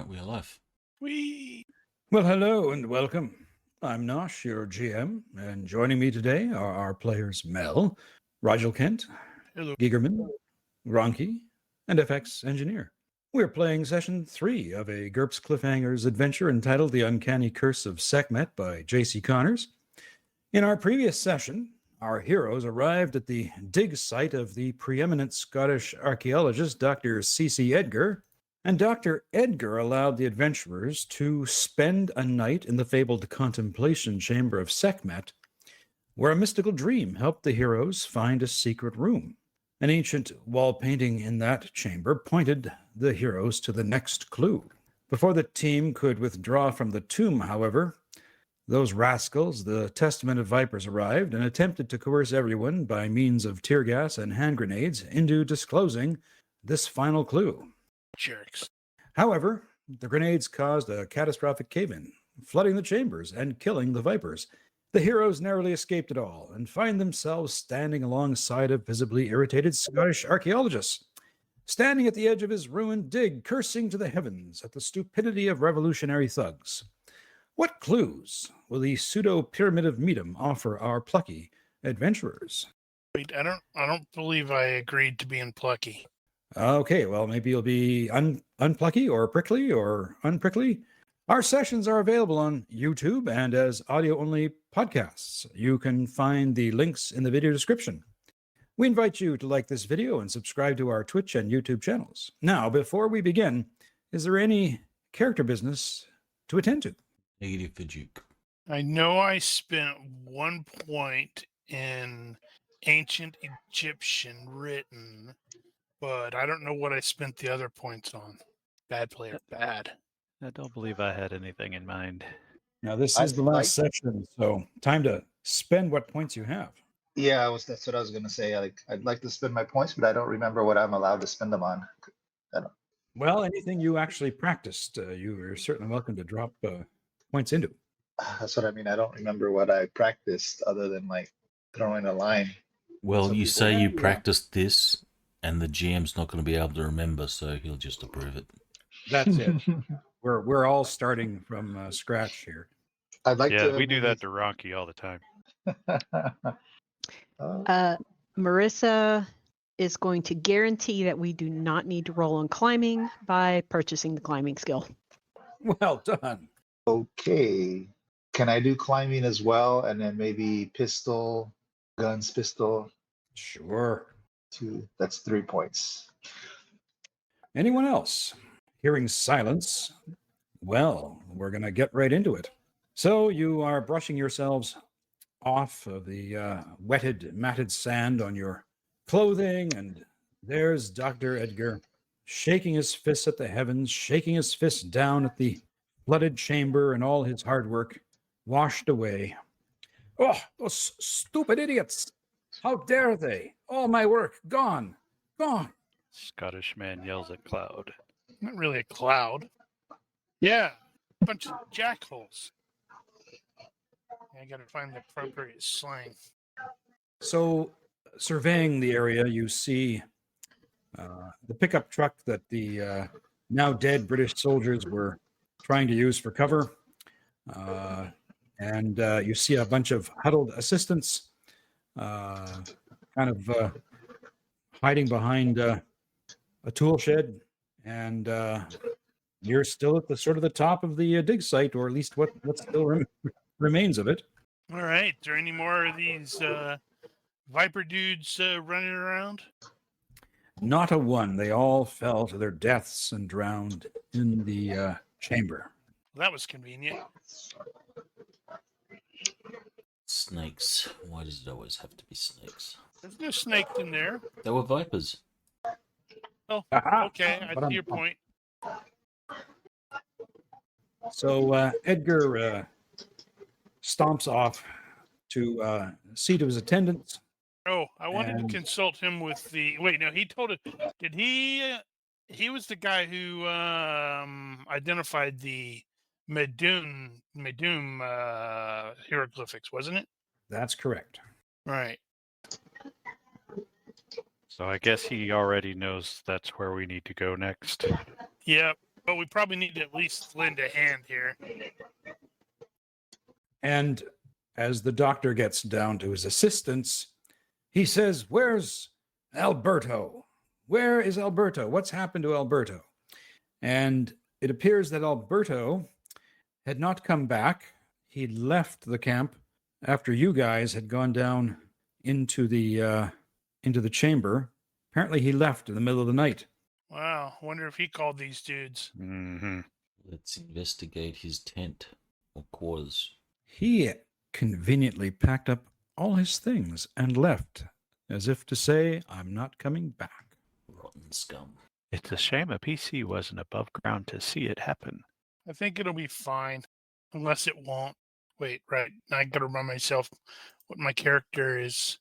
we're live. Well, hello and welcome. I'm Nosh, your GM, and joining me today are our players Mel, Rigel Kent, Hello. Gigerman, Ronki, and FX Engineer. We're playing session 3 of a GURPS Cliffhangers adventure entitled The Uncanny Curse of Sekhmet by J.C. Connors. In our previous session, our heroes arrived at the dig site of the preeminent Scottish archaeologist Dr. C.C. Edgar, and Dr. Edgar allowed the adventurers to spend a night in the fabled contemplation chamber of Sekhmet, where a mystical dream helped the heroes find a secret room. An ancient wall painting in that chamber pointed the heroes to the next clue. Before the team could withdraw from the tomb, however, those rascals, the Testament of Vipers, arrived and attempted to coerce everyone by means of tear gas and hand grenades into disclosing this final clue. Jerks. However, the grenades caused a catastrophic cave-in, flooding the chambers and killing the Vipers. The heroes narrowly escaped it all and find themselves standing alongside a visibly irritated Scottish archaeologist, standing at the edge of his ruined dig, cursing to the heavens at the stupidity of revolutionary thugs. What clues will the pseudo-pyramid of Meadham offer our plucky adventurers? Wait, I don't believe I agreed to being plucky. Okay, well, maybe you'll be unplucky or prickly or unprickly. Our sessions are available on YouTube and as audio-only podcasts. You can find the links in the video description. We invite you to like this video and subscribe to our Twitch and YouTube channels. Now, before we begin, is there any character business to attend to? Negative for Duke. I know I spent 1 point in ancient Egyptian written, but I don't know what I spent the other points on. Bad player, bad. I don't believe I had anything in mind. Now, this is the last session, so time to spend what points you have. Yeah, that's what I was gonna say. I'd like to spend my points, but I don't remember what I'm allowed to spend them on. Well, anything you actually practiced, you are certainly welcome to drop points into. That's what I mean. I don't remember what I practiced other than like throwing a line. Well, Some you people- say you Yeah. practiced this, and the GM's not going to be able to remember, so he'll just approve it. That's it. We're all starting from scratch here. I'd like to. We do that to Ronki all the time. Marissa is going to guarantee that we do not need to roll on climbing by purchasing the climbing skill. Well done. Okay. Can I do climbing as well, and then maybe guns, pistol? Sure. 2. That's 3 points. Anyone else? Hearing silence, well, we're going to get right into it. So you are brushing yourselves off of the wetted, matted sand on your clothing, and there's Dr. Edgar shaking his fist at the heavens, shaking his fist down at the flooded chamber, and all his hard work washed away. Oh, those stupid idiots! How dare they? All my work gone, gone. Scottish man yells at cloud. Not really a cloud. Yeah, a bunch of jackholes. I gotta find the appropriate slang. So, surveying the area, you see the pickup truck that the now dead British soldiers were trying to use for cover. And you see a bunch of huddled assistants kind of hiding behind a tool shed. And you're still at the top of the dig site, or at least what still remains of it. All right, is there any more of these Viper dudes running around? Not a one. They all fell to their deaths and drowned in the chamber. Well, that was convenient. Snakes. Why does it always have to be snakes? There's no snake in there. They were vipers. Oh, Aha! okay, I see your point. So Edgar stomps off to see to his attendants. Oh, I wanted to consult him with the. Wait, no, he told it. Did he? He was the guy who identified the Medum hieroglyphics, wasn't it? That's correct. Right. So I guess he already knows that's where we need to go next. Yep. But we probably need to at least lend a hand here. And as the doctor gets down to his assistants, he says, "Where's Alberto? Where is Alberto? What's happened to Alberto?" And it appears that Alberto had not come back. He'd left the camp after you guys had gone down into the chamber. Apparently, he left in the middle of the night. Wow, wonder if he called these dudes. Mm-hmm. Let's investigate his tent or quarters. He conveniently packed up all his things and left, as if to say, "I'm not coming back." Rotten scum. It's a shame a PC wasn't above ground to see it happen. I think it'll be fine, unless it won't. Wait, right. I gotta remind myself what my character is.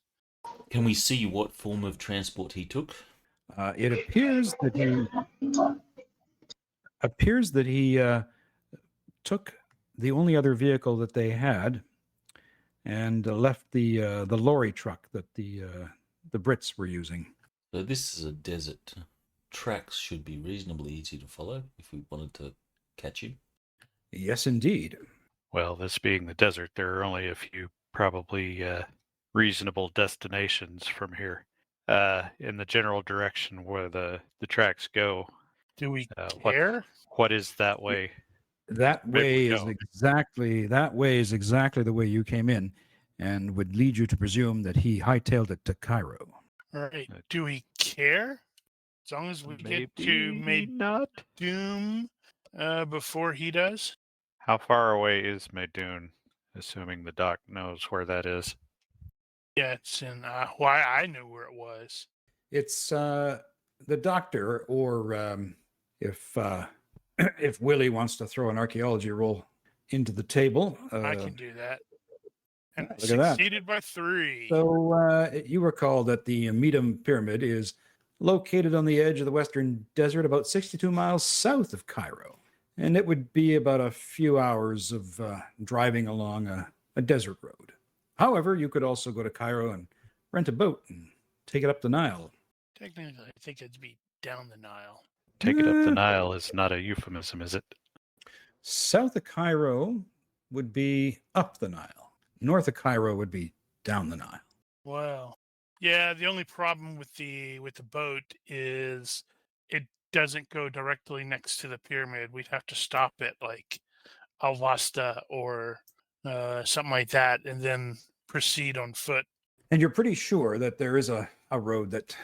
Can we see what form of transport he took? It appears that he took the only other vehicle that they had and left the lorry truck that the Brits were using. So this is a desert. Tracks should be reasonably easy to follow if we wanted to catch him. Yes, indeed. Well, this being the desert, there are only a few probably reasonable destinations from here. In the general direction where the tracks go. Do we What- care? What is that way? That Maybe way we is don't. exactly the way you came in, and would lead you to presume that he hightailed it to Cairo. All right. Do we care? As long as we get to Maybe not. Doom before he does. How far away is Maydoun? Assuming the doc knows where that is. Yeah, it's in. Why I knew where it was. It's the doctor, or if Willie wants to throw an archaeology roll into the table. I can do that. And look at that. succeeded by 3. So you recall that the Medum Pyramid is located on the edge of the Western Desert, about 62 miles south of Cairo. And it would be about a few hours of driving along a desert road. However, you could also go to Cairo and rent a boat and take it up the Nile. Technically, I think it'd be down the Nile. Take it up the Nile is not a euphemism, is it? South of Cairo would be up the Nile. North of Cairo would be down the Nile. Well, yeah. The only problem with the boat is it doesn't go directly next to the pyramid. We'd have to stop at like Alvasta or something like that, and then proceed on foot. And you're pretty sure that there is a road that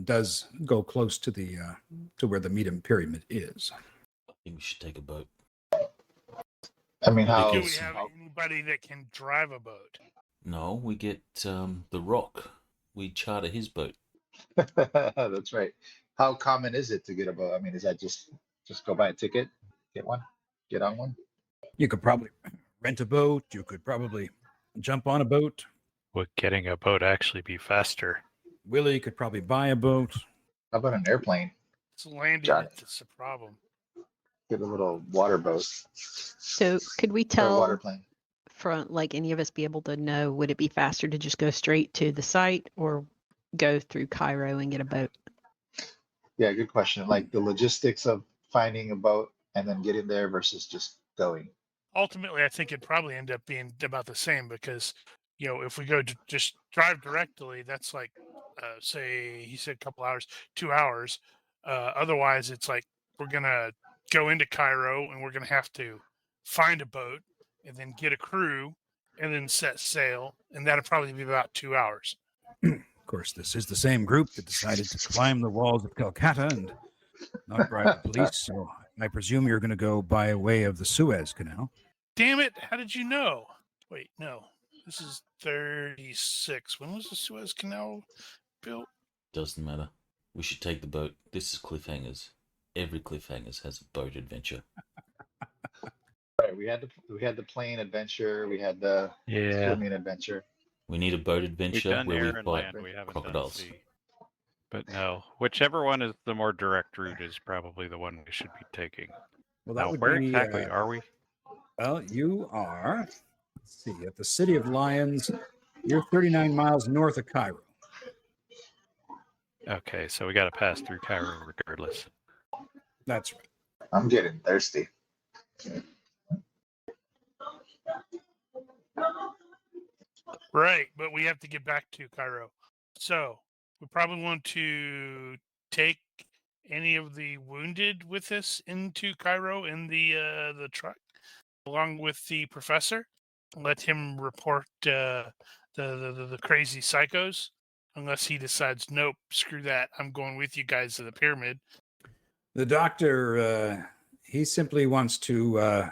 does go close to the to where the Medum Pyramid is. I think we should take a boat. I mean, how? Do we have anybody that can drive a boat? No, we get the Rock. We charter his boat. That's right. How common is it to get a boat? I mean, is that just go buy a ticket, get one, get on one? You could probably rent a boat. You could probably jump on a boat. Would getting a boat actually be faster? Willie could probably buy a boat. How about an airplane? It's landing. Got it. That's a problem. Get a little water boat So could we or a tell water plane. from like any of us be able to know, would it be faster to just go straight to the site or go through Cairo and get a boat? Yeah, good question. Like the logistics of finding a boat and then getting there versus just going. Ultimately, I think it'd probably end up being about the same because, if we go to just drive directly, that's like, say, he said a couple hours, 2 hours. Otherwise, it's like we're going to go into Cairo and we're going to have to find a boat and then get a crew and then set sail. And that'll probably be about 2 hours. Of course, this is the same group that decided to climb the walls of Calcutta and not bribe the police. So I presume you're going to go by way of the Suez Canal. Damn it. How did you know? Wait, no. This is 36. When was the Suez Canal built? Doesn't matter. We should take the boat. This is Cliffhangers. Every Cliffhangers has a boat adventure. Right. We had the plane adventure. We had the swimming adventure. We need a boat We've adventure done where air we and fight land. We haven't crocodiles. done sea. But no, whichever one is the more direct route is probably the one we should be taking. Well, Now, where exactly uh, are we? Well, you are, let's see, at the City of Lions. You're 39 miles north of Cairo. Okay, so we got to pass through Cairo regardless. That's right. I'm getting thirsty. Right, but we have to get back to Cairo. So we probably want to take any of the wounded with us into Cairo in the truck, along with the professor. Let him report the crazy psychos, unless he decides, nope, screw that, I'm going with you guys to the pyramid. The doctor, he simply wants to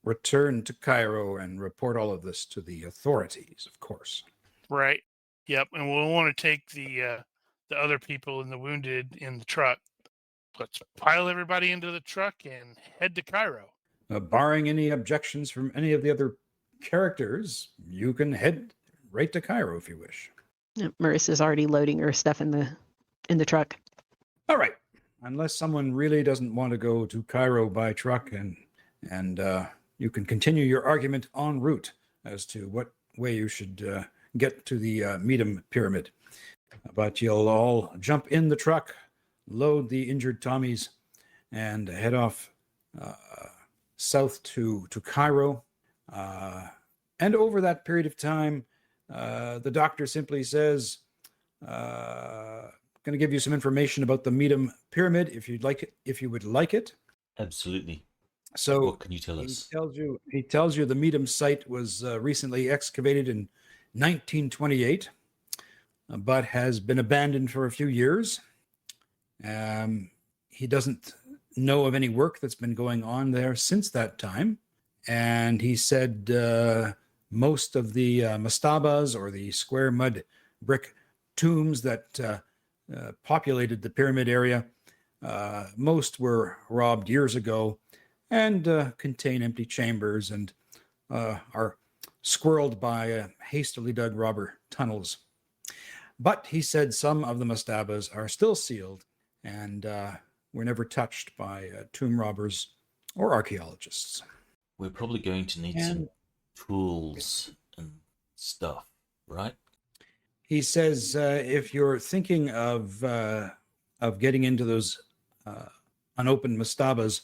return to Cairo and report all of this to the authorities, of course. Right. Yep. And we'll want to take the other people and the wounded in the truck. Let's pile everybody into the truck and head to Cairo. Barring any objections from any of the other characters, you can head right to Cairo if you wish. Marissa's already loading her stuff in the truck. All right. Unless someone really doesn't want to go to Cairo by truck, and you can continue your argument en route as to what way you should get to the Medum Pyramid. But you'll all jump in the truck, load the injured Tommies, and head off south to Cairo. And over that period of time, the doctor simply says, going to give you some information about the Medum Pyramid if you'd like it, if you would like it. Absolutely. So What can you tell us? He tells you the Medum site was recently excavated in 1928, but has been abandoned for a few years. He doesn't know of any work that's been going on there since that time. And he said most of the mastabas, or the square mud brick tombs that populated the pyramid area, most were robbed years ago and contain empty chambers and are squirreled by hastily dug robber tunnels. But he said some of the mastabas are still sealed and were never touched by tomb robbers or archaeologists. We're probably going to need some tools and stuff, right? He says if you're thinking of getting into those unopened mastabas,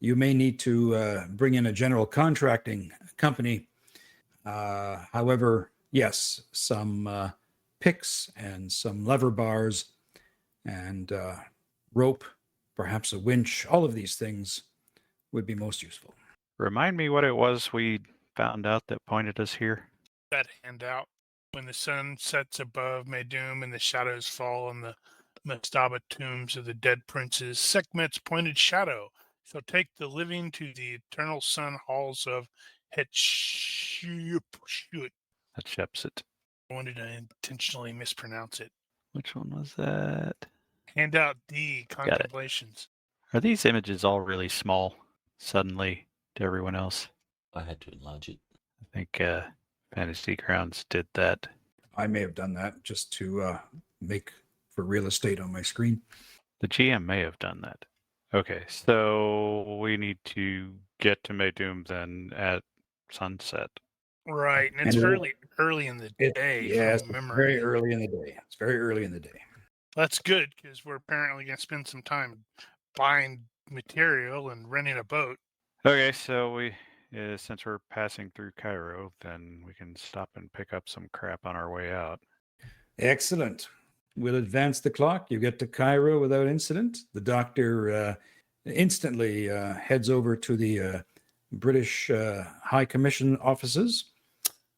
you may need to bring in a general contracting company. However, yes, some picks and some lever bars and rope, perhaps a winch, all of these things would be most useful. Remind me what it was we found out that pointed us here. That handout. When the sun sets above Medum and the shadows fall on the mastaba tombs of the dead princes, Sekhmet's pointed shadow shall take the living to the eternal sun halls of Hatshepsut. Hatshepsut. I wanted to intentionally mispronounce it. Which one was that? Handout D, Contemplations. Are these images all really small suddenly to everyone else? I had to enlarge it. I think Fantasy Grounds did that. I may have done that just to make for real estate on my screen. The GM may have done that. Okay, so we need to get to Medum then at sunset. Right, and it's And fairly early in the day. Yes, from it's memory. very early in the day. It's very early in the day. That's good, because we're apparently going to spend some time buying material and renting a boat. Okay, so we, since we're passing through Cairo, then we can stop and pick up some crap on our way out. Excellent. We'll advance the clock. You get to Cairo without incident. The doctor instantly heads over to the British High Commission offices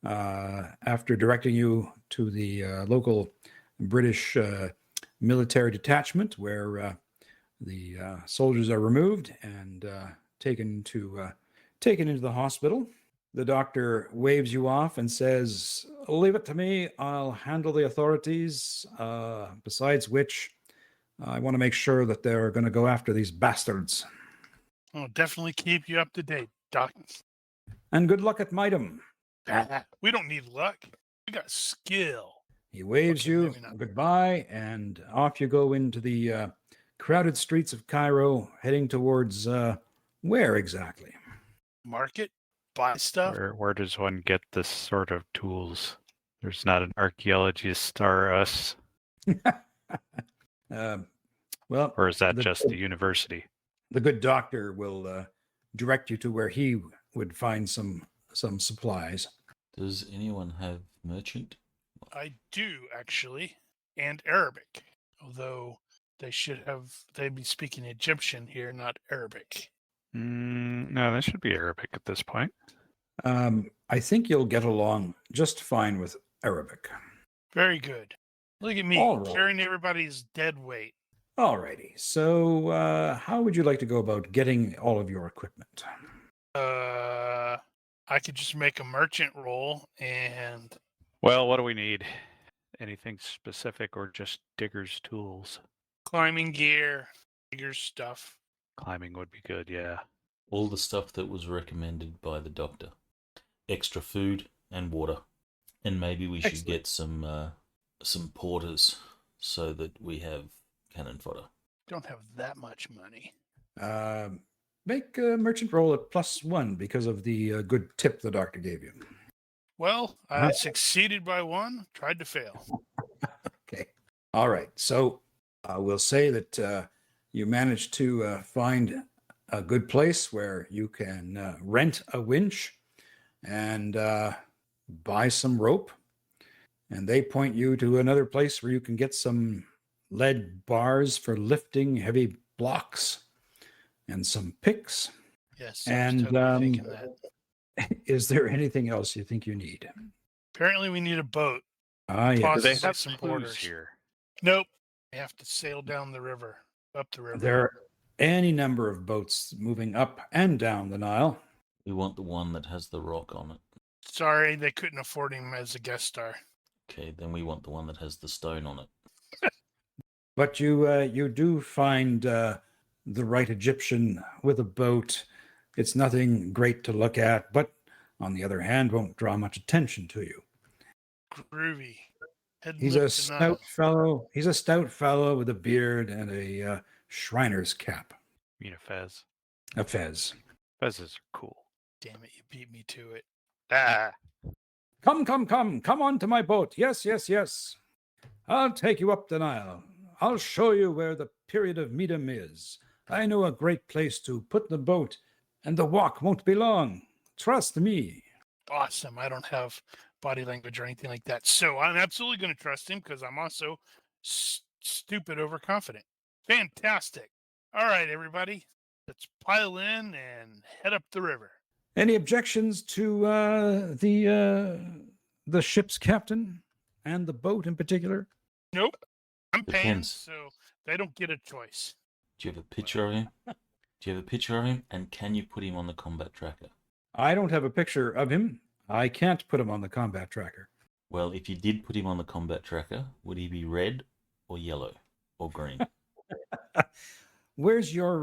after directing you to the local British military detachment, where the soldiers are removed and taken into the hospital. The doctor waves you off and says, "Leave it to me. I'll handle the authorities. Besides which, I want to make sure that they're going to go after these bastards. I'll definitely keep you up to date, Doc. And good luck at Medum." We don't need luck. We got skill. He waves Okay, you maybe not. goodbye, and off you go into the crowded streets of Cairo, heading towards where exactly? Market? Buy stuff? Where does one get this sort of tools? There's not an archaeologist or us, Well, or is that the- just the university? the good doctor will direct you to where he would find some supplies. Does anyone have merchant? I do actually, and Arabic. Although they'd be speaking Egyptian here, not Arabic. No, that should be Arabic at this point. I think you'll get along just fine with Arabic. Very good. Look at me All right. carrying everybody's dead weight. Alrighty. So, how would you like to go about getting all of your equipment? I could just make a merchant roll and Well, what do we need? Anything specific or just digger's tools? climbing gear, bigger stuff. Climbing would be good, yeah. All the stuff that was recommended by the doctor. Extra food and water. And maybe we should Excellent. get some porters so that we have cannon fodder. Don't have that much money. Make a merchant roll at +1 because of the good tip the doctor gave you. Well, I succeeded by 1, tried to fail. Okay. All right. So we'll say that you managed to find a good place where you can rent a winch and buy some rope. And they point you to another place where you can get some lead bars for lifting heavy blocks and some picks. Yes, I was And totally thinking that. is there anything else you think you need? Apparently, we need a boat. Ah, Do yes. they Possibly have some clues porters. here? Nope. I have to sail down the river, up the river. There are any number of boats moving up and down the Nile. We want the one that has the rock on it. Sorry, they couldn't afford him as a guest star. Okay, then we want the one that has the stone on it. But you do find the right Egyptian with a boat. It's nothing great to look at, but on the other hand, won't draw much attention to you. Groovy. Heading He's a up the Nile. stout fellow. He's a stout fellow with a beard and a Shriner's cap, You mean a fez? a fez. Fezzes are cool. Damn it, you beat me to it. Ah! Come on to my boat. Yes. I'll take you up the Nile. I'll show you where the period of Medum is. I know a great place to put the boat, and the walk won't be long. Trust me. Awesome. I don't have body language or anything like that. So I'm absolutely going to trust him because I'm also stupid overconfident. Fantastic. All right, everybody. Let's pile in and head up the river. Any objections to the ship's captain and the boat in particular? Nope. I'm paying, Depends. so they don't get a choice. Do you have a picture of him? Do you have a picture of him? And can you put him on the combat tracker? I don't have a picture of him. I can't put him on the combat tracker. Well, if you did put him on the combat tracker, would he be red or yellow or green? Where is your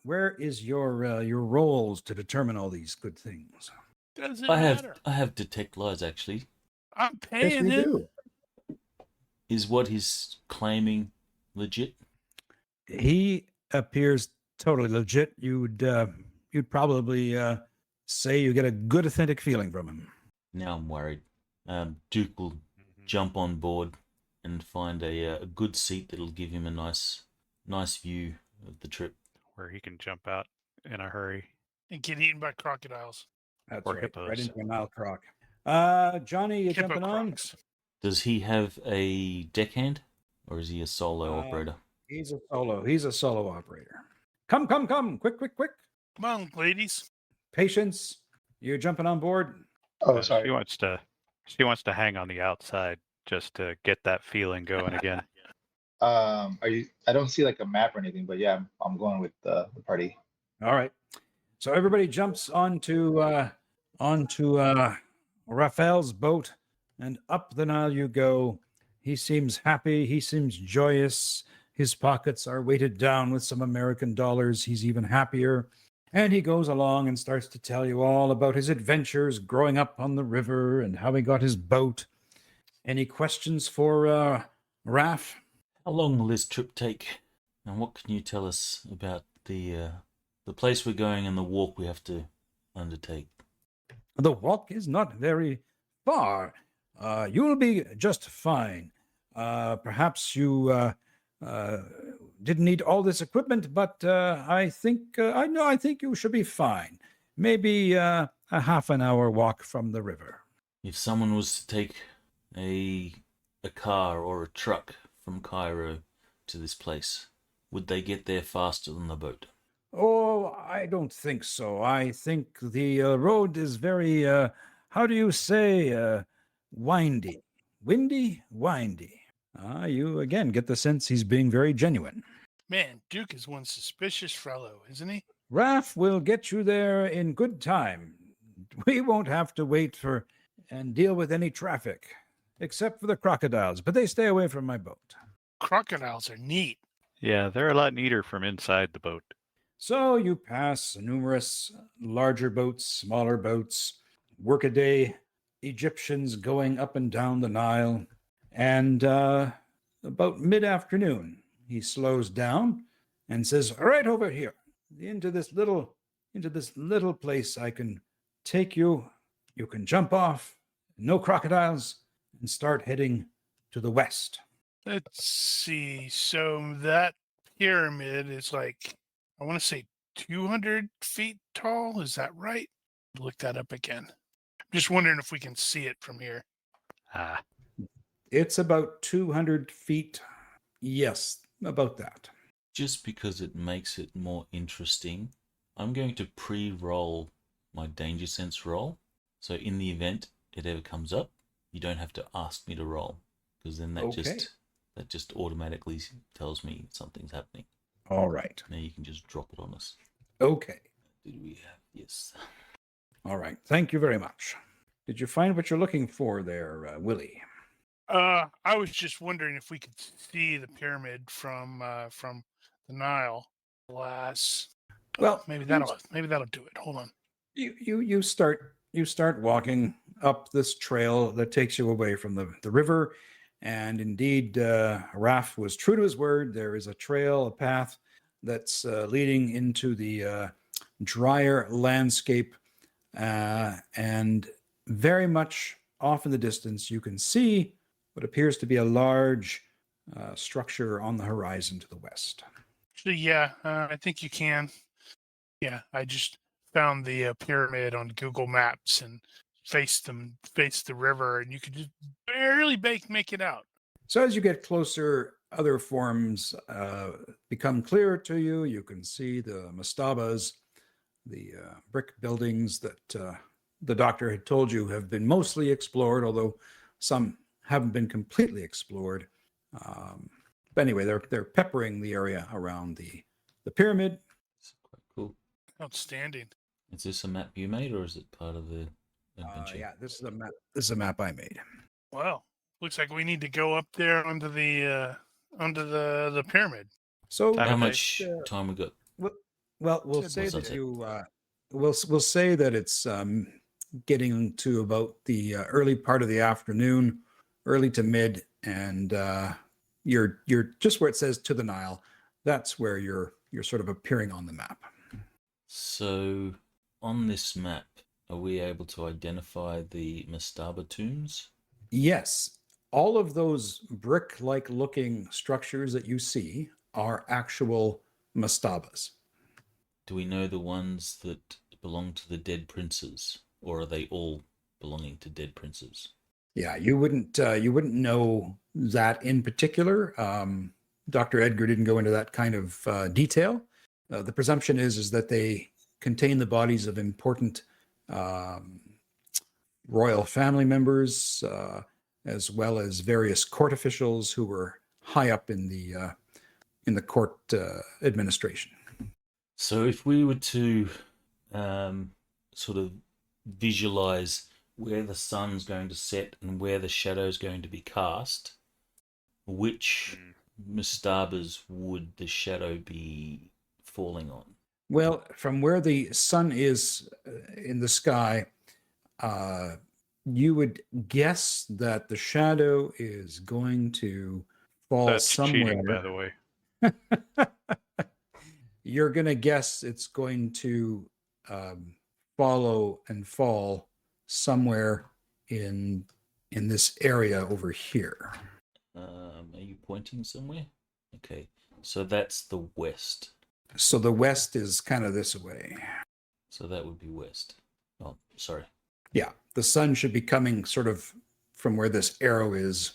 roles to determine all these good things? Doesn't I have matter. detect lies actually. I'm paying we him. do. Is what he's claiming legit? He appears totally legit. You'd probably say you get a good authentic feeling from him. Now I'm worried. Duke will jump on board and find a good seat that'll give him a nice view of the trip. Where he can jump out in a hurry. And get eaten by crocodiles. That's Or right. hippos. Right into a Nile croc. Johnny, you Hippo jumping on? crocs. Does he have a deckhand, or is he a solo operator? He's a solo. He's a solo operator. Come. Quick. Come on, ladies. Patience. You jumping on board? Oh, She sorry. wants to hang on the outside just to get that feeling going again. Are you? I don't see like a map or anything, but yeah, I'm going with the party. All right. So everybody jumps onto Raphael's boat, and up the Nile you go. He seems happy. He seems joyous. His pockets are weighted down with some American dollars. He's even happier. And he goes along and starts to tell you all about his adventures growing up on the river and how he got his boat. Any questions for Raph? How long will this trip take? And what can you tell us about the place we're going and the walk we have to undertake? The walk is not very far. You'll be just fine. Perhaps you didn't need all this equipment, but I think I think you should be fine. Maybe a half an hour walk from the river. If someone was to take a car or a truck from Cairo to this place, would they get there faster than the boat? Oh, I don't think so. I think the road is very, how do you say, windy. Windy? Windy. You again get the sense he's being very genuine. Man, Duke is one suspicious fellow, isn't he? Raf will get you there in good time. We won't have to wait for and deal with any traffic, except for the crocodiles, but they stay away from my boat. Crocodiles are neat. Yeah, they're a lot neater from inside the boat. So you pass numerous larger boats, smaller boats, workaday Egyptians going up and down the Nile, and about mid-afternoon, he slows down and says, "Right over here, into this little place. I can take you. You can jump off. No crocodiles, and start heading to the west." Let's see. So that pyramid is like, I want to say 200 feet tall. Is that right? Look that up again. I'm just wondering if we can see it from here. Ah, It's about 200 feet. Yes, about that. Just because it makes it more interesting, I'm going to pre-roll my danger sense roll. So in the event it ever comes up, you don't have to ask me to roll, because then that Okay. just automatically tells me something's happening. All right. Now you can just drop it on us. Okay. Did we have? Yes. All right. Thank you very much. Did you find what you're looking for there, Willie? I was just wondering if we could see the pyramid from the Nile. Alas, Well, maybe that'll do it. Hold on. You start walking up this trail that takes you away from the river, and indeed, Raf was true to his word. There is a trail, a path that's leading into the drier landscape, and very much off in the distance, you can see what appears to be a large structure on the horizon to the west. So yeah, I think you can. Yeah, I just found the pyramid on Google Maps and faced the river, and you could just barely make it out. So as you get closer, other forms become clearer to you. You can see the mastabas, the brick buildings that the doctor had told you have been mostly explored, although some haven't been completely explored. But anyway, they're peppering the area around the pyramid. It's quite cool. Outstanding. Is this a map you made, or is it part of the adventure? Yeah, this is a map. This is a map I made. Well, looks like we need to go up there onto the pyramid. So Time How of much time we got? well, we'll Said say was that it? we'll say that it's getting to about the early part of the afternoon, early to mid, and you're just where it says to the Nile. That's where you're sort of appearing on the map. So, on this map, are we able to identify the mastaba tombs? Yes, all of those brick-like looking structures that you see are actual mastabas. Do we know the ones that belong to the dead princes, or are they all belonging to dead princes? Yeah, you wouldn't know that in particular. Dr. Edgar didn't go into that kind of detail. The presumption is that they contain the bodies of important royal family members, as well as various court officials who were high up in the court administration. So, if we were to sort of visualize where the sun's going to set and where the shadow's going to be cast, which mastabas would the shadow be falling on? Well, from where the sun is in the sky, you would guess that the shadow is going to fall that's somewhere. cheating, by the way. You're going to guess it's going to follow and fall somewhere in this area over here. Are you pointing somewhere? Okay, so that's the west. So the west is kind of this way. So that would be west. Oh, sorry. Yeah, the sun should be coming sort of from where this arrow is.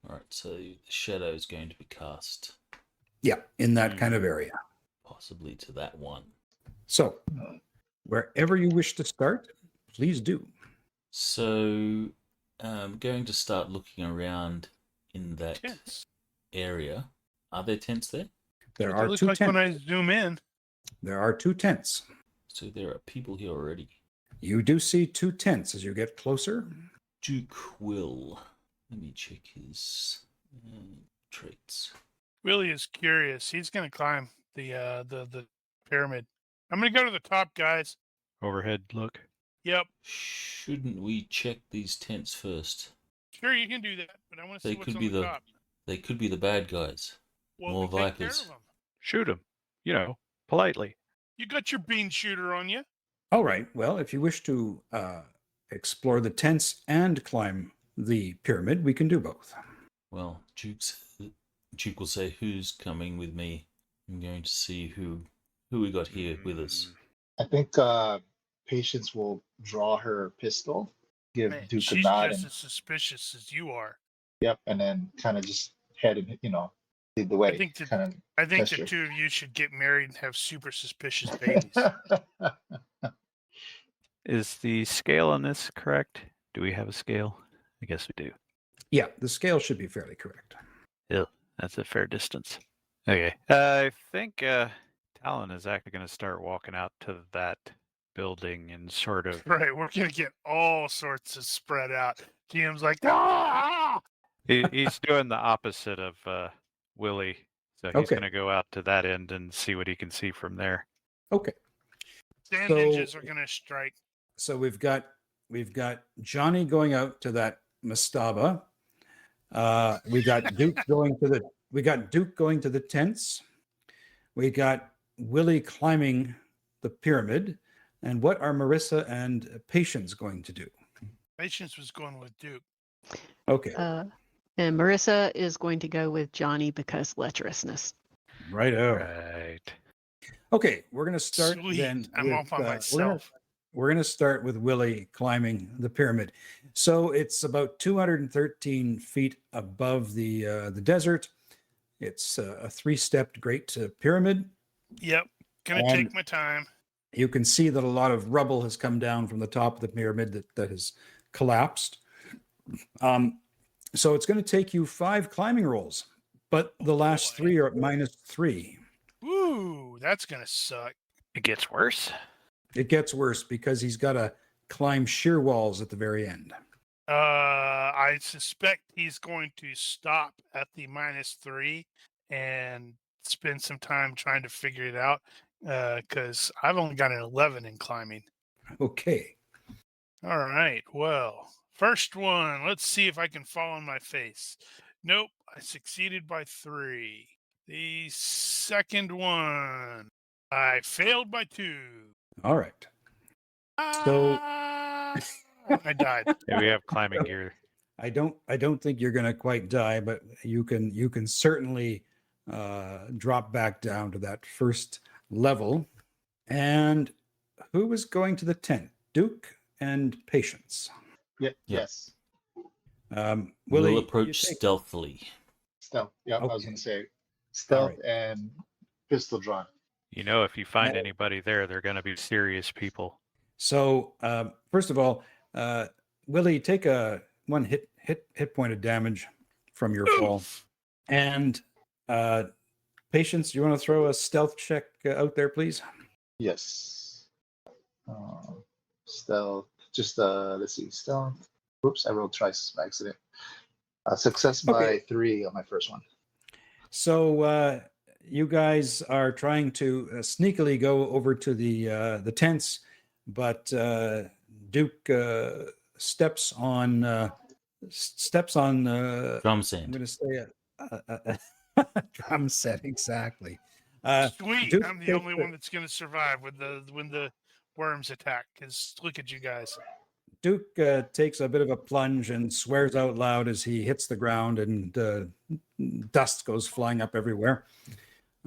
All right, so the shadow is going to be cast Yeah, in that kind of area. possibly to that one. So wherever you wish to start, please do. So I'm going to start looking around in that Tents. area. Are there tents there? There They are look two like tents. when I zoom in. There are two tents. So there are people here already. You do see two tents as you get closer. Duke Will. Let me check his traits. Willie is curious. He's going to climb the pyramid. I'm going to go to the top, guys. Overhead look. Yep. Shouldn't we check these tents first? Sure, you can do that, but I want to They see what's could on be the the top. they could be the bad guys. Well, more we take care vipers. of them. Shoot him. You know, politely. You got your bean shooter on you. All right. Well, if you wish to explore the tents and climb the pyramid, we can do both. Well, Duke will say, "Who's coming with me?" I'm going to see who we got here with us. I think Patience will draw her pistol, give Man, Duke a she's nod, just and as suspicious as you are. yep, and then kind of just head and lead the I way. think Kind of I think the gesture. two of you should get married and have super suspicious babies. Is the scale on this correct? Do we have a scale? I guess we do. Yeah, the scale should be fairly correct. Yeah, that's a fair distance. Okay. I think Talon is actually going to start walking out to that building and sort of. Right, we're gonna get all sorts of spread out. GM's like, ah! He's doing the opposite of Willie. So he's Okay. going to go out to that end and see what he can see from there. Okay. Sand So- ninjas are gonna strike. So we've got Johnny going out to that mastaba. We got Duke going to the tents. We got Willie climbing the pyramid. And what are Marissa and Patience going to do? Patience was going with Duke. Okay, And Marissa is going to go with Johnny because lecherousness. righto. Right. Okay, we're going to start Sweet. then. I'm with, off by we're gonna- myself. We're going to start with Willie climbing the pyramid. So it's about 213 feet above the desert. It's a three-stepped great pyramid. Yep. Gonna And- take my time. You can see that a lot of rubble has come down from the top of the pyramid that has collapsed. So it's going to take you 5 climbing rolls, but the last boy. 3 are at -3. Woo, that's gonna suck. It gets worse. It gets worse because he's got to climb sheer walls at the very end. I suspect he's going to stop at the -3 and spend some time trying to figure it out. Because I've only got an 11 in climbing. Okay. All right. Well, first one. Let's see if I can fall on my face. Nope. I succeeded by 3. The second one, I failed by 2. All right. So- Ah, I died. Yeah, we have climbing gear. I don't think you're going to quite die, but you can certainly drop back down to that first level. And who is going to the tent? Duke and Patience. Yep. Yep. Yes. Willie, We'll you approach take- stealthily. Stealth. Yep. I was Okay. going to say stealth right. and pistol drawn. You know, if you find Yeah. anybody there, they're going to be serious people. So first of all, Willie, take a 1 hit point of damage from your fall, and Patience, you want to throw a stealth check out there, please? Yes. Stealth. Just let's see. Stealth. Oops, I rolled twice by accident. Success by Okay. 3 on my first one. So you guys are trying to sneakily go over to the tents, but Duke steps on Drum I'm sand. going to say a drum set exactly. Sweet. Duke I'm the takes only one that's going to survive when the worms attack. Because look at you guys. Duke takes a bit of a plunge and swears out loud as he hits the ground, and dust goes flying up everywhere,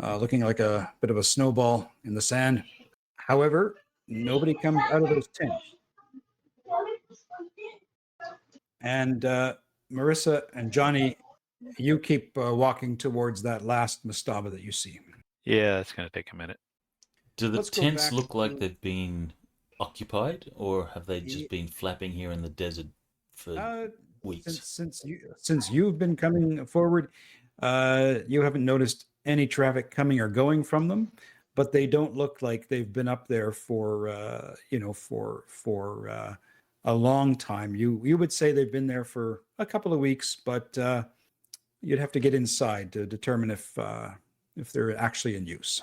looking like a bit of a snowball in the sand. However, nobody comes out of those tents. And Marissa and Johnny, you keep walking towards that last mastaba that you see. Yeah, it's going to take a minute. Do the Let's go tents back look like to- they've been occupied, or have they just been flapping here in the desert for weeks? Since you've been coming forward, you haven't noticed any traffic coming or going from them, but they don't look like they've been up there for a long time. You would say they've been there for a couple of weeks, but you'd have to get inside to determine if they're actually in use.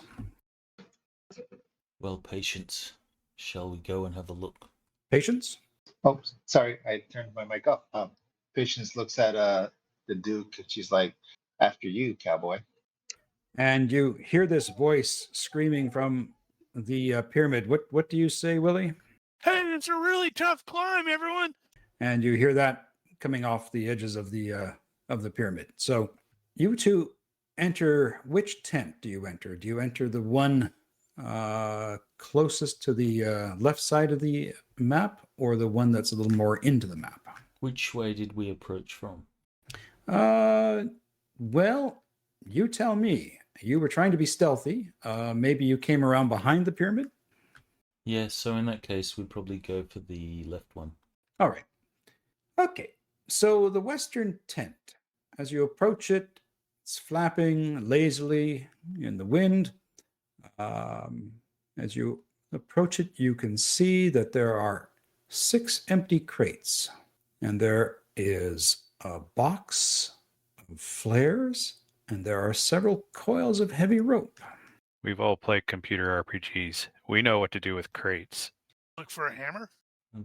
Well, Patience, shall we go and have a look? Patience? Oh, sorry, I turned my mic off. Patience looks at the Duke and she's like, "After you, cowboy." And you hear this voice screaming from the pyramid. What do you say, Willie? Hey, it's a really tough climb, everyone. And you hear that coming off the edges of the pyramid. So you two enter. Which tent do you enter? Do you enter the one closest to the left side of the map, or the one that's a little more into the map? Which way did we approach from? Well, you tell me. You were trying to be stealthy. Maybe you came around behind the pyramid? Yeah, so in that case, we'd probably go for the left one. All right. Okay. So the western tent, as you approach it, it's flapping lazily in the wind. As you approach it, you can see that there are 6 empty crates, and there is a box of flares, and there are several coils of heavy rope. We've all played computer RPGs. We know what to do with crates. Look for a hammer.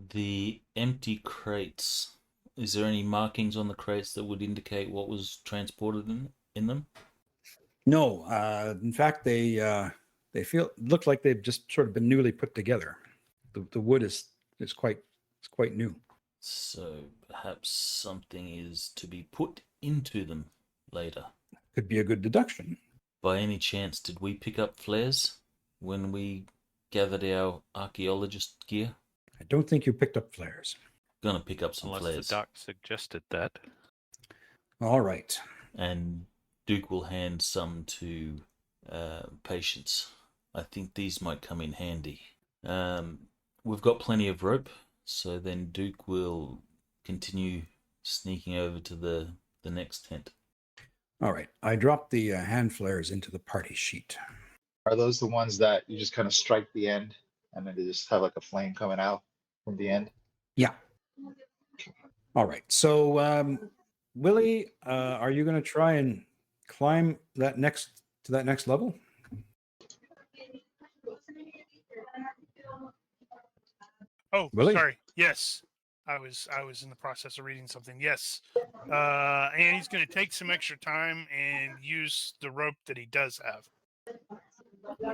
The empty crates. Is there any markings on the crates that would indicate what was transported in them? No, in fact, they look like they've just sort of been newly put together. The wood is quite new. So perhaps something is to be put into them later. Could be a good deduction. By any chance, did we pick up flares when we gathered our archaeologist gear? I don't think you picked up flares. Gonna pick up some Unless flares. the doc suggested that. All right. And Duke will hand some to Patience. I think these might come in handy. We've got plenty of rope, so then Duke will continue sneaking over to the next tent. All right. I dropped the hand flares into the party sheet. Are those the ones that you just kind of strike the end and then they just have like a flame coming out from the end? Yeah. All right. So, Willie, are you going to try and climb to that next level? Oh, Willie? sorry. Yes, I was in the process of reading something. Yes, and he's going to take some extra time and use the rope that he does have.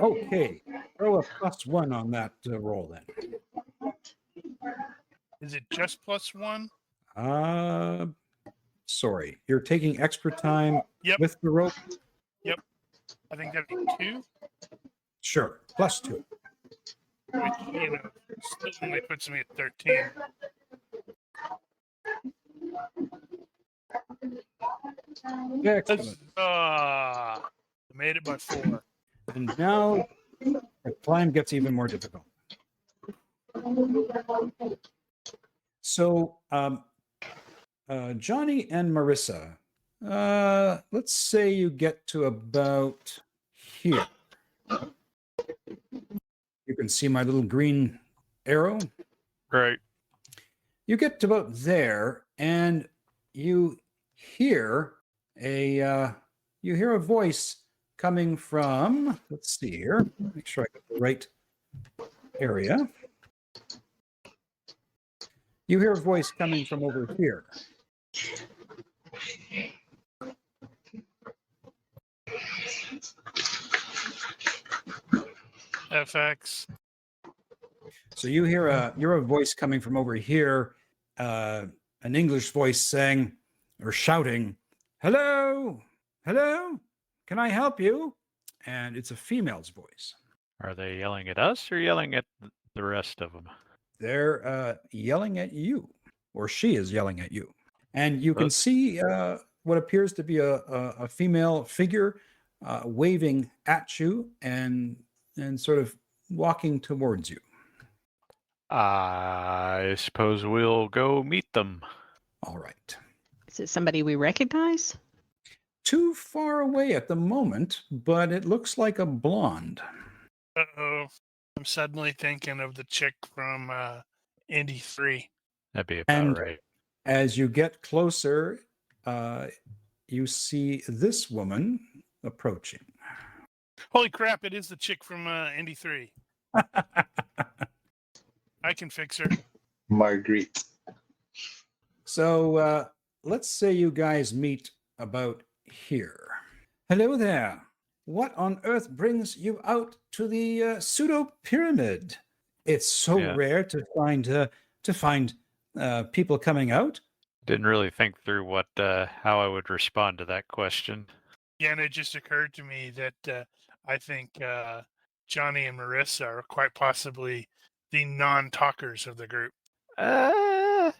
Okay. Throw a +1 on that roll then. Is it just +1? Sorry. You're taking extra time Yep. with the rope? I think that'd be 2, Sure. +2. which still only puts me at 13. Excellent. I made it by 4. And now the climb gets even more difficult. So, Johnny and Marissa, let's say you get to about here. You can see my little green arrow. Right. You get to about there, and you hear a voice coming from. Let's see here. Make sure I get the right area. You hear a voice coming from over here. FX. So you hear a voice coming from over here, an English voice saying or shouting, "Hello, hello, can I help you?" And it's a female's voice. Are they yelling at us or yelling at the rest of them? They're yelling at you, or she is yelling at you, and you can Let's- see what appears to be a female figure waving at you and sort of walking towards you. I suppose we'll go meet them. All right. Is it somebody we recognize? Too far away at the moment, but it looks like a blonde. Uh-oh. I'm suddenly thinking of the chick from Indy 3. That'd be about And right. as you get closer, you see this woman approaching. Holy crap, it is the chick from Indy 3. I can fix her. Marguerite. So let's say you guys meet about here. Hello there. What on earth brings you out to the pseudo pyramid? It's so Yeah. rare to find people coming out. Didn't really think through what how I would respond to that question. Yeah, and it just occurred to me that I think Johnny and Marissa are quite possibly the non-talkers of the group. I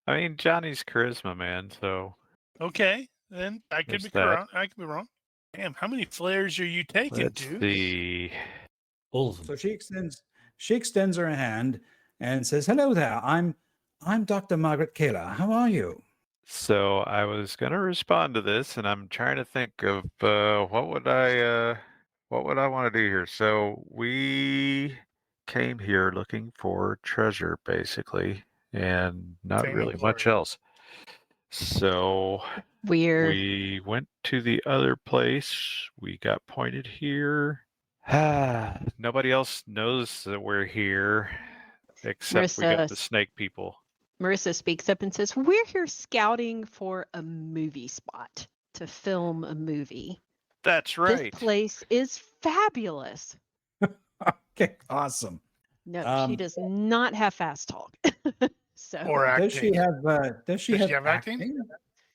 mean, Johnny's charisma, man. So Okay, then I could There's be that. wrong. I could be wrong. Damn, how many flares are you taking, let's dude? see. All of them. So she extends her hand and says, "Hello there. I'm Dr. Margaret Kayla. How are you?" So I was gonna respond to this, and I'm trying to think of what would I want to do here. So we came here looking for treasure, basically, and not Fame and really much glory. else. So We we went to the other place. We got pointed here. Nobody else knows that we're here, except we got the Marissa, snake people. Marissa speaks up and says, "We're here scouting for a movie spot to film a movie. That's right. This place is fabulous." Okay, awesome. No, she does not have fast talk. So Or Does she acting. have Does she have acting? acting?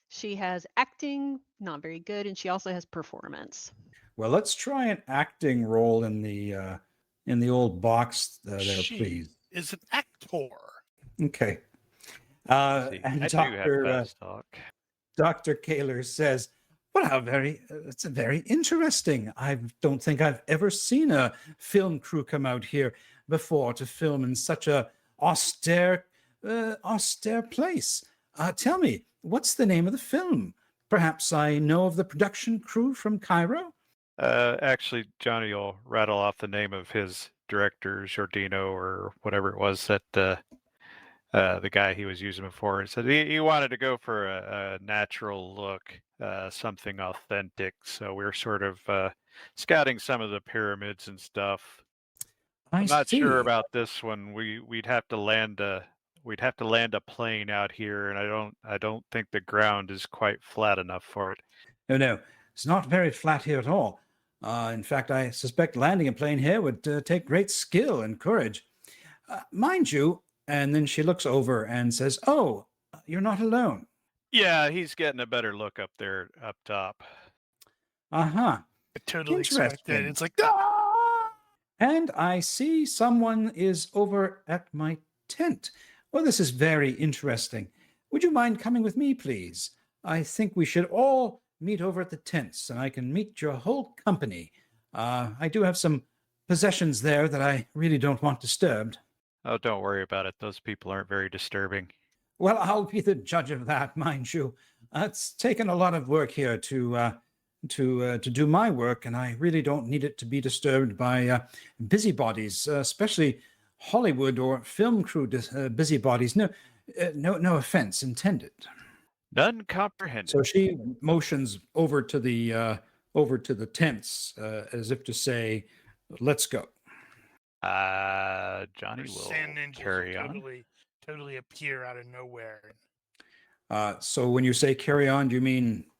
she has acting, not very good, and she also has performance. Well, let's try an acting role in the old box there, She please. is an actor. Okay. See, And I do have fast talk. Dr. Kaler says, "Well, it's a very interesting. I don't think I've ever seen a film crew come out here before to film in such a austere place. Tell me, what's the name of the film? Perhaps I know of the production crew from Cairo." Actually, Johnny will rattle off the name of his director, Giordino, or whatever it was that the guy he was using before. He said he wanted to go for a natural look, something authentic. So we're sort of scouting some of the pyramids and stuff. I'm not sure about this one. We'd have to land a plane out here, and I don't think the ground is quite flat enough for it. No, it's not very flat here at all. In fact, I suspect landing a plane here would take great skill and courage. Mind you, and then she looks over and says, "Oh, you're not alone." Yeah, he's getting a better look up there, up top. Uh-huh. I totally expect that. Interesting. It's like, ah! And I see someone is over at my tent. Well, this is very interesting. Would you mind coming with me, please? I think we should all meet over at the tents, and I can meet your whole company. I do have some possessions there that I really don't want disturbed. Oh, don't worry about it. Those people aren't very disturbing. Well, I'll be the judge of that, mind you. It's taken a lot of work here to do my work, and I really don't need it to be disturbed by busybodies, especially Hollywood or film crew busybodies. No offense intended. None comprehended. So she motions over to the tents, as if to say, "Let's go." Johnny Her will sand ninjas carry will on. totally appear out of nowhere. So when you say carry on, do you mean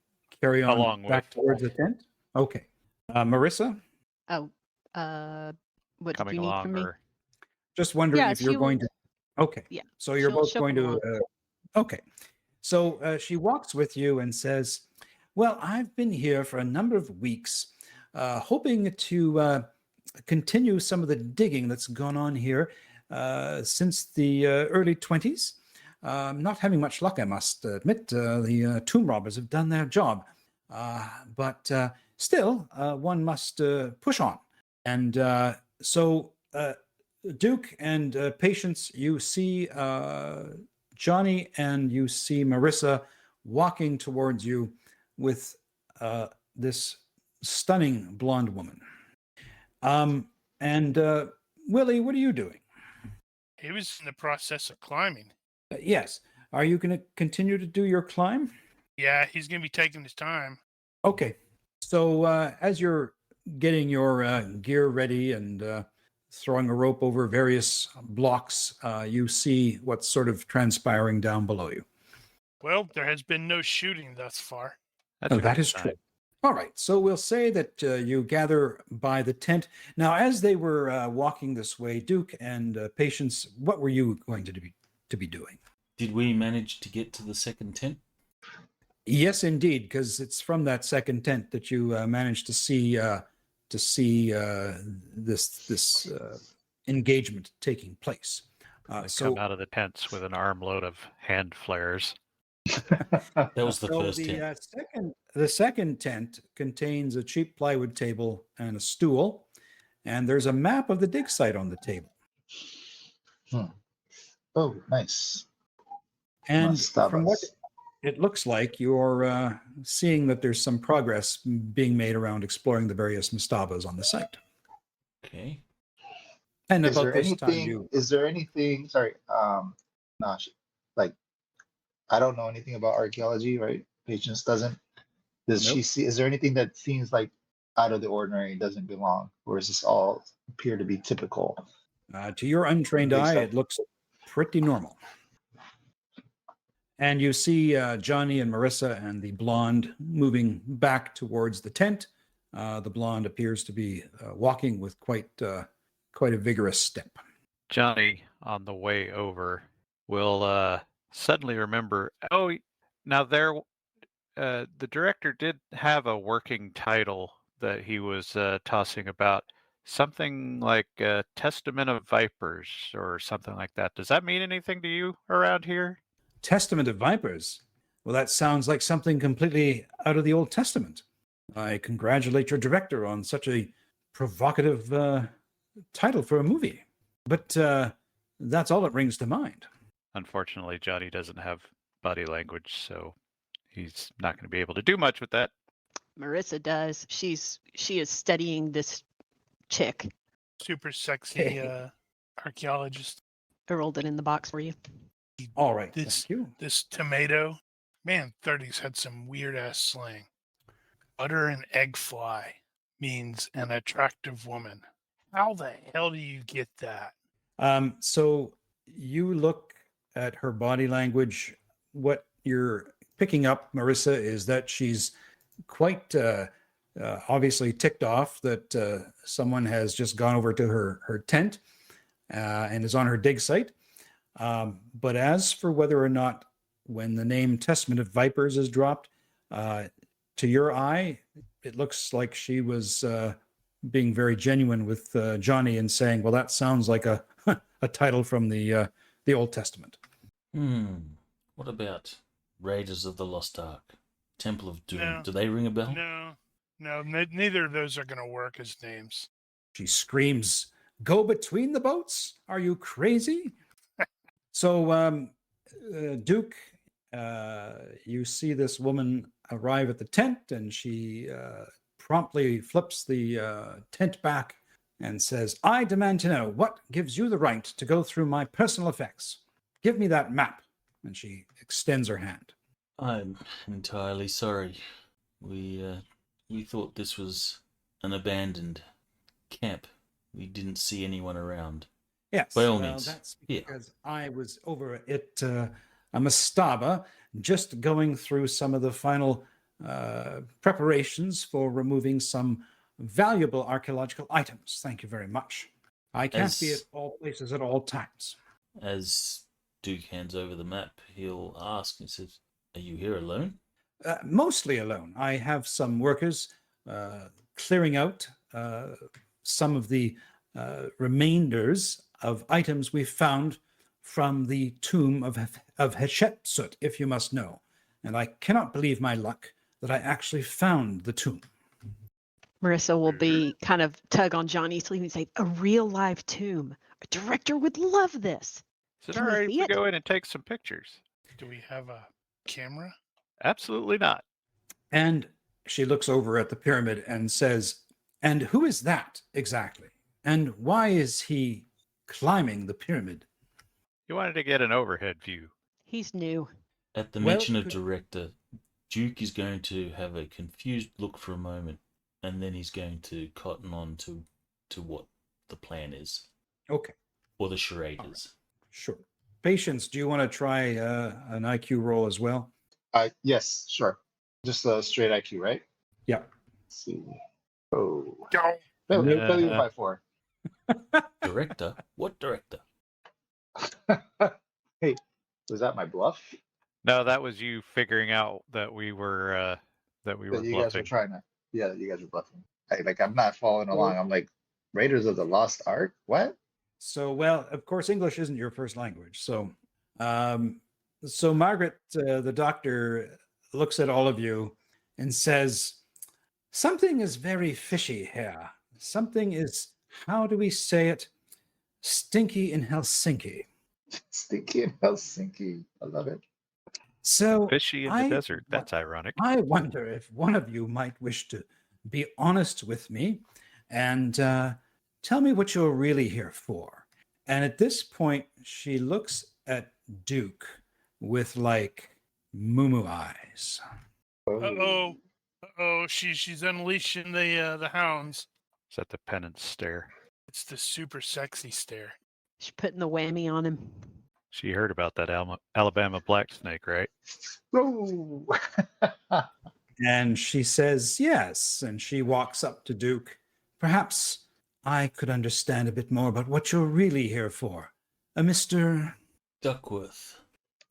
carry on Along back with. towards the tent? Okay. Marissa? Oh, what did Coming you need along, from me? or Just wondering Yeah, if you're she going will. to. Okay. Yeah, So you're both she'll going come to. along. Okay. So she walks with you and says, "Well, I've been here for a number of weeks, hoping to continue some of the digging that's gone on here since the early 20s. Not having much luck, I must admit. The tomb robbers have done their job. But still, one must push on. And so, Duke and Patience, you see Johnny and you see Marissa walking towards you with this stunning blonde woman. And Willie, what are you doing? He was in the process of climbing. Yes. Are you going to continue to do your climb? Yeah, he's going to be taking his time. Okay. So as you're getting your gear ready and throwing a rope over various blocks, you see what's sort of transpiring down below you. Well, there has been no shooting thus far. That's a That good is sign. true. All right. So we'll say that you gather by the tent. Now, as they were walking this way, Duke and Patience, what were you going to be doing? Did we manage to get to the second tent? Yes, indeed, because it's from that second tent that you managed to see this engagement taking place. They So come out of the tents with an armload of hand flares. That was the So first tent. the second tent contains a cheap plywood table and a stool, and there's a map of the dig site on the table. Oh, nice. And from what Mastabas. it looks like, you're seeing that there's some progress being made around exploring the various mastabas on the site. Okay. And Is about there this time, anything? Is there anything? Sorry, Nash. Like, I don't know anything about archaeology, right? Patience doesn't. Does she Nope. see? Is there anything that seems like out of the ordinary, doesn't belong, or is this all appear to be typical? To your untrained Dig eye, site. it looks pretty normal. And you see Johnny and Marissa and the blonde moving back towards the tent. The blonde appears to be walking with quite a vigorous step. Johnny, on the way over, will suddenly remember. Oh, now the director did have a working title that he was tossing about, something like Testament of Vipers or something like that. Does that mean anything to you around here? Testament of Vipers. Well, that sounds like something completely out of the Old Testament. I congratulate your director on such a provocative title for a movie. But that's all that rings to mind. Unfortunately, Johnny doesn't have body language, so he's not going to be able to do much with that. Marissa does. She is studying this chick. Super sexy Okay. archaeologist. I rolled it in the box for you. All right, This thank you. this tomato, man, 30s had some weird ass slang. Butter and egg fly means an attractive woman. How the hell do you get that? So you look at her body language. What you're picking up, Marissa, is that she's quite obviously ticked off that someone has just gone over to her tent and is on her dig site. But as for whether or not, when the name Testament of Vipers is dropped, to your eye, it looks like she was being very genuine with Johnny and saying, "Well, that sounds like a a title from the Old Testament." What about Raiders of the Lost Ark, Temple of Doom? No. Do they ring a bell? No, neither of those are going to work as names. She screams, "Go between the boats? Are you crazy?" So, Duke, you see this woman arrive at the tent, and she promptly flips the tent back and says, "I demand to know what gives you the right to go through my personal effects. Give me that map." And she extends her hand. I'm entirely sorry. We thought this was an abandoned camp. We didn't see anyone around. Yes, By all well, means. that's Yeah. because I was over at a mastaba, just going through some of the final preparations for removing some valuable archaeological items. Thank you very much. I can't be at As all places at all times. as Duke hands over the map, he'll ask and says, "Are you here alone?" Mostly alone. I have some workers clearing out some of the remainders of items we found from the tomb of Hatshepsut, if you must know. And I cannot believe my luck that I actually found the tomb. Marissa will be kind of tug on Johnny's sleeve and say, "A real live tomb. A director would love this. Is it Can all we right if see we it?" go in and take some pictures? Do we have a camera? Absolutely not. And she looks over at the pyramid and says, "And who is that exactly? And why is he climbing the pyramid?" You wanted to get an overhead view. He's new. At the Well, mention of could- director, Duke is going to have a confused look for a moment, and then he's going to cotton on to what the plan is, Okay, or the charade All right. is. sure. Patience, do you want to try an IQ roll as well? Yes, sure. Just a straight IQ, right? Yeah. Let's see. Oh, Don't. failure even by 4. Director? What director? Hey, was that my bluff? No, that was you figuring out that we were That you guys were bluffing. trying to. Yeah, you guys were bluffing. I'm not following along. I'm like, Raiders of the Lost Ark? What? So, well, of course, English isn't your first language. So Margaret, the doctor, looks at all of you and says, "Something is very fishy here. Something is, how do we say it? Stinky in Helsinki." Stinky in Helsinki. I love it. So Fishy in the I desert. That's ironic. I wonder if one of you might wish to be honest with me and tell me what you're really here for. And at this point, she looks at Duke with like moo eyes. Uh-oh. Uh-oh. She's unleashing the hounds. Is that the penance stare? It's the super sexy stare. She's putting the whammy on him. She heard about that Alabama black snake, right? Oh. And she says yes. And she walks up to Duke. "Perhaps I could understand a bit more about what you're really here for. Mr. Duckworth.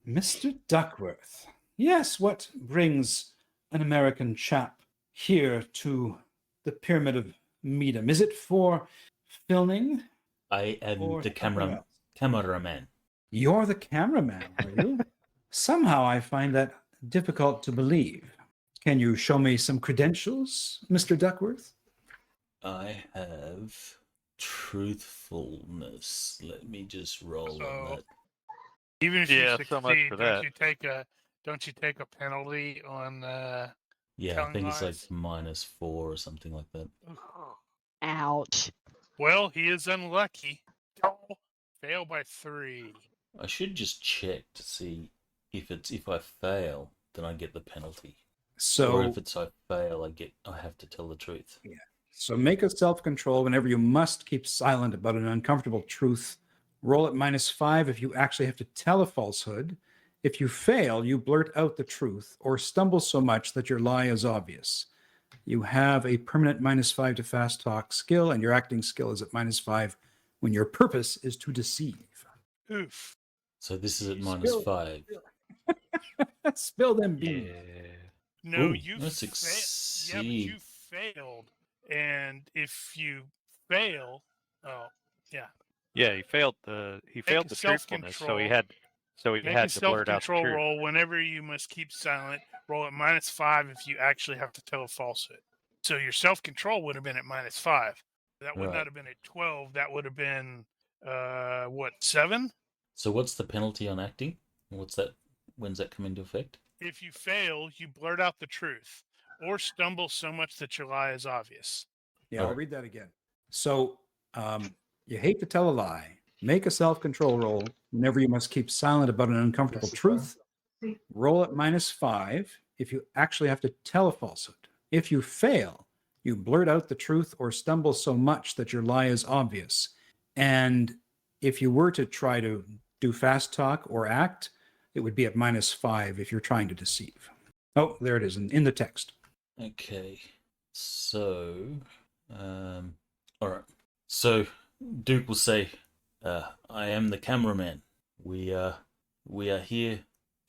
Mr. Duckworth. Yes, what brings an American chap here to the Pyramid of Medum? Is it for filming? I am Or the something else? cameraman. You're the cameraman, are you? Somehow I find that difficult to believe. Can you show me some credentials, Mr. Duckworth? I have truthfulness. Let me just roll So- on that. Even if Yeah, you so much succeed, for don't that. you take a penalty on Yeah, I telling think it's like lies? -4 or something like that. Ouch. Well, he is unlucky. Oh, fail by 3. I should just check to see if I fail, then I get the penalty. Or So, if I fail, I have to tell the truth. so make a self-control whenever you must keep silent about an uncomfortable truth. Roll at -5 if you actually have to tell a falsehood. If you fail, you blurt out the truth or stumble so much that your lie is obvious. You have a permanent -5 to fast talk skill, and your acting skill is at -5 when your purpose is to deceive. Oof. So this is at Spill- -5. Spill them beans. No, Ooh, you let's Yeah, but succeed. you failed. And if you fail, oh, yeah. Yeah, he failed the a truthfulness, so he self-control. had Make had a to blurt out the self-control truth. roll whenever you must keep silent. Roll at -5 if you actually have to tell a falsehood. So your self-control would have been at -5. That would Right. not have been at 12. That would have been what, 7? So what's the penalty on acting? What's that? When's that come into effect? If you fail, you blurt out the truth or stumble so much that your lie is obvious. Yeah, I'll Alright. read that again. So you hate to tell a lie. Make a self-control roll whenever you must keep silent about an uncomfortable Yes, truth. Roll at -5 if you actually have to tell a falsehood. If you fail, you blurt out the truth or stumble so much that your lie is obvious. And if you were to try to do fast talk or act, it would be at -5 if you're trying to deceive. Oh, there it is in the text. Okay. So, all right. So Duke will say, I am the cameraman. We are here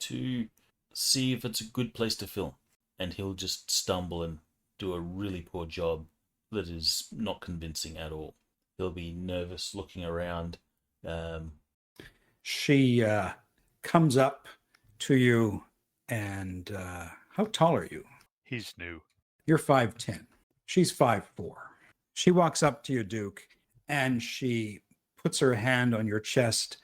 to see if it's a good place to film. And he'll just stumble and do a really poor job that is not convincing at all. He'll be nervous looking around. She comes up to you and how tall are you? He's new. You're 5'10". She's 5'4". She walks up to you, Duke, and she puts her hand on your chest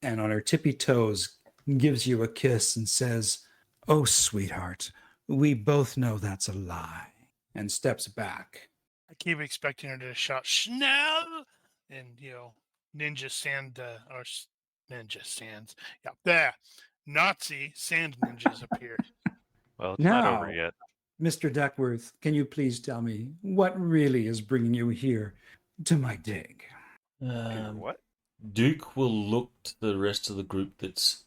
and on her tippy toes gives you a kiss and says, "Oh, sweetheart, we both know that's a lie," and steps back. I keep expecting her to shout "Schnell!" and ninja sand or ninja sands. Yeah, there, Nazi sand ninjas appear. Well, it's not over Now, yet. Mr. Duckworth, can you please tell me what really is bringing you here to my dig? What? Duke will look to the rest of the group that's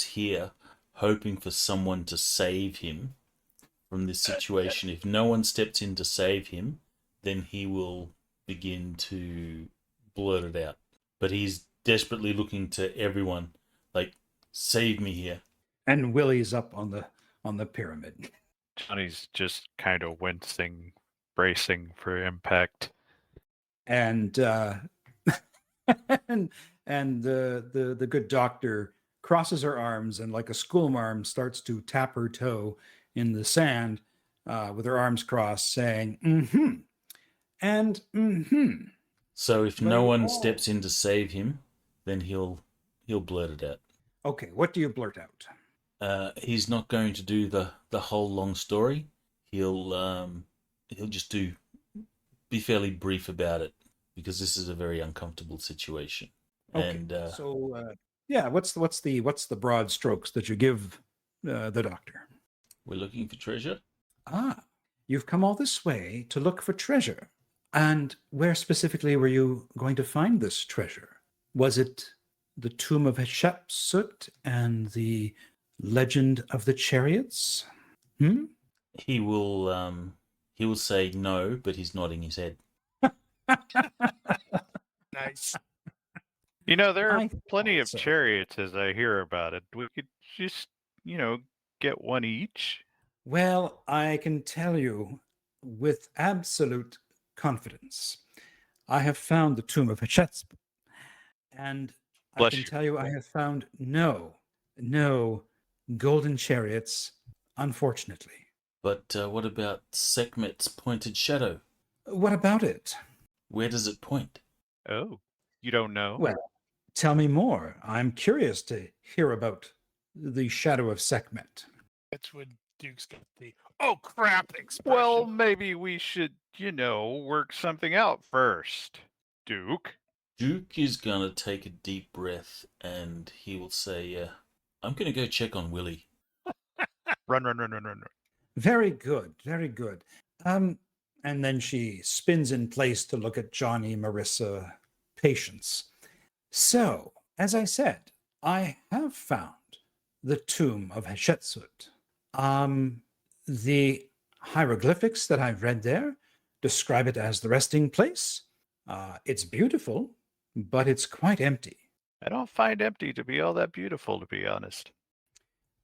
here, hoping for someone to save him from this situation. If no one steps in to save him, then he will begin to blurt it out. But he's desperately looking to everyone, like, save me here. And Willie's up on the pyramid. Johnny's just kind of wincing, bracing for impact. And and the good doctor crosses her arms and like a schoolmarm starts to tap her toe in the sand with her arms crossed, saying "mm-hmm" and "mm-hmm." So if But no you one all- steps in to save him, then he'll blurt it out. Okay, what do you blurt out? He's not going to do the whole long story. He'll just be fairly brief about it because this is a very uncomfortable situation. Okay, And yeah, what's the broad strokes that you give the doctor? we're looking for treasure. Ah, you've come all this way to look for treasure. And where specifically were you going to find this treasure? Was it the tomb of Hatshepsut and the legend of the chariots? He will say no, but he's nodding his head. Nice. There are I plenty thought of so. chariots as I hear about it. We could just, get one each. Well, I can tell you with absolute confidence, I have found the tomb of Hatshepsut, and I Bless can you. tell you I have found no golden chariots, unfortunately. But what about Sekhmet's pointed shadow? What about it? Where does it point? Oh, you don't know? Well, tell me more. I'm curious to hear about the shadow of Sekhmet. That's when Duke's got the "oh crap" expression. Well, maybe we should, work something out first, Duke. Duke is gonna take a deep breath and he will say, "I'm gonna go check on Willie." Run, run, run, run, run, run. Very good, very good. And then she spins in place to look at Johnny, Marissa, Patience. So, as I said, I have found the tomb of Hatshepsut. The hieroglyphics that I've read there describe it as the resting place. It's beautiful, but it's quite empty. I don't find empty to be all that beautiful, to be honest.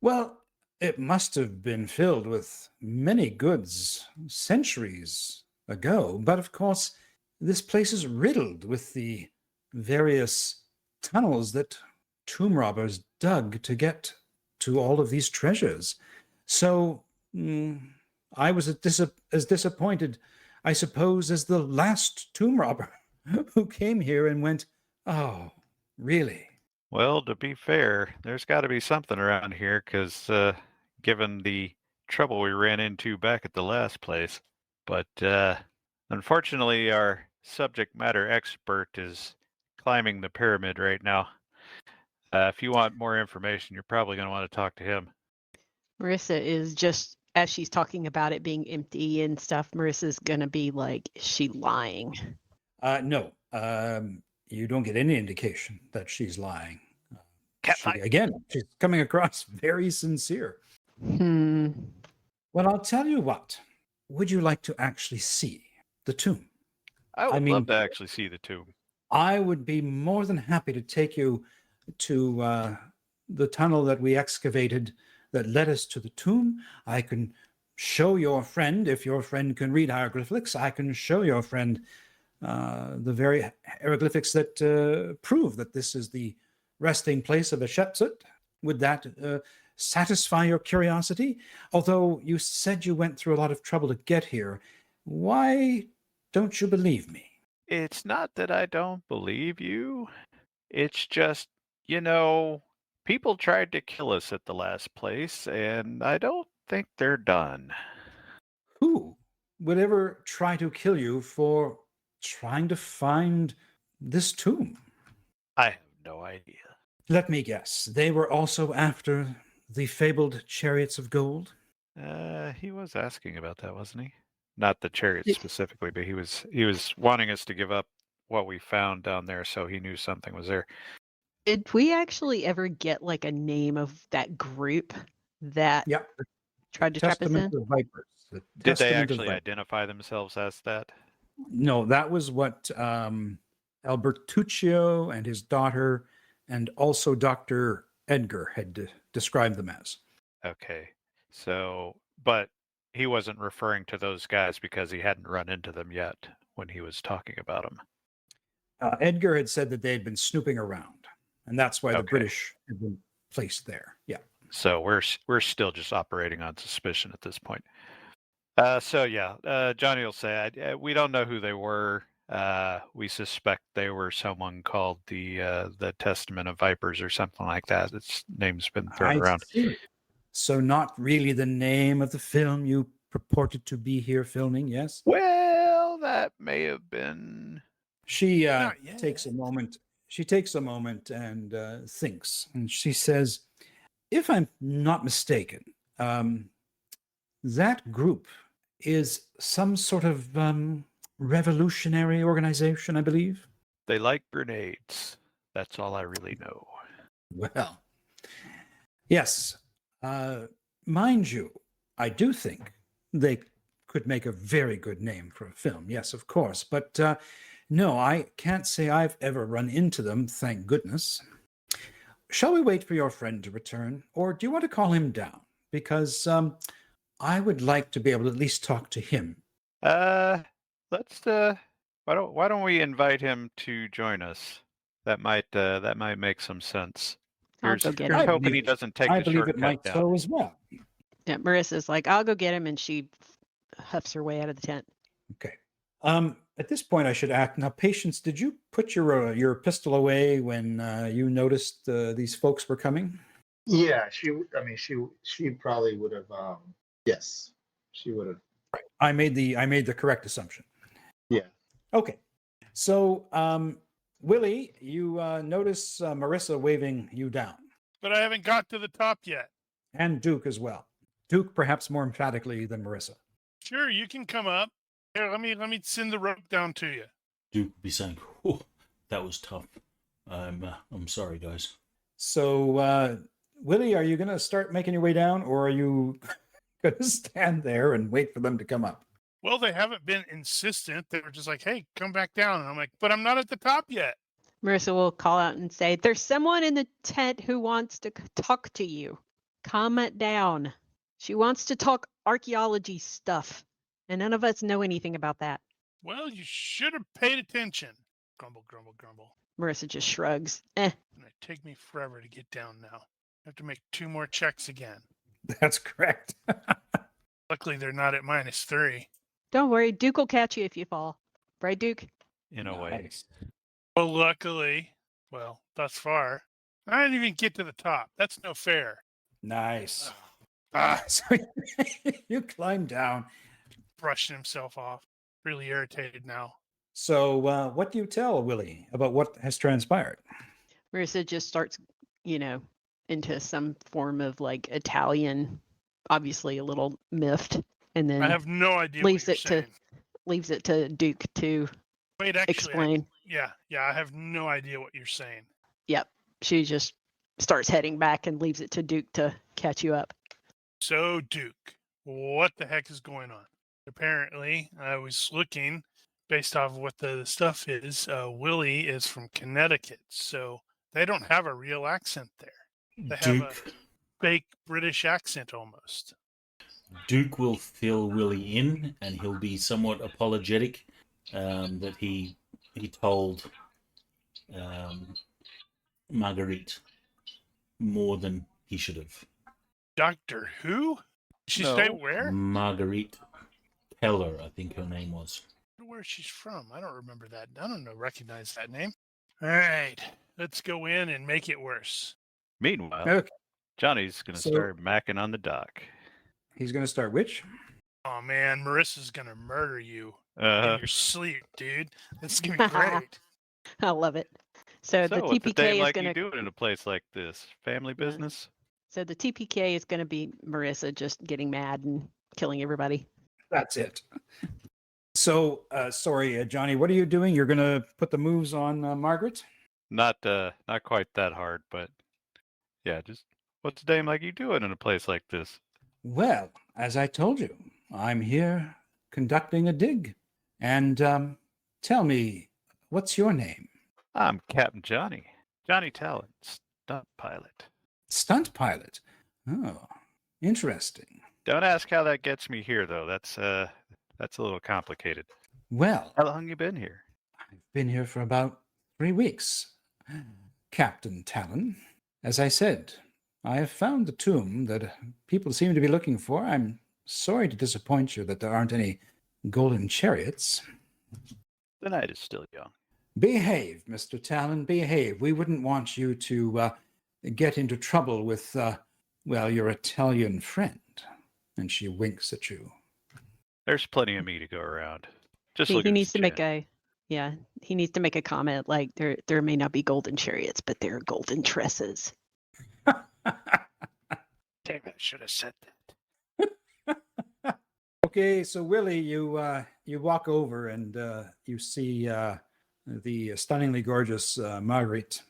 Well, it must have been filled with many goods centuries ago, but of course, this place is riddled with the various tunnels that tomb robbers dug to get to all of these treasures. So I was as disappointed, I suppose, as the last tomb robber who came here and went, "Oh, really?" Well, to be fair, there's got to be something around here, because given the trouble we ran into back at the last place. But unfortunately, our subject matter expert is climbing the pyramid right now. If you want more information, you're probably going to want to talk to him. Marissa is just, as she's talking about it being empty and stuff, Marissa's going to be like, is she lying? No, you don't get any indication that she's lying. Catfight. Again, she's coming across very sincere. Well, I'll tell you what. Would you like to actually see the tomb? I would mean- love to actually see the tomb. I would be more than happy to take you to the tunnel that we excavated that led us to the tomb. I can show your friend, if your friend can read hieroglyphics, I can show your friend the very hieroglyphics that prove that this is the resting place of Hatshepsut. Would that satisfy your curiosity? Although you said you went through a lot of trouble to get here, why don't you believe me? It's not that I don't believe you. It's just, people tried to kill us at the last place, and I don't think they're done. Who would ever try to kill you for trying to find this tomb? I have no idea. Let me guess. They were also after the fabled chariots of gold? He was asking about that, wasn't he? Not the chariots Ye- specifically, but he was wanting us to give up what we found down there, so he knew something was there. Did we actually ever get like a name of that group that Yeah. The tried to trap us Testament in? of Vipers. The Did they Testament of actually Vipers. identify themselves as that? No, that was what Albertuccio and his daughter, and also Dr. Edgar had described them as. Okay. So, but he wasn't referring to those guys because he hadn't run into them yet when he was talking about them. Edgar had said that they had been snooping around, and that's why the Okay. British had been placed there. Yeah. So we're still just operating on suspicion at this point. So yeah, Johnny will say we don't know who they were. We suspect they were someone called the Testament of Vipers or something like that. Its name's been thrown I around. see. So not really the name of the film you purported to be here filming, yes? Well, that may have been. She Not takes a yet. moment. She takes a moment and thinks, and she says, "If I'm not mistaken, that group is some sort of revolutionary organization, I believe." They like grenades. That's all I really know. Well, yes. Mind you, I do think they could make a very good name for a film. Yes, of course. But no, I can't say I've ever run into them, thank goodness. Shall we wait for your friend to return, or do you want to call him down? Because I would like to be able to at least talk to him. Let's why don't we invite him to join us? That might make some sense. I'll Here's go get here's him. hoping he doesn't take I the believe it shortcut might down. so as well. Yeah, Marissa's like, I'll go get him, and she huffs her way out of the tent. Okay. At this point, I should act now. Patience, did you put your pistol away when you noticed these folks were coming? Yeah, she probably would have. Yes, she would have. I made the correct assumption. Yeah. Okay. So, Willie, you notice Marissa waving you down, But I haven't got to the top yet. and Duke as well. Duke, perhaps more emphatically than Marissa. Sure, you can come up. Here, let me send the rope down to you. Duke would be saying, "Oh, that was tough. I'm sorry, guys." So, Willie, are you going to start making your way down, or are you going to stand there and wait for them to come up? Well, they haven't been insistent. They were just like, hey, come back down. And I'm like, but I'm not at the top yet. Marissa will call out and say, there's someone in the tent who wants to talk to you. Calm it down. She wants to talk archaeology stuff, and none of us know anything about that. Well, you should have paid attention. Grumble, grumble, grumble. Marissa just shrugs. It might take me forever to get down now. I have to make 2 more checks again. That's correct. Luckily, they're not at -3. Don't worry, Duke will catch you if you fall. Right, Duke? In a way. Nice. Well, luckily, thus far, I didn't even get to the top. That's no fair. Nice. Ah, So you climb down. brushing himself off. Really irritated now. So, what do you tell Willie about what has transpired? Marissa just starts, into some form of like Italian, obviously a little miffed, and then I have no idea leaves what you're it to- saying. leaves it to Duke to Wait, actually, explain. yeah, I have no idea what you're saying. Yep. She just starts heading back and leaves it to Duke to catch you up. So, Duke, what the heck is going on? Apparently, I was looking based off what the stuff is, Willie is from Connecticut, so they don't have a real accent there. They have a fake British accent almost. Duke will fill Willie in, and he'll be somewhat apologetic that he told Marguerite more than he should have. Doctor Who? Did she No. say where? Marguerite Keller, I think her name was. Where she's from? I don't remember that. I don't know. Recognize that name. All right, let's go in and make it worse. Meanwhile, Okay. Johnny's going to So- start macking on the dock. He's going to start which? Oh man, Marissa's gonna murder you in Uh, your sleep, dude. This is gonna be great. I love it. So, the what's a TPK day is like going you to doing in a place like this? Family Yeah. business? so the TPK is going to be Marissa just getting mad and killing everybody. That's it. So, sorry, Johnny, what are you doing? You're going to put the moves on Margaret? Not quite that hard, but yeah, just what's a day like you doing in a place like this? Well, as I told you, I'm here conducting a dig. And tell me, what's your name? I'm Captain Johnny. Johnny Talent, stunt pilot. Stunt pilot. Oh, interesting. Don't ask how that gets me here, though. That's a little complicated. Well, How long you been here? I've been here for about 3 weeks. Captain Talon, as I said, I have found the tomb that people seem to be looking for. I'm sorry to disappoint you that there aren't any golden chariots. The night is still young. Behave, Mr. Talon, behave. We wouldn't want you to get into trouble with, your Italian friend. And she winks at you. There's plenty of me to go around. Just He look at needs to this make chin. he needs to make a comment like there may not be golden chariots, but there are golden tresses. Damn it, I should have said that. Okay, so Willie, you walk over and you see the stunningly gorgeous Marguerite,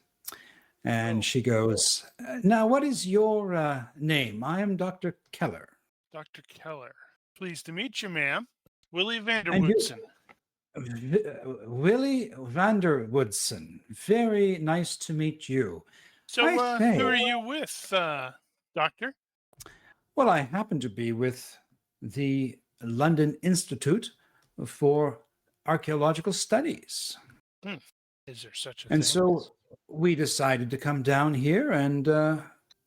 and Oh. she goes, "Now, what is your name? I am Dr. Keller." Dr. Keller. Pleased to meet you, ma'am. Willie And you- Vanderwoodson. Willie Vanderwoodson. Very nice to meet you. So, I say- who are you with, Doctor? Well, I happen to be with the London Institute for Archaeological Studies. Is there such a And thing? so we decided to come down here and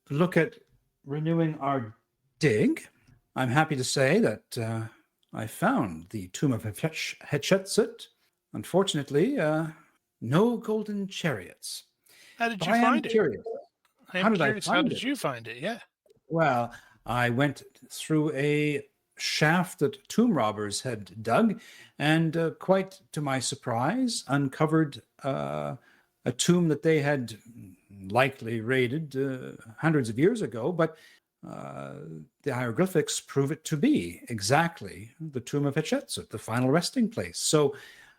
look at renewing our dig. I'm happy to say that I found the tomb of Hatshepsut. Unfortunately, no golden chariots. How did But you I am find it? curious. I How am did I curious, how find did it? you find it? Yeah. Well, I went through a shaft that tomb robbers had dug, and quite to my surprise, uncovered a tomb that they had likely raided hundreds of years ago, but the hieroglyphics prove it to be exactly the tomb of Hatshepsut, the final resting place. So,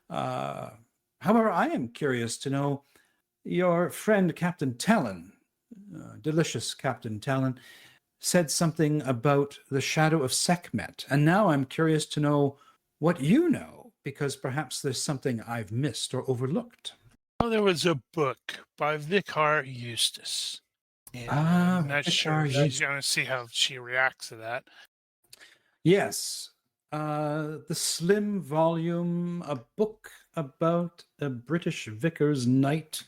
however, I am curious to know your friend Captain Talon, delicious Captain Talon, said something about the shadow of Sekhmet. And now I'm curious to know what you know, because perhaps there's something I've missed or overlooked. Oh, there was a book by Vicar Eustace. And Ah, I'm not Vicar sure. She's Eustace. going to see how she reacts to that. Yes, the slim volume, a book about a British vicar's night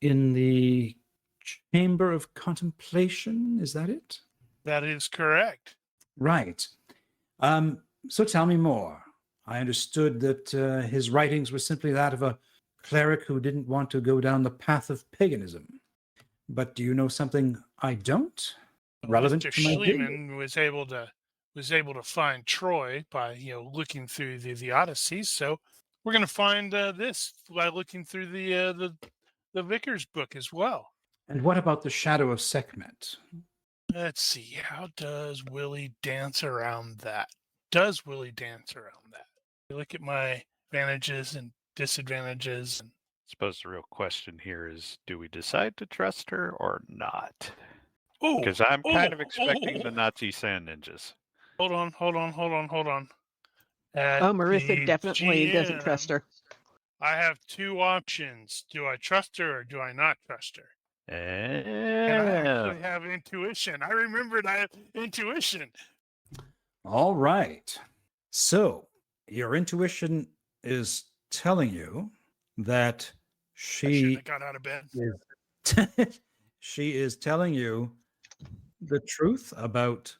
in the Chamber of Contemplation. Is that it? That is correct. Right. So tell me more. I understood that his writings were simply that of a cleric who didn't want to go down the path of paganism. But do you know something I don't? Relevant Mr. to my dig? Schliemann was able to find Troy by looking through the Odyssey. So we're going to find this by looking through the Vicar's book as well. And what about the shadow of Sekhmet? Let's see. How does Willie dance around that? Does Willie dance around that? Look at my advantages and disadvantages. I suppose the real question here is, do we decide to trust her or not? Oh, Because I'm kind of oh, expecting oh, the Nazi sand ninjas. Hold on. At Oh, Marissa the definitely doesn't trust GM, her. I have two options. Do I trust her or do I not trust her? And I actually have intuition. I remembered I have intuition. All right. So your intuition is telling you that I shouldn't she have got out of bed. she is telling you the truth about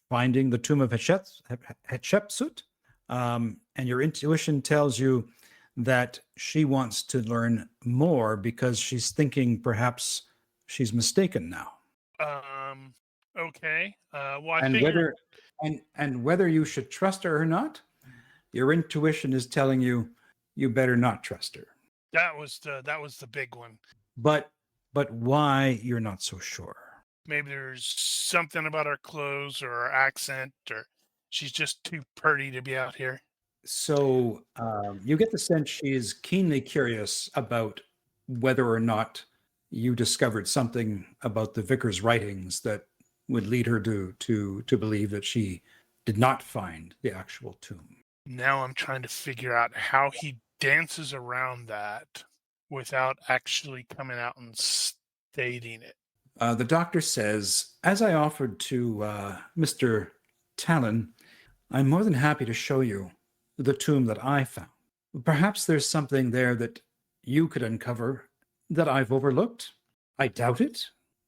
finding the tomb of Hatshepsut, and your intuition tells you that she wants to learn more because she's thinking perhaps she's mistaken now, Okay. Well, I and figured. whether you should trust her or not, your intuition is telling you you better not trust her. That was the big one. But why you're not so sure? Maybe there's something about her clothes or her accent, or she's just too pretty to be out here. So you get the sense she is keenly curious about whether or not you discovered something about the vicar's writings that would lead her to believe that she did not find the actual tomb. Now I'm trying to figure out how he dances around that without actually coming out and stating it. The doctor says, as I offered to Mr. Talon, I'm more than happy to show you the tomb that I found. Perhaps there's something there that you could uncover that I've overlooked. I doubt it,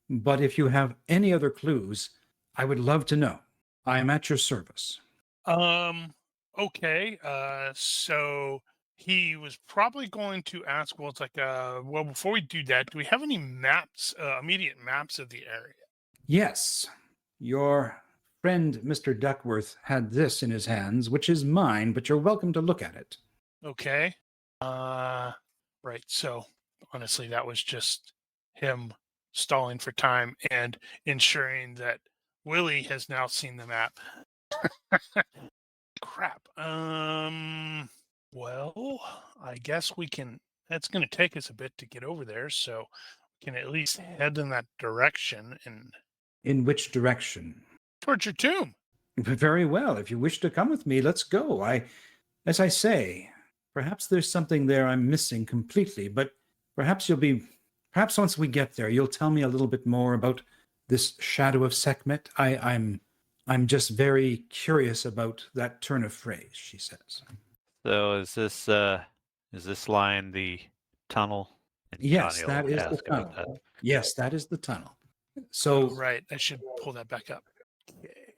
but if you have any other clues, I would love to know. I am at your service. Okay. So he was probably going to ask, well, it's like, well, before we do that, do we have any maps, immediate maps of the area? Yes, your friend Mr. Duckworth had this in his hands, which is mine, but you're welcome to look at it. Okay. Right. So honestly, that was just him stalling for time and ensuring that Willie has now seen the map. Crap. Well, I guess we can. That's going to take us a bit to get over there, so we can at least head in that direction and In which direction? towards your tomb. Very well. If you wish to come with me, let's go. As I say, perhaps there's something there I'm missing completely, but perhaps once we get there, you'll tell me a little bit more about this shadow of Sekhmet. I'm just very curious about that turn of phrase, she says. So is this line the tunnel? And Yes, Johnny that will is the ask about tunnel. that. Yes, that is the tunnel. So Right. I should pull that back up. Okay.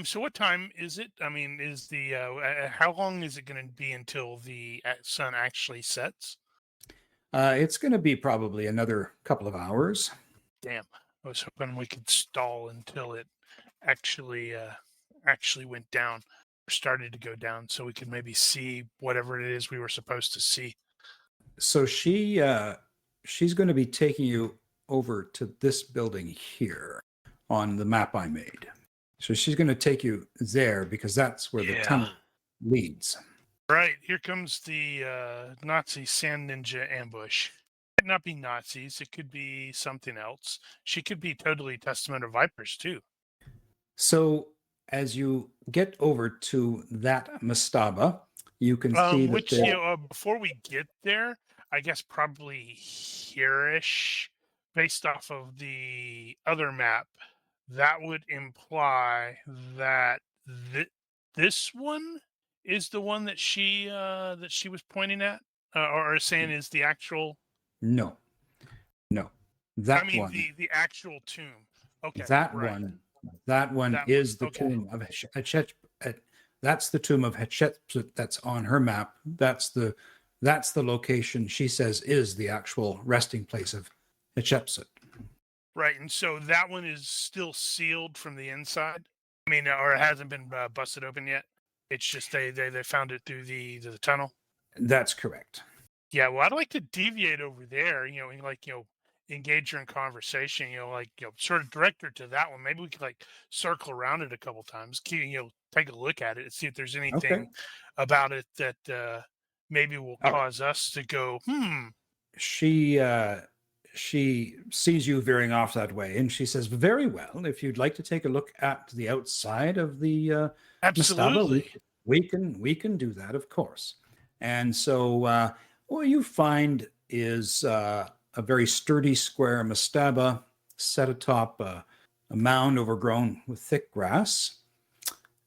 So what time is it? I mean, is the how long is it going to be until the sun actually sets? it's going to be probably another couple of hours. Damn. I was hoping we could stall until it actually went down or started to go down, so we could maybe see whatever it is we were supposed to see. So she's going to be taking you over to this building here on the map I made. So she's going to take you there because that's where the tunnel leads. Right, here comes the Nazi sand ninja ambush. It might not be Nazis, it could be something else. She could be totally Testament of Vipers too. So as you get over to that mastaba, you can see that which, before we get there, I guess probably here-ish, based off of the other map, that would imply that this one is the one that she was pointing at, or saying is the actual. No, that I mean, one. the actual tomb. Okay, That right. one. That one That is one, the okay. tomb of Hatshepsut. That's the tomb of Hatshepsut that's on her map. That's the location she says is the actual resting place of Hatshepsut. Right, and so that one is still sealed from the inside. I mean, or it hasn't been busted open yet. It's just they found it through the tunnel. That's correct. Yeah, well, I'd like to deviate over there. And engage her in conversation. Sort of direct her to that one. Maybe we could circle around it a couple times. Take a look at it and see if there's anything about it that maybe will cause us to go, She sees you veering off that way, and she says, "Very well. If you'd like to take a look at the outside of the Absolutely. mastaba, We can do that, of course. And so what you find is a very sturdy square mastaba set atop a mound overgrown with thick grass,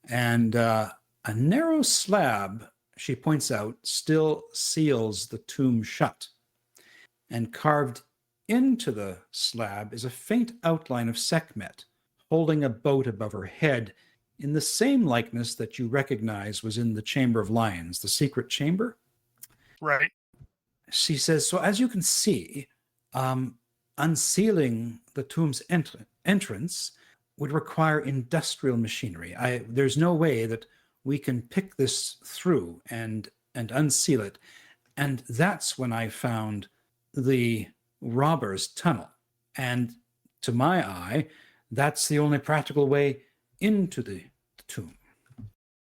and a narrow slab, she points out, still seals the tomb shut. And carved into the slab is a faint outline of Sekhmet holding a boat above her head in the same likeness that you recognize was in the Chamber of Lions, the secret chamber. Right. She says, so as you can see, unsealing the tomb's entrance would require industrial machinery. There's no way that we can pick this through and unseal it. And that's when I found the robber's tunnel. And to my eye, that's the only practical way into the tomb.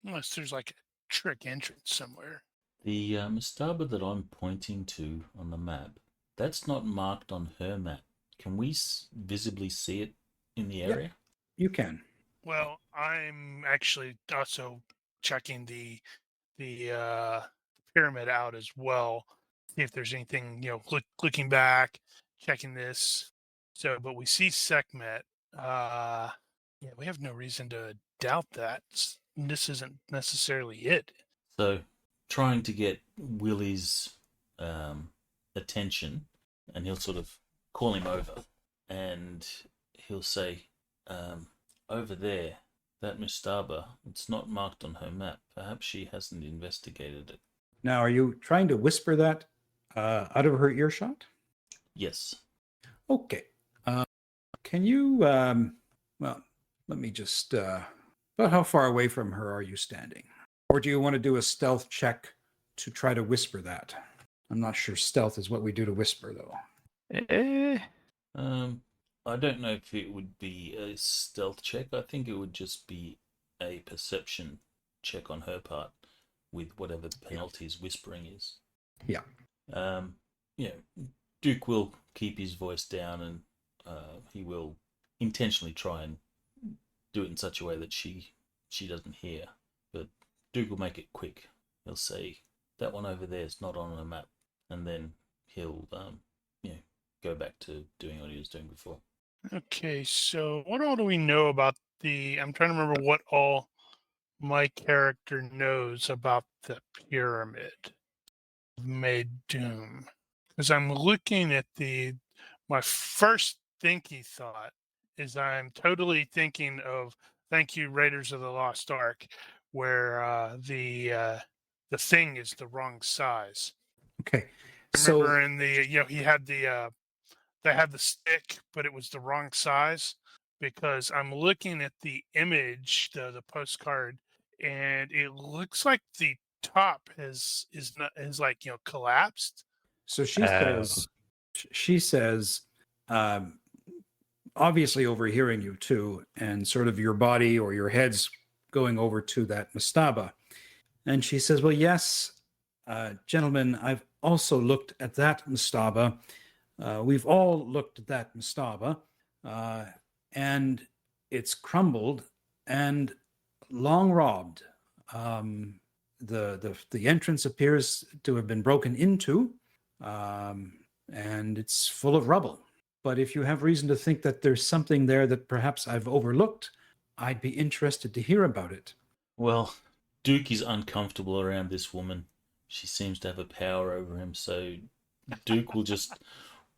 Unless there's like a trick entrance somewhere. The mastaba that I'm pointing to on the map, that's not marked on her map. Can we visibly see it in the area? You can. Well, I'm actually also checking the pyramid out as well. See if there's anything, looking back, checking this. So, but we see Sekhmet. Yeah, we have no reason to doubt that. This isn't necessarily it. So, trying to get Willie's attention, and he'll sort of call him over, and he'll say, over there, that mastaba, it's not marked on her map. Perhaps she hasn't investigated it. Now, are you trying to whisper that out of her earshot? Yes. Okay. Can you, well, let me just, about how far away from her are you standing? Or do you want to do a stealth check to try to whisper that? I'm not sure stealth is what we do to whisper, though. I don't know if it would be a stealth check. I think it would just be a perception check on her part with whatever the penalties whispering is. Yeah. Duke will keep his voice down, and he will intentionally try and do it in such a way that she doesn't hear. But Duke will make it quick. He'll say, that one over there is not on a map. And then he'll go back to doing what he was doing before. Okay, so what all do we know about I'm trying to remember what all my character knows about the pyramid of Doom. Because I'm looking at my first thinky thought is I'm totally thinking of Thank You, Raiders of the Lost Ark, where the thing is the wrong size. Okay. Remember in he had they had the stick, but it was the wrong size, because I'm looking at the image, the postcard, and it looks like the top is like collapsed. So she says, obviously overhearing you too, and sort of your body or your head's going over to that mastaba. And she says, well, yes, gentlemen, I've also looked at that mastaba. We've all looked at that mastaba, and it's crumbled and long robbed. The entrance appears to have been broken into, and it's full of rubble. But if you have reason to think that there's something there that perhaps I've overlooked, I'd be interested to hear about it. Well, Duke is uncomfortable around this woman. She seems to have a power over him, so Duke will just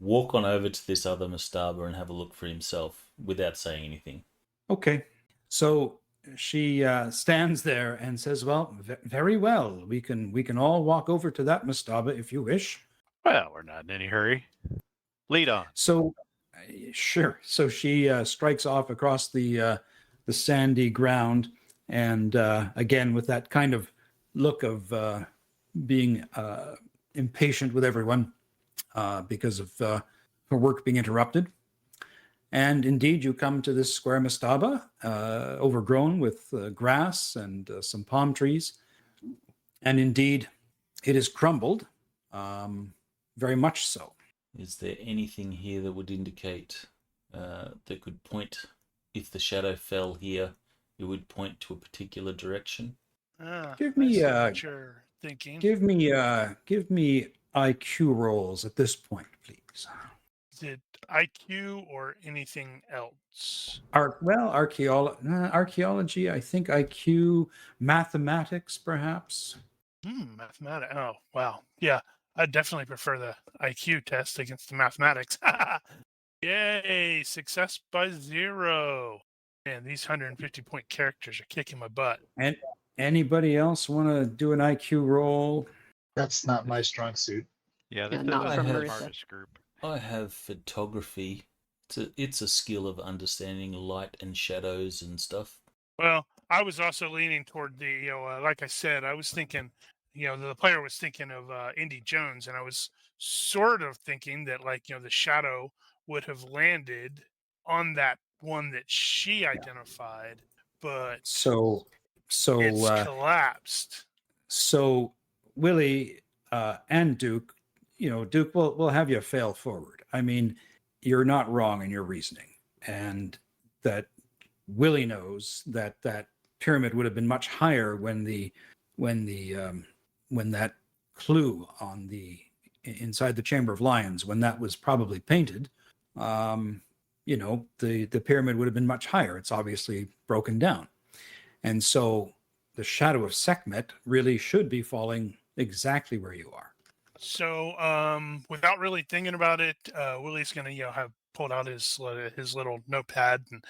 walk on over to this other mastaba and have a look for himself without saying anything. Okay. So she stands there and says, well, very well. We can all walk over to that mastaba if you wish. Well, we're not in any hurry. Lead on. So, sure. So she strikes off across the sandy ground, and again with that kind of look of being impatient with everyone because of her work being interrupted. And indeed, you come to this square mastaba, overgrown with grass and some palm trees. And indeed, it is crumbled, very much so. Is there anything here that would indicate, that could point, if the shadow fell here, it would point to a particular direction? Give I me see what you're thinking. give me IQ rolls at this point, please. Is it IQ or anything else? Archaeology, I think IQ, mathematics, perhaps. Mathematics. Oh, wow. Yeah, I definitely prefer the IQ test against the mathematics. Yay! Success by 0. Man, these 150-point characters are kicking my butt. And anybody else want to do an IQ roll? That's not my strong suit. Yeah, Yeah, this not isn't from the Marissa. smartest group. I have photography. It's a skill of understanding light and shadows and stuff. Well, I was also leaning toward the, like I said, I was thinking, the player was thinking of Indy Jones, and I was sort of thinking that, like, the shadow would have landed on that one that she identified, but So it's collapsed. so Willie and Duke, Duke, we'll have you fail forward. I mean, you're not wrong in your reasoning, and that Willie knows that that pyramid would have been much higher when that clue on the inside the Chamber of Lions, when that was probably painted, the pyramid would have been much higher. It's obviously broken down, and so the shadow of Sekhmet really should be falling exactly where you are. So, without really thinking about it, Willie's gonna, have pulled out his little notepad and,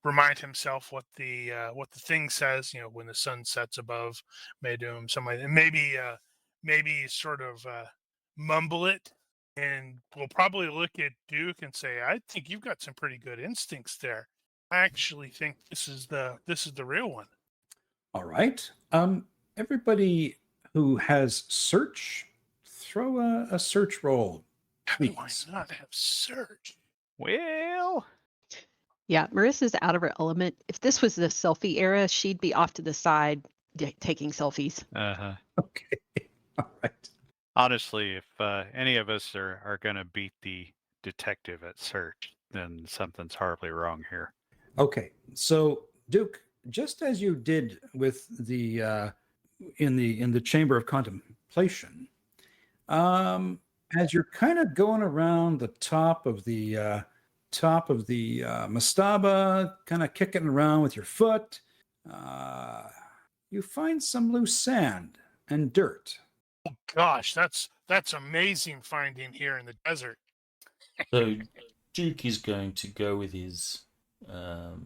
remind himself what the thing says. When the sun sets above Medum, something like that. Maybe sort of mumble it, and we'll probably look at Duke and say, "I think you've got some pretty good instincts there. I actually think this is the real one." All right. Everybody who has search, throw a search roll, How do I please. not have search? Well, Yeah, Marissa's out of her element. If this was the selfie era, she'd be off to the side taking selfies. uh-huh. Okay. All right. Honestly, if any of us are going to beat the detective at search, then something's horribly wrong here. Okay. So, Duke, just as you did with the in the Chamber of Contemplation, as you're kind of going around the top of the mastaba, kind of kicking around with your foot, you find some loose sand and dirt. Gosh, that's amazing finding here in the desert. So Duke is going to go with his, I'll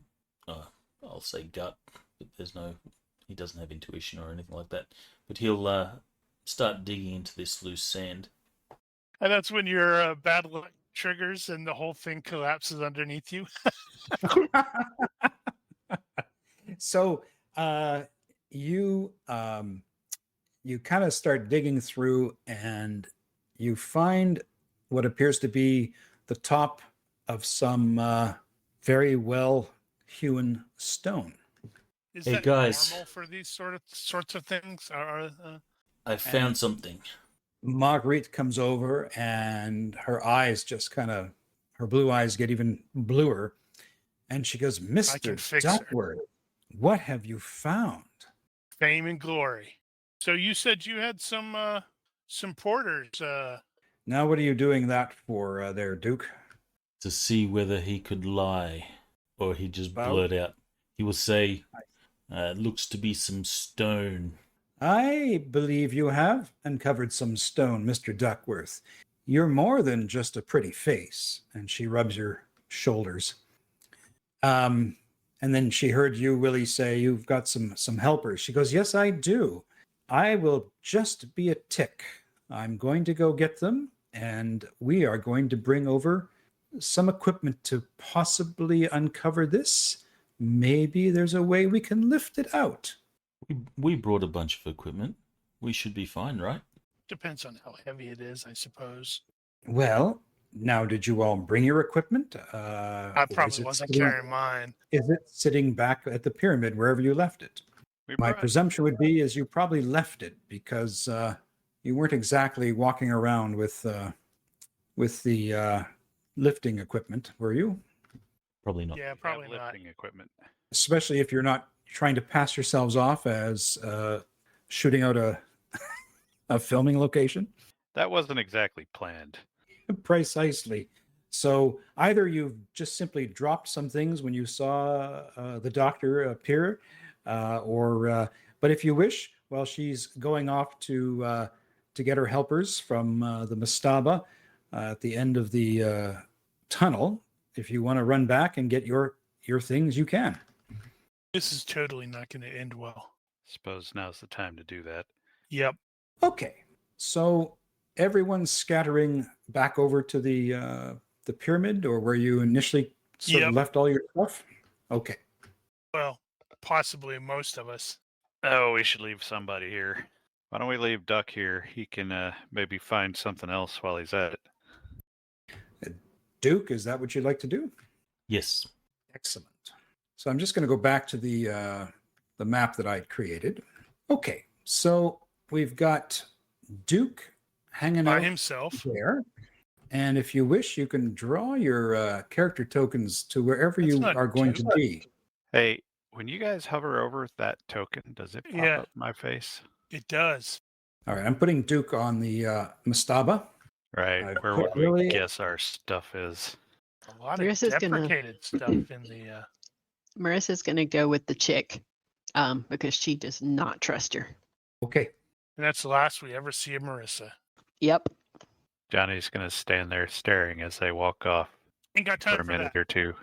say gut, but he doesn't have intuition or anything like that. But he'll start digging into this loose sand. And that's when your bad luck triggers and the whole thing collapses underneath you. So you kind of start digging through, and you find what appears to be the top of some very well hewn stone. Is Hey, that guys. normal for these sorts of things? I found And- something. Marguerite comes over, and her eyes just her blue eyes get even bluer, and she goes, can "Mr. fix her." Duckworth, what have you found?" Fame and glory. So you said you had some porters. Now, what are you doing that for there, Duke? To see whether he could lie or he just About? blurt out. He will say, looks to be some stone. I believe you have uncovered some stone, Mr. Duckworth. You're more than just a pretty face. And she rubs your shoulders. And then she heard you, Willie, say you've got some helpers. She goes, "Yes, I do. I will just be a tick. I'm going to go get them, and we are going to bring over some equipment to possibly uncover this. Maybe there's a way we can lift it out." We brought a bunch of equipment. We should be fine, right? Depends on how heavy it is, I suppose. Well, now, did you all bring your equipment? I Or is probably it wasn't sitting- carrying mine. Is it sitting back at the pyramid wherever you left it? My brought- presumption would be is you probably left it because you weren't exactly walking around with the lifting equipment, were you? Probably not. Yeah, have probably not. lifting equipment. Especially if you're not trying to pass yourselves off as shooting out a filming location? That wasn't exactly planned. Precisely. So either you've just simply dropped some things when you saw the doctor appear, but if you wish, while she's going off to get her helpers from the mastaba at the end of the tunnel, if you want to run back and get your things, you can. This is totally not going to end well. Suppose now's the time to do that. Yep. Okay. So everyone's scattering back over to the pyramid, or where you initially sort of left all your stuff? Okay. Well, possibly most of us. Oh, we should leave somebody here. Why don't we leave Duck here? He can maybe find something else while he's at it. Duke, is that what you'd like to do? Yes. Excellent. So I'm just going to go back to the map that I'd created. Okay, so we've got Duke hanging By out himself. there. And if you wish, you can draw your character tokens to wherever That's you not are going to Duke. be. Hey, when you guys hover over that token, does it pop Yeah. up my face? It does. All right, I'm putting Duke on the mastaba. Right. I've Where put would we really- guess our stuff is? A lot Marissa's of gonna- deprecated stuff in the. Marissa's going to go with the chick because she does not trust her. Okay. And that's the last we ever see of Marissa. Yep. Johnny's going to stand there staring as they walk off Ain't got for time a for minute that. or two.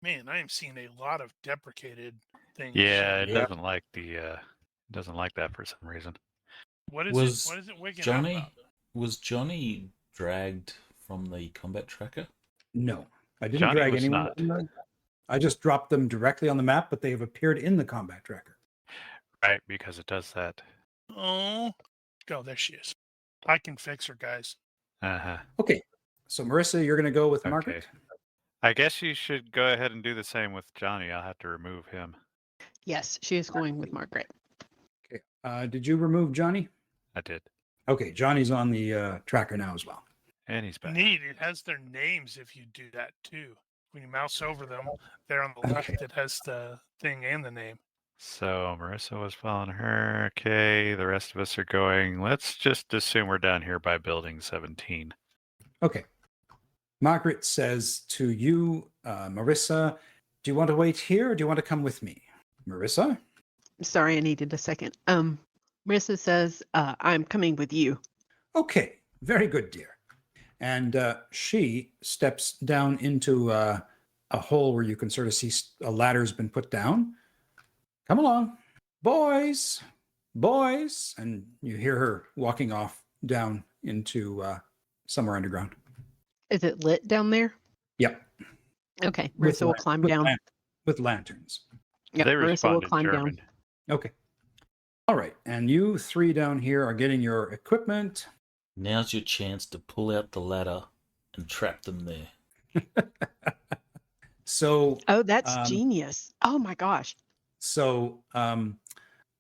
Man, I am seeing a lot of deprecated things. Yeah, it Yeah. doesn't like doesn't like that for some reason. What is Was it? What is it wigging Johnny out about? was Johnny dragged from the combat tracker? No, I didn't Johnny drag was anyone. not. from the- I just dropped them directly on the map, but they have appeared in the combat tracker. Right, because it does that. Oh, there she is. I can fix her, guys. Uh-huh. Okay, so Marissa, you're going to go with Margaret. I guess you should go ahead and do the same with Johnny. I'll have to remove him. Yes, she is going with Margaret. Okay. Did you remove Johnny? I did. Okay, Johnny's on the tracker now as well. And he's back. Neat. It has their names if you do that too. When you mouse over them, there on the left, it has the thing and the name. So Marissa was following her. Okay, the rest of us are going. Let's just assume we're down here by building 17. Okay. Margaret says to you, Marissa, do you want to wait here or do you want to come with me? Marissa? Sorry, I needed a second. Marissa says, I'm coming with you. Okay, very good, dear. And she steps down into a hole where you can sort of see a ladder's been put down. Come along, boys, boys. And you hear her walking off down into somewhere underground. Is it lit down there? Yep. Okay, With Marissa will climb down. With lanterns. Yep, They Marissa will respond in climb down. German. Okay. All right. And you three down here are getting your equipment. Now's your chance to pull out the ladder and trap them there. So, Oh, that's genius. Oh my gosh.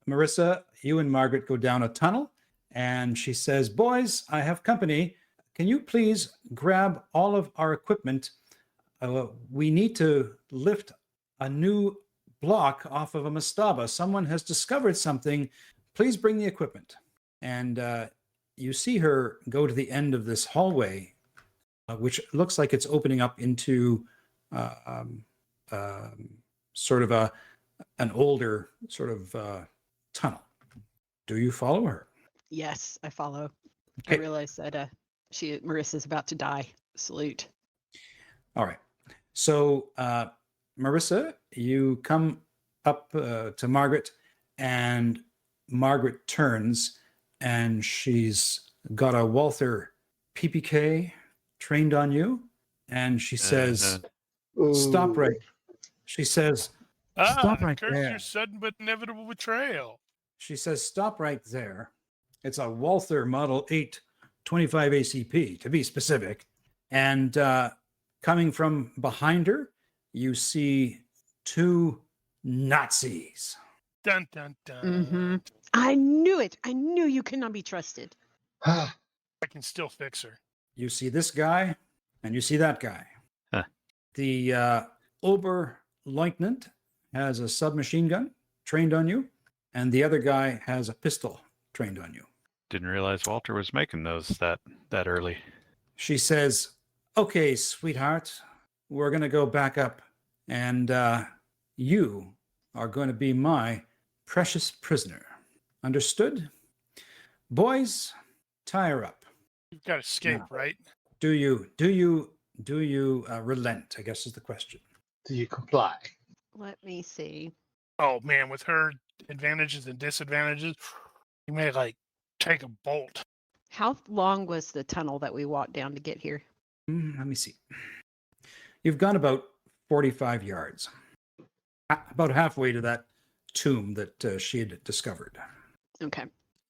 Marissa, you and Margaret go down a tunnel, and she says, boys, I have company. Can you please grab all of our equipment? We need to lift a new block off of a mastaba. Someone has discovered something. Please bring the equipment. And you see her go to the end of this hallway, which looks like it's opening up into sort of an older sort of tunnel. Do you follow her? Yes, I follow. Okay. I realize that Marissa's about to die. Salute. All right. So, Marissa, you come up to Margaret, and Margaret turns, and she's got a Walther PPK trained on you, and she says, "Stop right." She says, "Stop right curse there." your sudden but inevitable betrayal. She says, "Stop right there." It's a Walther Model 825 ACP, to be specific. And coming from behind her, you see two Nazis. Dun dun dun. Mm-hmm. I knew it. I knew you cannot be trusted. I can still fix her. You see this guy, and you see that guy. Huh. The Oberleutnant has a submachine gun trained on you, and the other guy has a pistol trained on you. Didn't realize Walter was making those that early. She says, "Okay, sweetheart, we're going to go back up, and you are going to be my precious prisoner. Understood? Boys, tie her up. You've got to escape, No. right? Do you relent, I guess is the question." Do you comply? Let me see. Oh man, with her advantages and disadvantages, you may like take a bolt. How long was the tunnel that we walked down to get here? Let me see. You've gone about 45 yards, about halfway to that tomb that she had discovered. Okay.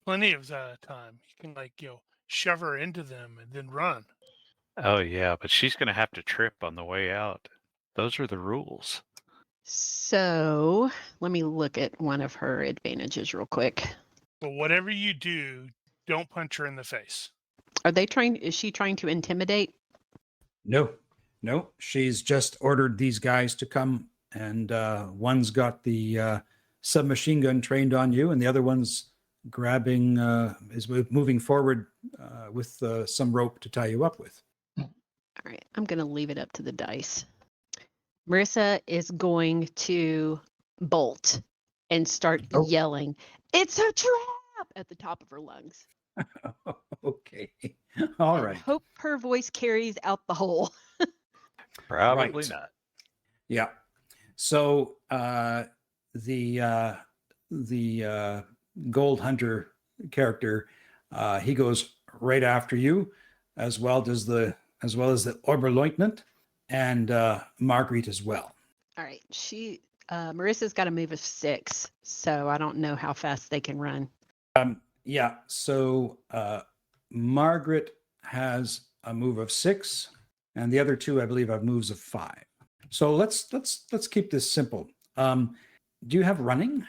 Plenty of time. You can like shove her into them and then run. Oh yeah, but she's gonna have to trip on the way out. Those are the rules. So let me look at one of her advantages real quick. But whatever you do, don't punch her in the face. Is she trying to intimidate? No, she's just ordered these guys to come, and one's got the submachine gun trained on you, and the other one's is moving forward with some rope to tie you up with. All right, I'm going to leave it up to the dice. Marissa is going to bolt and start yelling, "It's a trap!" at the top of her lungs. Okay. All And right. hope her voice carries out the hole. Probably Right. not. Yeah. So the Gold Hunter character, he goes right after you, as well as the Oberleutnant and Marguerite as well. All right, Marissa's got a move of 6, so I don't know how fast they can run. Yeah. So Margaret has a move of 6, and the other two, I believe, have moves of 5. So let's keep this simple. Do you have running?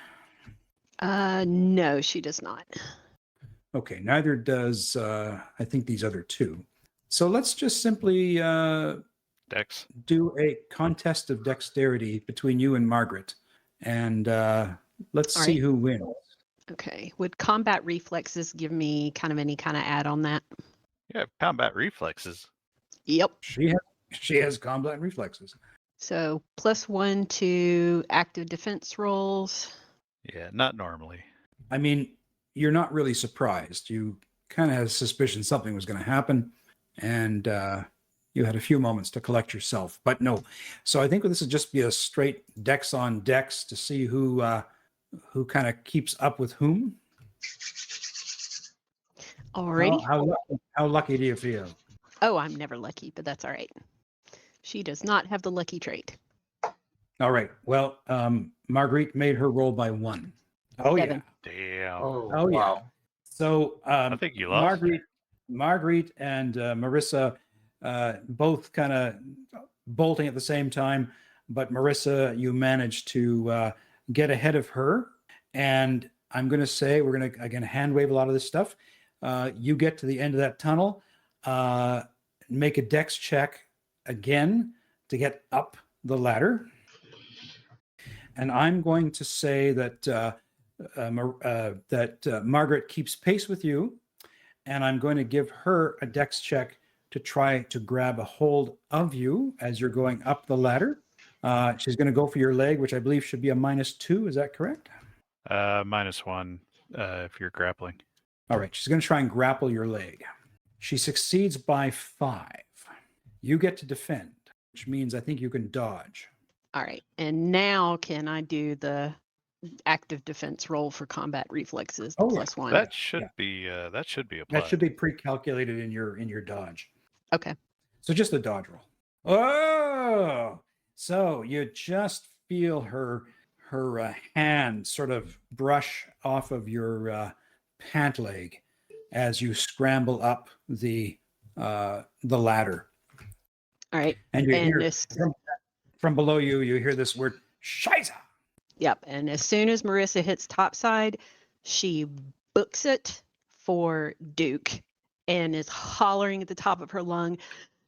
No, she does not. Okay, neither does I think these other two. So let's just simply Dex. do a contest of dexterity between you and Margaret, and let's All see right. who wins. Okay, would combat reflexes give me any kind of add on that? Yeah, combat reflexes. Yep. She has combat reflexes. So +1 to active defense rolls. Yeah, not normally. I mean, you're not really surprised. You kind of had a suspicion something was going to happen, and you had a few moments to collect yourself, but no. So I think this would just be a straight dex on dex to see who kind of keeps up with whom. Alrighty. How lucky do you feel? Oh, I'm never lucky, but that's all right. She does not have the lucky trait. All right. Well, Marguerite made her roll by 1. Oh 7. yeah. Damn. Oh yeah. wow. So I think you lost. Marguerite and Marissa both kind of bolting at the same time, but Marissa, you managed to get ahead of her. And I'm going to say we're going to again hand wave a lot of this stuff. You get to the end of that tunnel, make a dex check again to get up the ladder. And I'm going to say that Margaret keeps pace with you, and I'm going to give her a dex check to try to grab a hold of you as you're going up the ladder. She's going to go for your leg, which I believe should be a -2. Is that correct? -1 if you're grappling. All right. She's going to try and grapple your leg. She succeeds by 5. You get to defend, which means I think you can dodge. All right. And now can I do the active defense roll for combat reflexes, the Oh, yeah. +1? That should be applied. That should be pre-calculated in your dodge. Okay. So just a dodge roll. Oh, so you just feel her hand sort of brush off of your pant leg as you scramble up the ladder. All right. And you hear this, from below you hear this word "Scheiße." yep. And as soon as Marissa hits topside, she books it for Duke and is hollering at the top of her lung,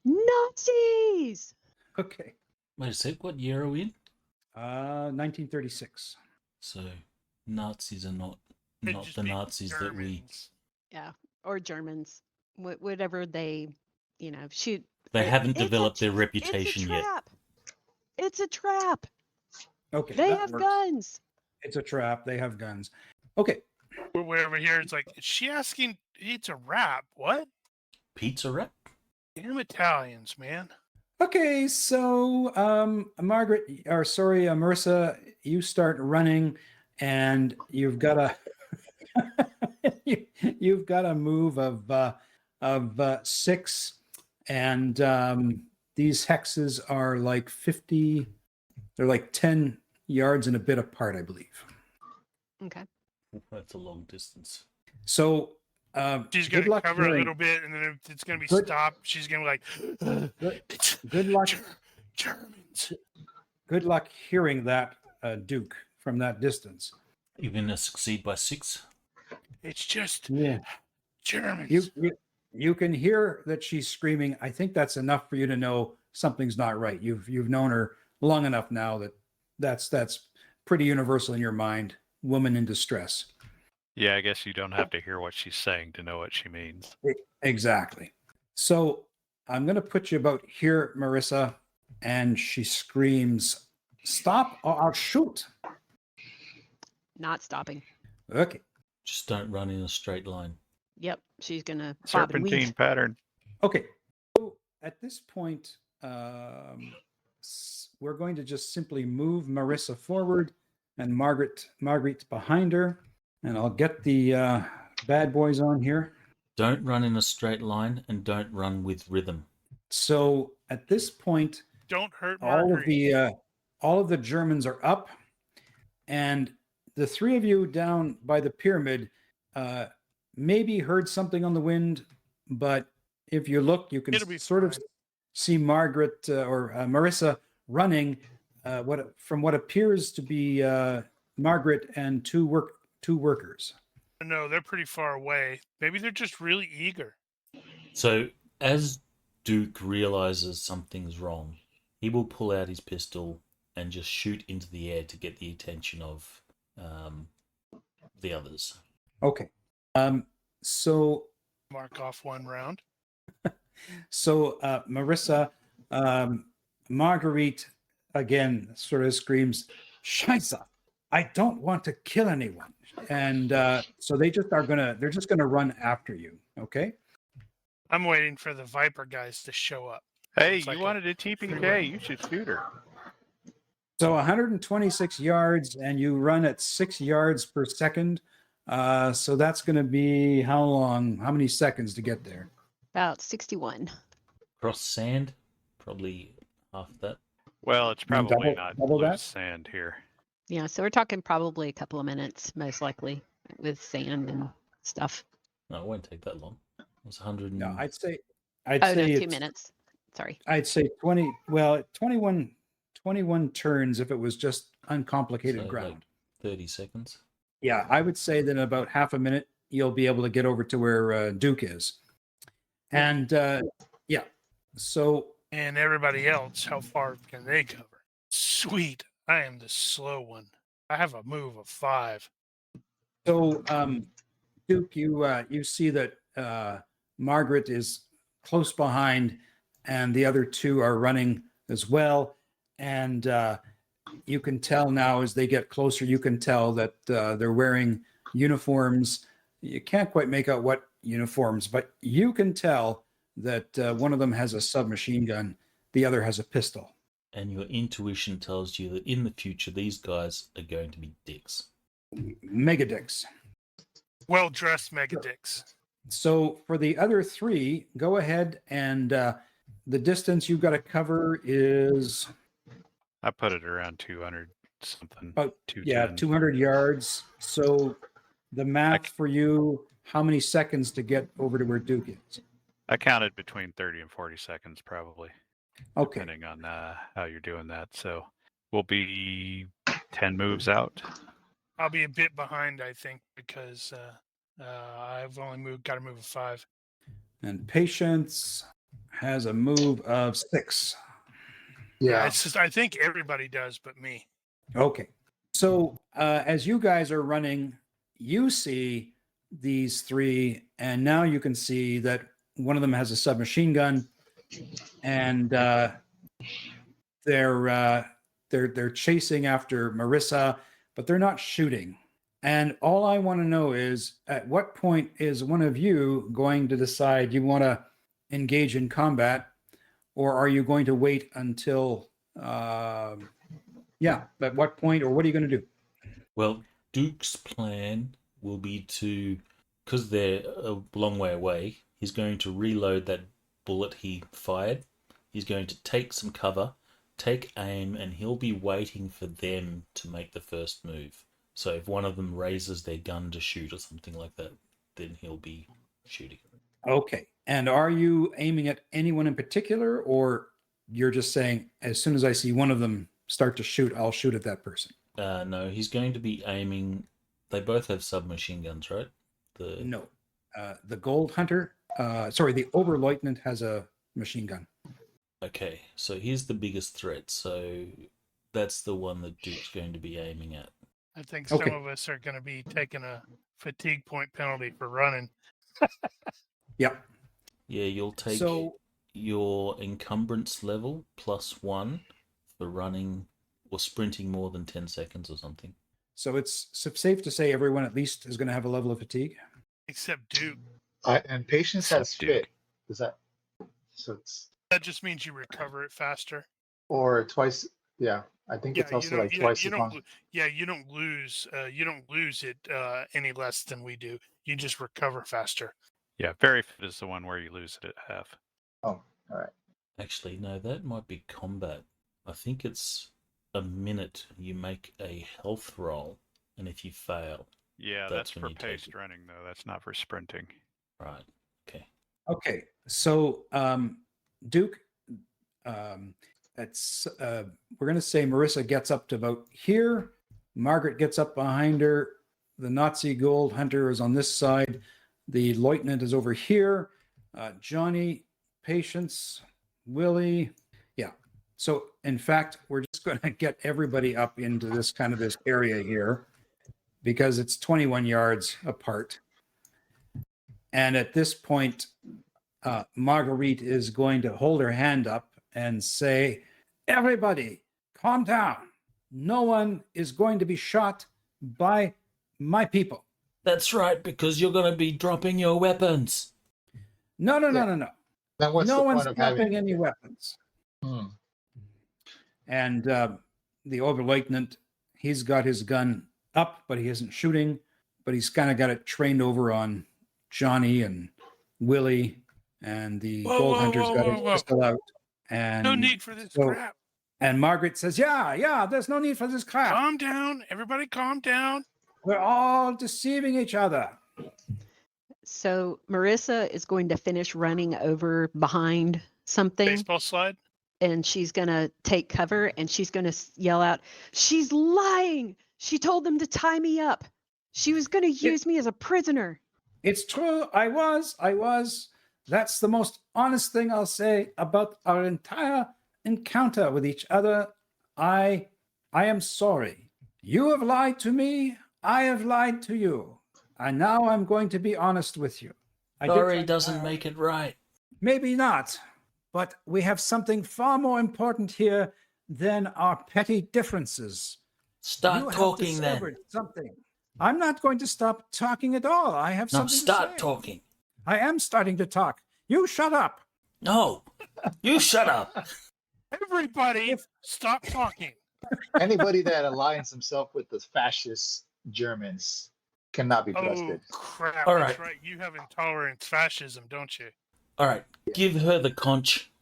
"Nazis!" Okay. Wait a sec, what year are we in? 1936. So Nazis are not Could not just the be Nazis that we. Germans. Yeah, or Germans, whatever they, shoot. They haven't It's a developed their it's a reputation yet. trap. It's a trap. Okay, They that have works. guns. It's a trap. They have guns. Okay. But way over here, it's like, is she asking? It's a rap. What? Pizza wrap? Damn Italians, man. Okay, so Marissa, you start running, and you've got a you've got a move of 6, and these hexes are like 50. They're like 10 yards and a bit apart, I believe. Okay. That's a long distance. So She's good gonna luck cover a hearing- little bit, and then if it's gonna be Good- stopped, she's gonna be like, "It's Good luck. Germans." Good luck hearing that, Duke, from that distance. You're going to succeed by 6. It's just Yeah. Germans. You can hear that she's screaming. I think that's enough for you to know something's not right. You've known her long enough now that's pretty universal in your mind. Woman in distress. Yeah, I guess you don't have to hear what she's saying to know what she means. Exactly. So I'm going to put you about here, Marissa, and she screams, "Stop or I'll shoot." Not stopping. Okay. Just don't run in a straight line. Yep. She's gonna bob and Serpentine weave. pattern. Okay. So at this point, we're going to just simply move Marissa forward and Margaret behind her. And I'll get the bad boys on here. Don't run in a straight line and don't run with rhythm. So at this point, Don't hurt all of the Marguerite. Germans are up, and the 3 of you down by the pyramid maybe heard something on the wind, but if you look, you can It'll be sort of fine. see Margaret or Marissa running from what appears to be Margaret and two workers. No, they're pretty far away. Maybe they're just really eager. So, as Duke realizes something's wrong, he will pull out his pistol and just shoot into the air to get the attention of the others. Okay. So Mark off one round. Marissa, Marguerite again sort of screams, "Scheiße, I don't want to kill anyone." And so they're just gonna run after you. Okay. I'm waiting for the Viper guys to show up. Hey, It's you like a wanted a TPK. You should shoot her. So 126 yards, and you run at 6 yards per second. So that's going to be how long? How many seconds to get there? About 61. Cross sand, probably half that. Well, it's mean, probably not double that? loose sand here. Yeah, so we're talking probably a couple of minutes, most likely, with sand and stuff. No, it won't take that long. It was 100. No, I'd say Oh no, 2 it's- minutes. Sorry. I'd say 20. Well, 21 turns if it was just uncomplicated So, ground. like 30 seconds. Yeah, I would say that in about half a minute you'll be able to get over to where Duke is. And yeah, so And everybody else, how far can they cover? Sweet. I am the slow one. I have a move of 5. So, Duke, you see that Margaret is close behind, and the other 2 are running as well. And you can tell now as they get closer, you can tell that they're wearing uniforms. You can't quite make out what uniforms, but you can tell that one of them has a submachine gun, the other has a pistol. And your intuition tells you that in the future, these guys are going to be dicks. Mega dicks. Well dressed mega dicks. So for the other 3, go ahead and the distance you've got to cover is I put it around 200 something. about 210. 200 yards. So the math for you, how many seconds to get over to where Duke is? I counted between 30 and 40 seconds, probably, Okay. depending on how you're doing that. So we'll be 10 moves out. I'll be a bit behind, I think, because I've only got to move of 5. And Patience has a move of 6. Yeah. It's just I think everybody does, but me. Okay. So as you guys are running, you see these three, and now you can see that one of them has a submachine gun, and they're chasing after Marissa, but they're not shooting. And all I want to know is, at what point is one of you going to decide you want to engage in combat, or are you going to wait until at what point, or what are you going to do? Well, Duke's plan will be to, because they're a long way away, he's going to reload that bullet he fired. He's going to take some cover, take aim, and he'll be waiting for them to make the first move. So if one of them raises their gun to shoot or something like that, then he'll be shooting. Okay. And are you aiming at anyone in particular, or you're just saying, as soon as I see one of them start to shoot, I'll shoot at that person? No, he's going to be aiming. They both have submachine guns, right? No. The Gold Hunter, the Oberleutnant has a machine gun. Okay, so here's the biggest threat. So that's the one that Duke's going to be aiming at. I think some of us are going to be taking a fatigue point penalty for running. Yeah. Yeah, you'll take your encumbrance level +1 for running or sprinting more than 10 seconds or something. So it's safe to say everyone at least is going to have a level of fatigue? Except Duke. And patience has fit. Is that so? That just means you recover it faster. Or twice. Yeah, I think it's also like twice upon. You don't lose. You don't lose it any less than we do. You just recover faster. Yeah, very fit is the one where you lose it at half. Oh, all right. Actually, no, that might be combat. I think it's a minute you make a health roll, and if you fail, yeah, that's for paced running though. That's not for sprinting. Right. Okay. Okay. So, Duke, it's we're going to say Marissa gets up to about here. Margaret gets up behind her. The Nazi Gold Hunter is on this side. The Lieutenant is over here. Johnny, Patience, Willie. Yeah. So, in fact, we're just going to get everybody up into this area here because it's 21 yards apart. And at this point, Marguerite is going to hold her hand up and say, everybody, calm down. No one is going to be shot by my people. That's right, because you're going to be dropping your weapons. No. Then what's no the one's point of dropping having any weapons. Hmm. And the Oberleutnant, he's got his gun up, but he isn't shooting. But he's kind of got it trained over on Johnny and Willie, and the Gold Hunter's got his pistol out. And no need for this crap. And Margaret says, yeah, there's no need for this crap. Calm down. Everybody calm down. We're all deceiving each other. So Marissa is going to finish running over behind something. Baseball slide. And she's going to take cover and she's going to yell out, she's lying. She told them to tie me up. She was going to use me as a prisoner. It's true. I was. That's the most honest thing I'll say about our entire encounter with each other. I am sorry. You have lied to me. I have lied to you. And now I'm going to be honest with you. Sorry doesn't make it right. Maybe not. But we have something far more important here than our petty differences. Start talking then. Something. I'm not going to stop talking at all. I have something to say. Start talking. I am starting to talk. You shut up. No, you shut up. Everybody, stop talking. Anybody that aligns himself with the fascist Germans cannot be trusted. Oh, crap. All That's right. right. You have intolerant fascism, don't you? All right, give her the conch.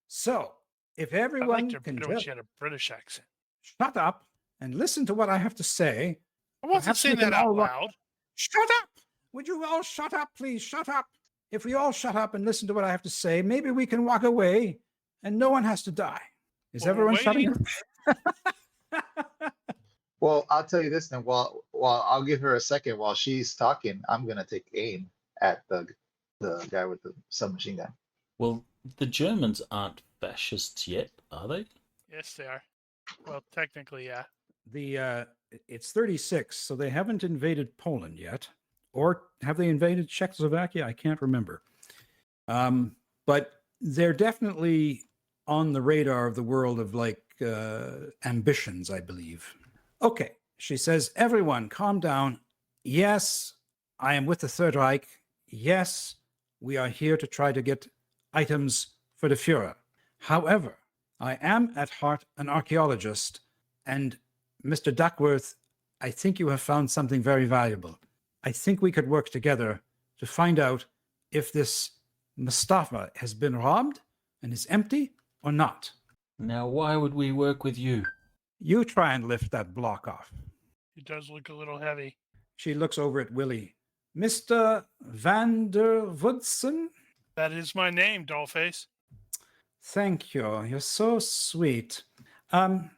So, if I everyone liked her can better when just she had a British accent. shut up and listen to what I have to say. I wasn't Perhaps saying we can that out all- loud. Shut up! Would you all shut up, please? Shut up. If we all shut up and listen to what I have to say, maybe we can walk away and no one has to die. Is Well, everyone we're shutting up? Well, I'll tell you this then. While I'll give her a second while she's talking, I'm gonna take aim at the guy with the submachine gun. Well, the Germans aren't fascists yet, are they? Yes, they are. Well, technically, yeah. It's 36, so they haven't invaded Poland yet. Or have they invaded Czechoslovakia? I can't remember. But they're definitely on the radar of the world of ambitions, I believe. Okay, she says, everyone, calm down. Yes, I am with the Third Reich. Yes, we are here to try to get items for the Fuhrer. However, I am at heart an archaeologist, and Mr. Duckworth, I think you have found something very valuable. I think we could work together to find out if this Mustafa has been robbed and is empty or not. Now, why would we work with you? You try and lift that block off. It does look a little heavy. She looks over at Willie. Mr. van der Woodson? That is my name, Dollface. Thank you. You're so sweet. I'm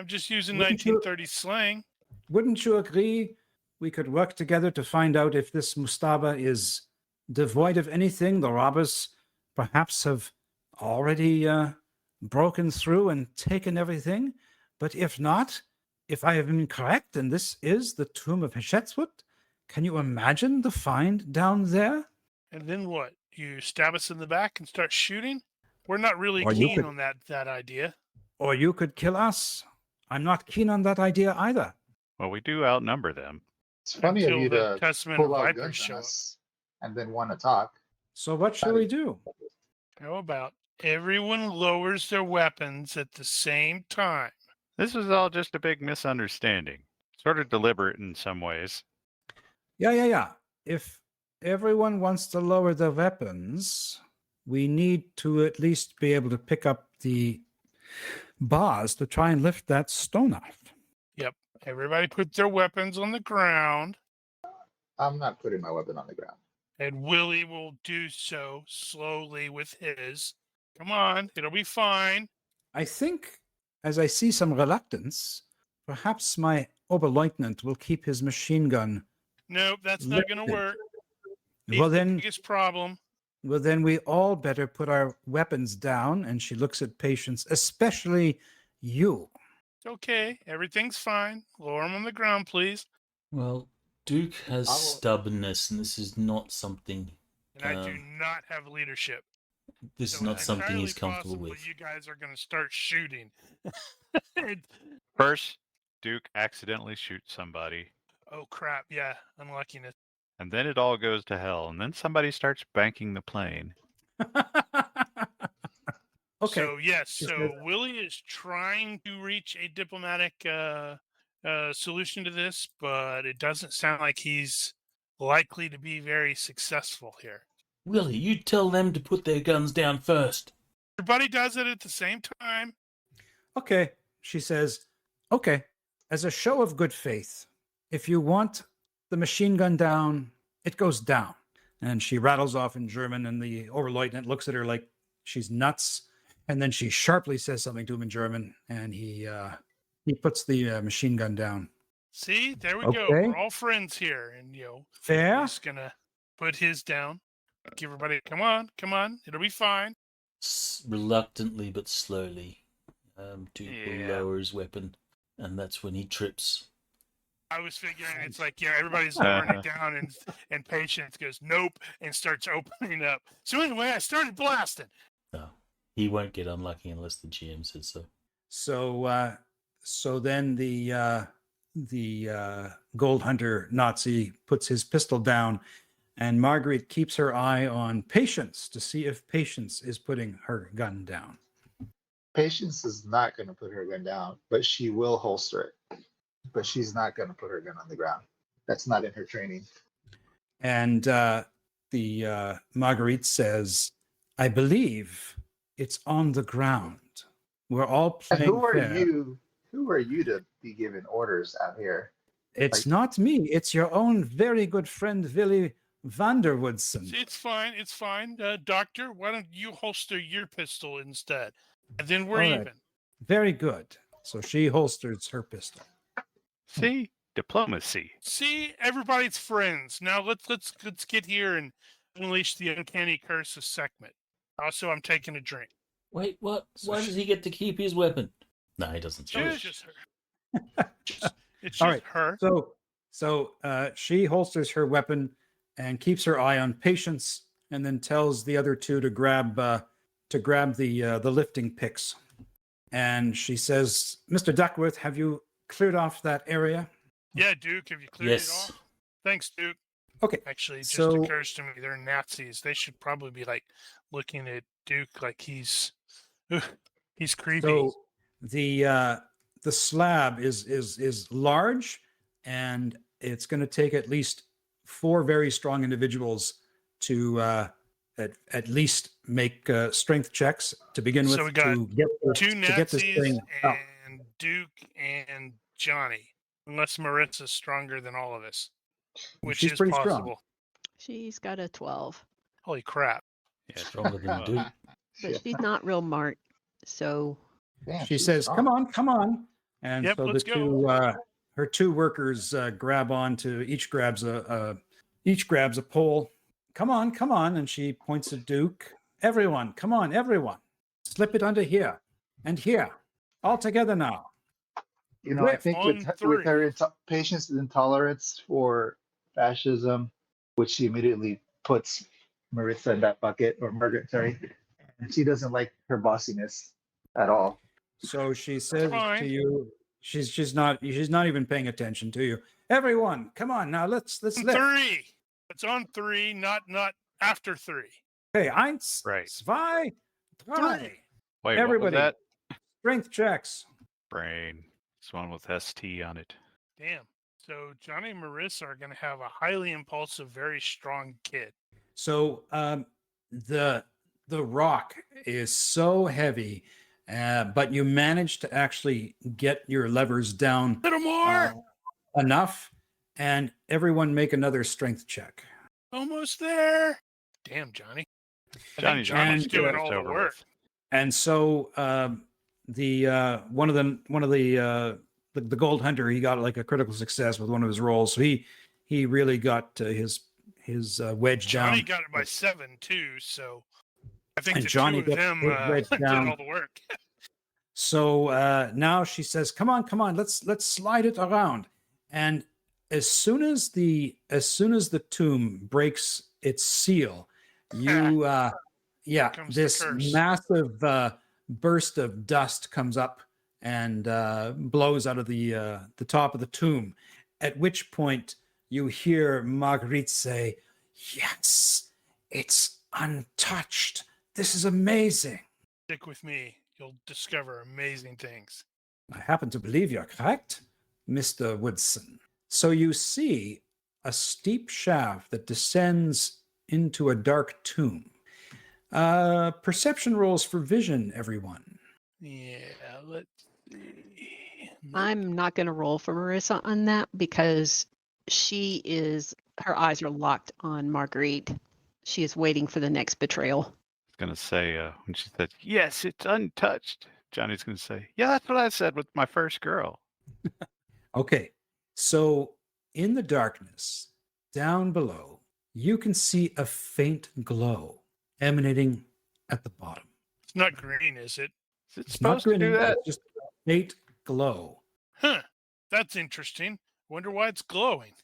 just using Wouldn't you- 1930s slang. Wouldn't you agree we could work together to find out if this Mustafa is devoid of anything? The robbers perhaps have already broken through and taken everything. But if not, if I have been correct and this is the tomb of Hatshepsut, can you imagine the find down there? And then what? You stab us in the back and start shooting? We're not really Or you keen could- on that idea. Or you could kill us. I'm not keen on that idea either. Well, we do outnumber them. It's funny of Until you the to Testament of pull out Vipers guns show on up. us and then want to talk. So what shall we do? How about everyone lowers their weapons at the same time? This was all just a big misunderstanding. Sort of deliberate in some ways. Yeah. If everyone wants to lower their weapons, we need to at least be able to pick up the bars to try and lift that stone off. Everybody put their weapons on the ground, I'm not putting my weapon on the ground. and Willie will do so slowly with his. Come on, it'll be fine. I think, as I see some reluctance, perhaps my Oberleutnant will keep his machine gun. Nope, that's not going to Lifted. work. Well, The then, biggest problem. we all better put our weapons down. And she looks at Patience, especially you. Okay, everything's fine. Lower them on the ground, please. Well, Duke has I will- stubbornness, and this is not something. And I do Um, not have leadership. This So is not it's something entirely he's comfortable possible with. You guys are going to start shooting. First, Duke accidentally shoots somebody, Oh crap! Yeah, unluckiness. and then it all goes to hell, and then somebody starts banking the plane. Okay. So yes, She so says- Willie is trying to reach a diplomatic solution to this, but it doesn't sound like he's likely to be very successful here. Willie, you tell them to put their guns down first. Everybody does it at the same time. Okay, she says, okay, as a show of good faith, if you want the machine gun down, it goes down. And she rattles off in German, and the Oberleutnant looks at her like she's nuts. And then she sharply says something to him in German, and he puts the machine gun down. See, there we go. Okay. We're all friends here, and Fair? he's gonna put his down. Give everybody, come on, it'll be fine. Reluctantly but slowly, Duke will Yeah. lower his weapon, and that's when he trips. I was figuring it's like, everybody's lowering it down, and Patience goes, nope, and starts opening up. So anyway, I started blasting. No, he won't get unlucky unless the GM says so. So then the gold hunter Nazi puts his pistol down, and Marguerite keeps her eye on Patience to see if Patience is putting her gun down. Patience is not going to put her gun down, but she will holster it. But she's not going to put her gun on the ground. That's not in her training. And the Marguerite says, I believe it's on the ground. We're all And playing who are fair. you? Who are you to be giving orders out here? It's not me. It's your own very good friend, Willy van der Woodson. It's fine. Doctor, why don't you holster your pistol instead? And then we're All right. even. Very good. So she holsters her pistol. See? Diplomacy. See, everybody's friends. Now let's get here and unleash the uncanny curse of Sekhmet. Also, I'm taking a drink. Wait, what? So Why she- does he get to keep his weapon? No, he doesn't. So it's Shush. just her. It's All just right. her. So she holsters her weapon and keeps her eye on Patience, and then tells the other two to grab the lifting picks. And she says, "Mr. Duckworth, have you cleared off that area?" Yeah, Duke, have you cleared it Yes. off? Thanks, Duke. Okay. Actually, it just So occurs to me they're Nazis. They should probably be like looking at Duke like he's creepy. so the slab is large, and it's going to take at least 4 very strong individuals to at least make strength checks to begin So with we got to get Two to get this Nazis thing up. and Duke and Johnny. Unless Marissa's stronger than all of us, which She's is pretty strong. possible. She's got a 12, Holy crap. Yeah, Stronger than well, Duke. but she's not real smart. So Damn, She she's says, strong. come on. And Yep, so the let's go. two her 2 workers grab onto each grabs a pole. Come on. And she points at Duke. Everyone, come on, everyone. Slip it under here and here. All together now. You know, I Riff think on with her three. patience and intolerance for fascism, which she immediately puts Marissa in that bucket, or Margaret, sorry, and she doesn't like her bossiness at all. So she says Fine. to you, she's not even paying attention to you. Everyone, come on now, let's On lift. 3. It's on 3, not after 3. Okay, eins, Right. zwei, drei. 3. wait, Everybody. what was that? Strength checks. Brain. It's one with ST on it. Damn. So Johnny and Marissa are going to have a highly impulsive, very strong kid. So the rock is so heavy, but you manage to actually get your levers down Little more. enough, and everyone make another strength check. Almost there. Damn, Johnny. I think Johnny's Johnny's and, doing it's all the over work. with. And so the one of the gold hunter, he got like a critical success with one of his rolls. So he really got his wedge Johnny down. got it by 7 too, so I think And the Johnny 2 of gets them his wedge did down. all the work. So now she says, "Come on, let's slide it around." And as soon as the tomb breaks its seal, you Comes the this curse. massive burst of dust comes up and blows out of the top of the tomb. At which point you hear Marguerite say, "Yes, it's untouched. This is amazing." Stick with me. You'll discover amazing things. I happen to believe you're correct, Mr. Woodson. So you see a steep shaft that descends into a dark tomb. Perception rolls for vision, everyone. Yeah, let's see. I'm not going to roll for Marissa on that because her eyes are locked on Marguerite. She is waiting for the next betrayal. I was gonna say when she said, "Yes, it's untouched," Johnny's gonna say, "Yeah, that's what I said with my first girl." Okay, so in the darkness, down below, you can see a faint glow emanating at the bottom. It's not green, is it? Is it It's not supposed to do green, that? it's just a faint glow. Huh. That's interesting. Wonder why it's glowing.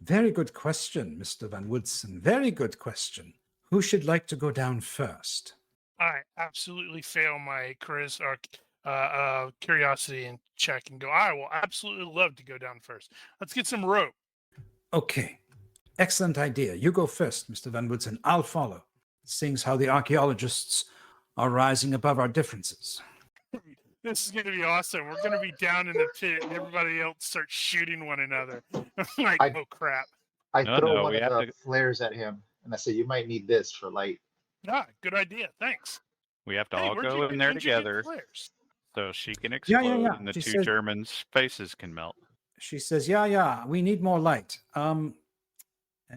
Very good question, Mr. Van Woodson. Very good question. Who should like to go down first? I absolutely fail my curiosity and check and go, I will absolutely love to go down first. Let's get some rope. Okay. Excellent idea. You go first, Mr. Van Woodson. I'll follow. Seeing as how the archaeologists are rising above our differences. This is going to be awesome. We're going to be down in the pit and everybody else starts shooting one another. I'm like, I- oh crap. I No, throw no, one we of have the to- flares at him, and I say, "You might need this for light." Ah, good idea. Thanks. We have to Hey, all where'd go you- in there when'd you get together flares? so she can Yeah, explode yeah, yeah. and the She two said- Germans' faces can melt. She says, yeah, we need more light. And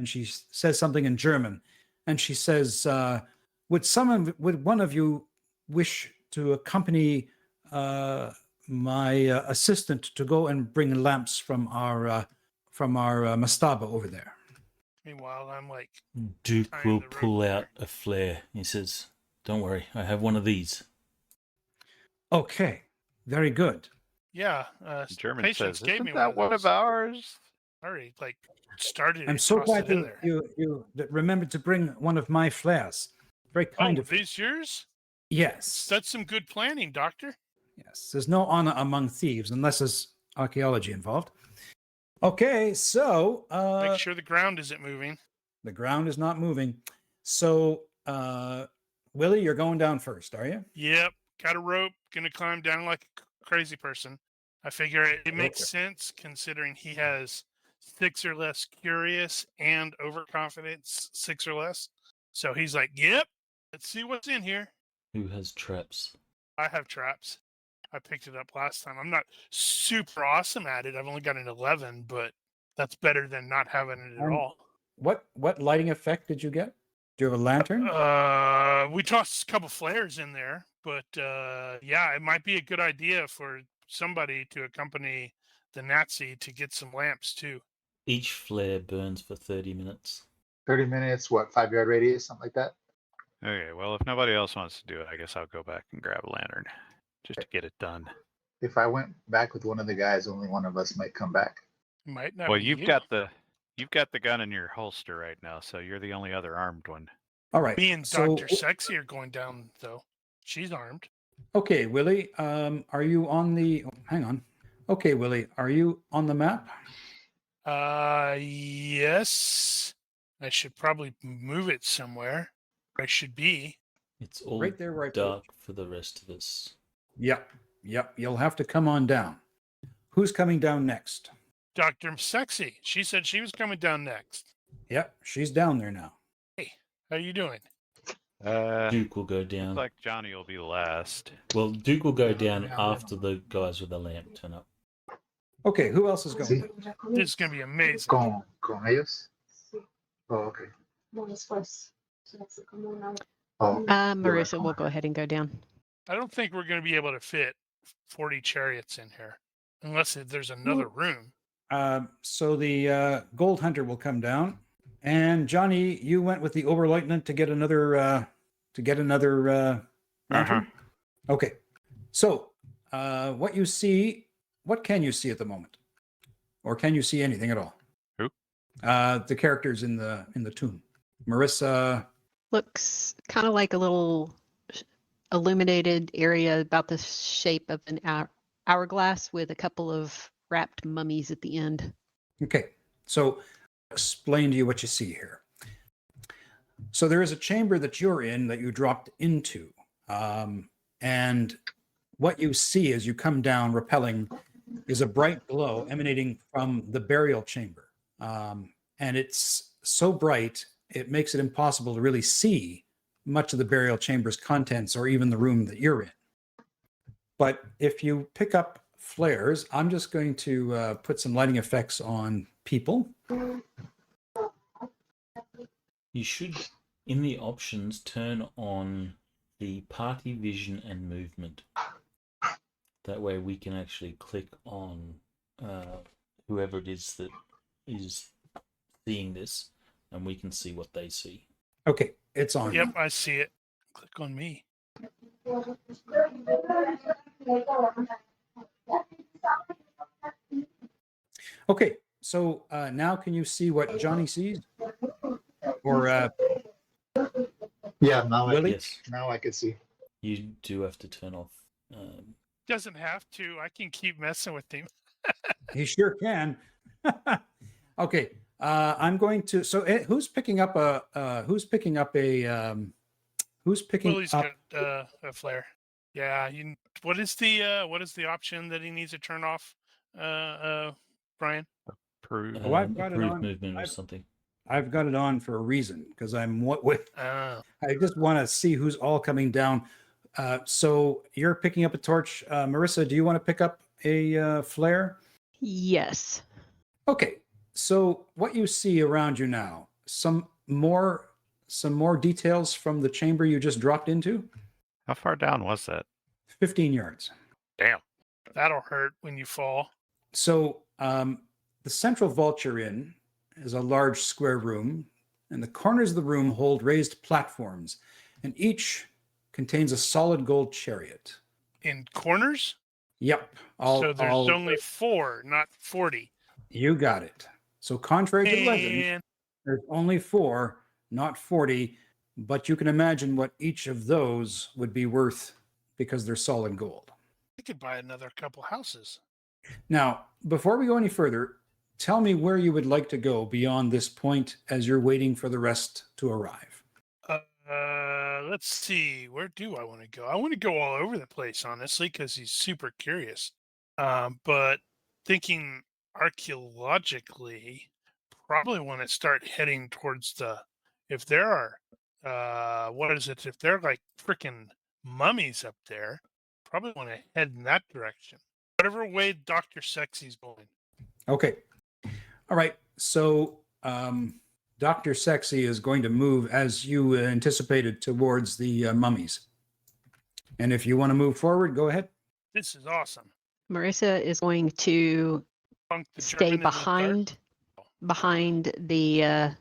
she says something in German. And she says, would one of you wish to accompany my assistant to go and bring lamps from our mastaba over there? Meanwhile, I'm like, Duke Tying will the rope pull there. out a flare. He says, "Don't worry, I have one of these." Okay, very good. Yeah. The German Patients says, gave me "Isn't that one of those. ours?" Already, like, started I'm it, so tossed glad it in you, there. you remembered to bring one of my flares. Very kind Oh, of you. these yours? Yes. That's some good planning, Doctor. Yes. There's no honor among thieves unless there's archaeology involved. Okay, so Make sure the ground isn't moving. the ground is not moving. So Willie, you're going down first, are you? Yep. Got a rope. Gonna climb down like a crazy person. I figure it makes Okay. sense considering he has 6 or less curious and overconfidence, 6 or less. So he's like, yep, let's see what's in here. Who has traps? I have traps. I picked it up last time. I'm not super awesome at it. I've only got an 11, but that's better than not having it at all. What lighting effect did you get? Do you have a lantern? We tossed a couple flares in there, but yeah, it might be a good idea for somebody to accompany the Nazi to get some lamps too. Each flare burns for 30 minutes. 30 minutes, what, 5-yard radius, something like that? Okay, well, if nobody else wants to do it, I guess I'll go back and grab a lantern just to get it done. If I went back with one of the guys, only one of us might come back. Might not Well, be you've you. got the gun in your holster right now, so you're the only other armed one. All right. Me and So, Dr. Sexy are going down though. She's armed. okay, Willie, are you on the? Oh, hang on. Okay, Willie, are you on the map? Yes. I should probably move it somewhere. I should be. It's all Right there, right. dark for the rest of us. Yep. You'll have to come on down. Who's coming down next? Dr. Sexy. She said she was coming down next. Yep, she's down there now. How you doing? Duke will go Looks down. like Johnny will be last. Well, Duke will go down after the guys with the lamp turn up. Okay, who else is going? See? This is gonna be amazing. Con ellos? Oh, okay. Oh, Marissa will go ahead and go down. I don't think we're gonna be able to fit 40 chariots in here, unless there's another room. So the gold hunter will come down, and Johnny, you went with the Oberleutnant to get another lantern. Okay, so what can you see at the moment, or can you see anything at all? Who? The characters in the tomb. Marissa. Looks kind of like a little illuminated area about the shape of an hourglass with a couple of wrapped mummies at the end. Okay, so explain to you what you see here. So there is a chamber that you're in that you dropped into, and what you see as you come down, rappelling, is a bright glow emanating from the burial chamber, and it's so bright it makes it impossible to really see much of the burial chamber's contents or even the room that you're in. But if you pick up flares, I'm just going to put some lighting effects on people. You should, in the options, turn on the party vision and movement. That way we can actually click on whoever it is that is seeing this, and we can see what they see. Okay, it's on. Yep, I see it. Click on me. Okay, so now can you see what Johnny sees? Or yeah, now Willie? Yes, now I can see. you do have to turn off. Doesn't have to. I can keep messing with him. He sure can. Okay, I'm going to. So who's picking up a? Who's picking up a? Who's picking Willie's up? got a flare. Yeah. What is the option that he needs to turn off? Brian. Prove. Oh, I've got it approved on. movement or something. I've got it on for a reason because I'm what with. Oh. I just want to see who's all coming down. So you're picking up a torch, Marissa. Do you want to pick up a flare? Yes. Okay. So what you see around you now, some more details from the chamber you just dropped into. How far down was that? 15 yards. Damn. That'll hurt when you fall. So the central vault you're in is a large square room, and the corners of the room hold raised platforms, and each contains a solid gold chariot. In corners? Yep. So there's only 4, not 40. You got it. So contrary to legend, And there's only 4, not 40, but you can imagine what each of those would be worth because they're solid gold. I could buy another couple houses. Now, before we go any further, tell me where you would like to go beyond this point as you're waiting for the rest to arrive. Let's see. Where do I want to go? I want to go all over the place, honestly, because he's super curious. But thinking archaeologically, probably want to start heading towards if there are, what is it? If they're like freaking mummies up there, probably want to head in that direction. Whatever way Dr. Sexy's going. Okay. All right. So, Dr. Sexy is going to move as you anticipated towards the mummies. And if you want to move forward, go ahead. This is awesome. Marissa is going to Punk the stay German in the dark. behind the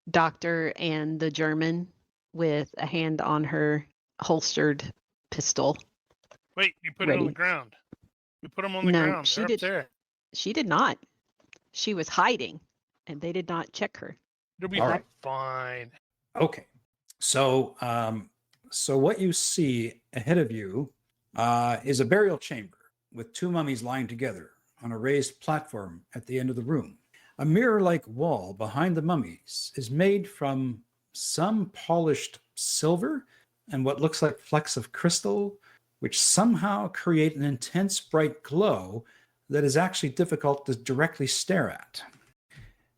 doctor and the German with a hand on her holstered pistol. Wait, you put it on the Ready. ground. We put them on the No, ground. she They're did- up there. She did not. She was hiding, and they did not check her. It'll be All right. fine. Okay. So, so what you see ahead of you is a burial chamber with 2 mummies lying together on a raised platform at the end of the room. A mirror-like wall behind the mummies is made from some polished silver and what looks like flecks of crystal, which somehow create an intense bright glow that is actually difficult to directly stare at.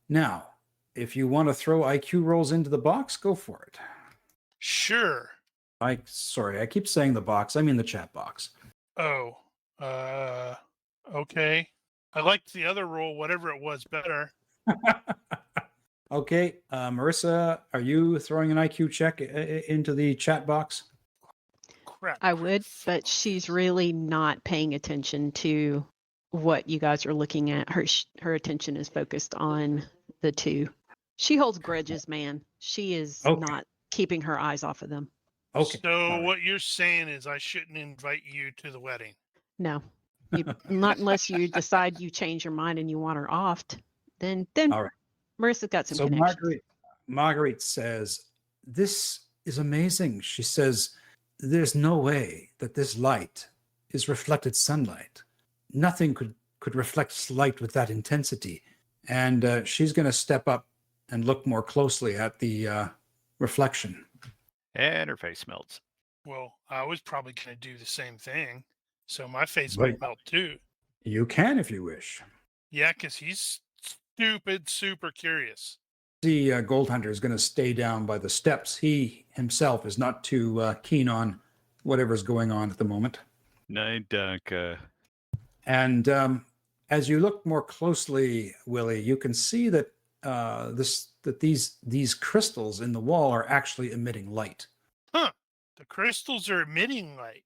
Now, if you want to throw IQ rolls into the box, go for it. Sure. Sorry, I keep saying the box. I mean the chat box. Oh, okay. I liked the other roll, whatever it was, better. Okay, Marissa, are you throwing an IQ check into the chat box? Crap. I would, but she's really not paying attention to what you guys are looking at. Her attention is focused on the 2. She holds grudges, man. She is Okay. not keeping her eyes off of them. Okay. So all right. what you're saying is I shouldn't invite you to the wedding. No, not unless you decide you change your mind and you want her offed. Then All right. Marissa's got some So connections. Marguerite says, "This is amazing." She says, "There's no way that this light is reflected sunlight. Nothing could reflect light with that intensity." And she's going to step up and look more closely at the reflection. And her face melts. Well, I was probably going to do the same thing. So my face Right. might melt too. You can if you wish. Yeah, because he's stupid, super curious. The gold hunter is going to stay down by the steps. He himself is not too keen on whatever's going on at the moment. Nein, danke. And as you look more closely, Willie, you can see that these crystals in the wall are actually emitting light. Huh. The crystals are emitting light.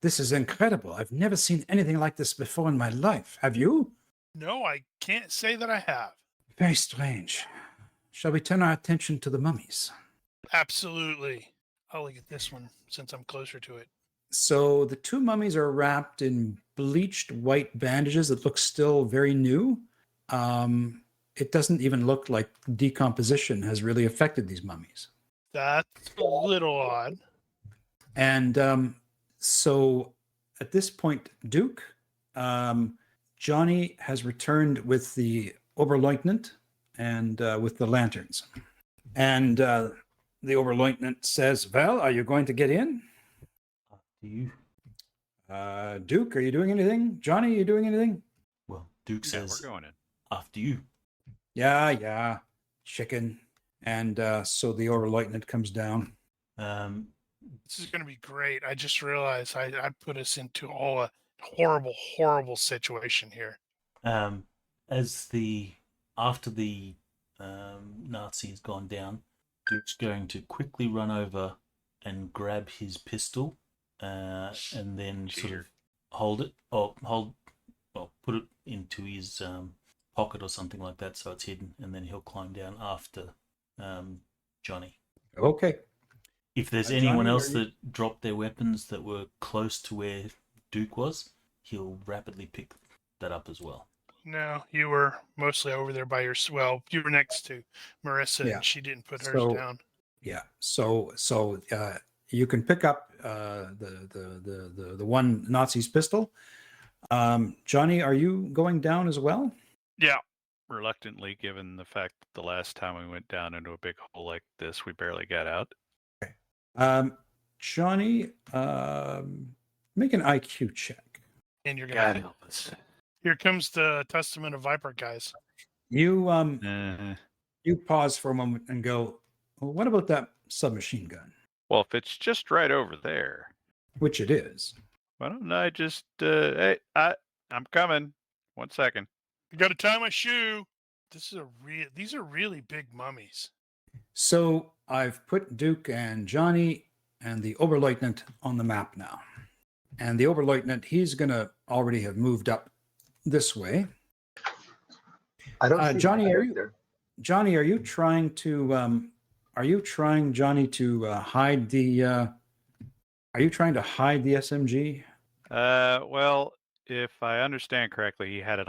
This is incredible. I've never seen anything like this before in my life. Have you? No, I can't say that I have. Very strange. Shall we turn our attention to the mummies? Absolutely. I'll look at this one since I'm closer to it. So the 2 mummies are wrapped in bleached white bandages that look still very new. It doesn't even look like decomposition has really affected these mummies. That's a little odd. And so at this point, Duke, Johnny has returned with the Oberleutnant and with the lanterns. And the Oberleutnant says, "Well, are you going to get in?" Do you? Duke, are you doing anything? Johnny, are you doing anything? Well, Duke Yeah, says, we're going in. after you. Yeah, chicken. And so the Oberleutnant comes down. This is going to be great. I just realized I put us into all a horrible, horrible situation here. After the Nazi has gone down, Duke's going to quickly run over and grab his pistol, and then sort of hold it, or put it into his pocket or something like that, so it's hidden, and then he'll climb down after Johnny. Okay. If there's Johnny, anyone else are you- that dropped their weapons that were close to where Duke was, he'll rapidly pick that up as well. No, you were mostly over there by yourself. Well, you were next to Marissa, Yeah. and she didn't put hers So- down. Yeah. So you can pick up the one Nazi's pistol. Johnny, are you going down as well? Yeah. Reluctantly, given the fact that the last time we went down into a big hole like this, we barely got out. Johnny, make an IQ check. And you're God gonna. help us. Here comes the Testament of Viper guys. You Uh, you pause for a moment and go, well, what about that submachine gun? well, if it's just right over there, Which it is. why don't I just? Hey, I'm coming. 1 second. I gotta tie my shoe. This is a real. These are really big mummies. So I've put Duke and Johnny and the Oberleutnant on the map now. And the Oberleutnant, he's going to already have moved up this way. I don't see Johnny, the are you- character. Johnny, are you trying, Johnny, to hide the? Are you trying to hide the SMG? Well, if I understand correctly, he had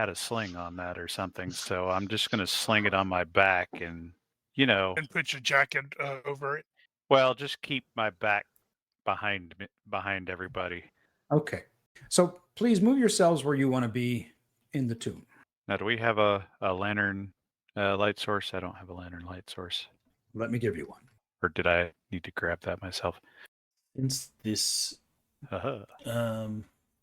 a sling on that or something. So I'm just gonna sling it on my back, and And put your jacket over it. well, just keep my back behind everybody. Okay. So please move yourselves where you want to be in the tomb. Now, do we have a lantern light source? I don't have a lantern light source. Let me give you one. Or did I need to grab that myself? Since this Uh-huh.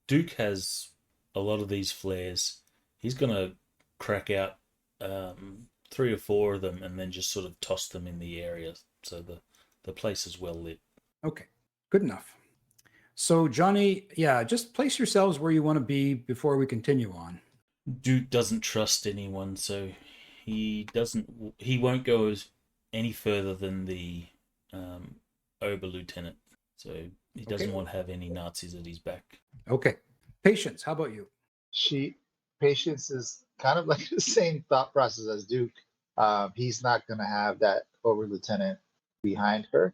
Duke has a lot of these flares, he's gonna crack out 3 or 4 of them and then just sort of toss them in the area so the place is well lit. Okay. Good enough. So Johnny, yeah, just place yourselves where you want to be before we continue on. Duke doesn't trust anyone, so he won't go any further than the Ober Lieutenant. So he doesn't Okay. want to have any Nazis at his back. Okay. Patience, how about you? Patience is kind of like the same thought process as Duke. He's not going to have that over lieutenant behind her,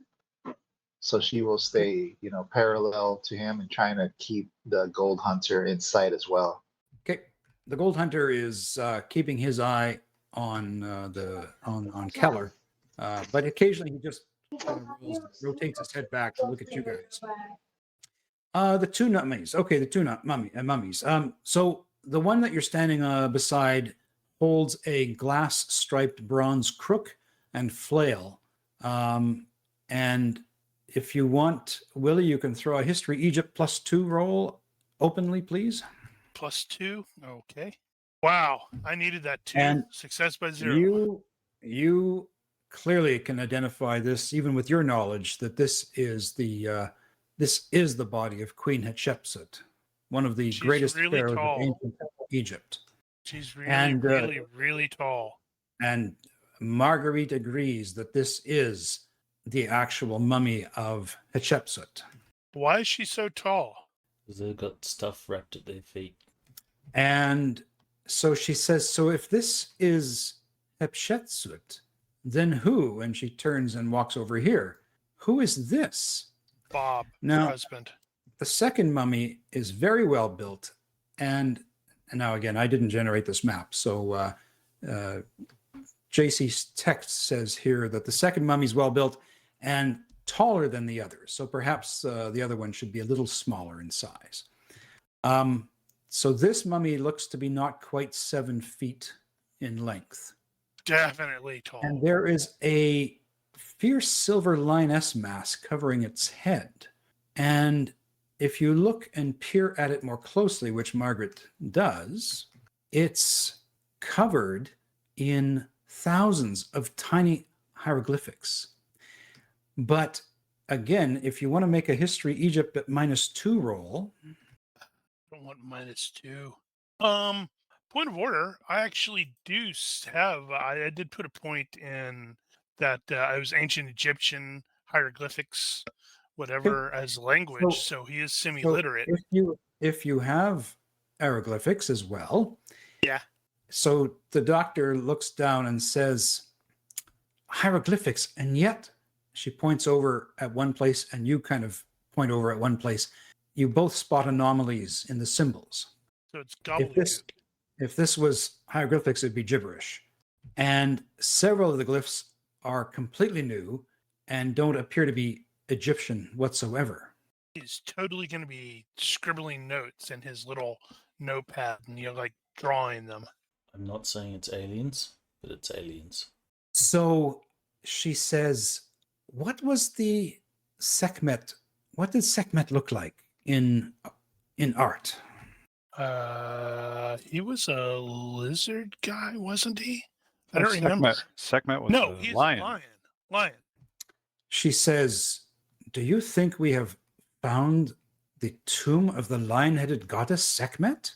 so she will stay, parallel to him and trying to keep the gold hunter in sight as well. Okay. The Gold Hunter is keeping his eye on on Keller, but occasionally he just kind of rotates his head back to look at you guys. The two mummies. Okay, the two mummies. So the one that you're standing beside holds a glass striped bronze crook and flail. And if you want, Willie, you can throw a History Egypt +2 roll openly, please. +2. Okay. Wow, I needed that too. And Success by 0. You clearly can identify this, even with your knowledge, that this is the body of Queen Hatshepsut, one of the She's greatest really pharaohs tall. of ancient Egypt. She's really, And, really, really tall. And Marguerite agrees that this is the actual mummy of Hatshepsut. Why is she so tall? Because they've got stuff wrapped at their feet. And so she says, so if this is Hatshepsut, then who? And she turns and walks over here. Who is this? Bob, Now- her husband. The second mummy is very well built. And now, again, I didn't generate this map. So JC's text says here that the second mummy is well built and taller than the others. So perhaps the other one should be a little smaller in size. So this mummy looks to be not quite 7 feet in length. Definitely tall. And there is a fierce silver lioness mask covering its head. And if you look and peer at it more closely, which Margaret does, it's covered in thousands of tiny hieroglyphics. But again, if you want to make a History Egypt at -2 roll, I don't want -2. Point of order. I actually do have. I did put a point in that I was ancient Egyptian hieroglyphics, whatever, as language. So he is semi-literate. if you have hieroglyphics as well, Yeah. So the doctor looks down and says, hieroglyphics, and yet she points over at one place, and you kind of point over at one place. you both spot anomalies in the symbols. So it's If this, gobbledygook. if this was hieroglyphics, it'd be gibberish. And several of the glyphs are completely new and don't appear to be Egyptian whatsoever. He's totally going to be scribbling notes in his little notepad and like drawing them. I'm not saying it's aliens, but it's aliens. So she says, what was the Sekhmet? What did Sekhmet look like in art? He was a lizard guy, wasn't he? I don't remember. Sekhmet was No, a he's lion. a lion. Lion. She says, do you think we have found the tomb of the lion-headed goddess Sekhmet?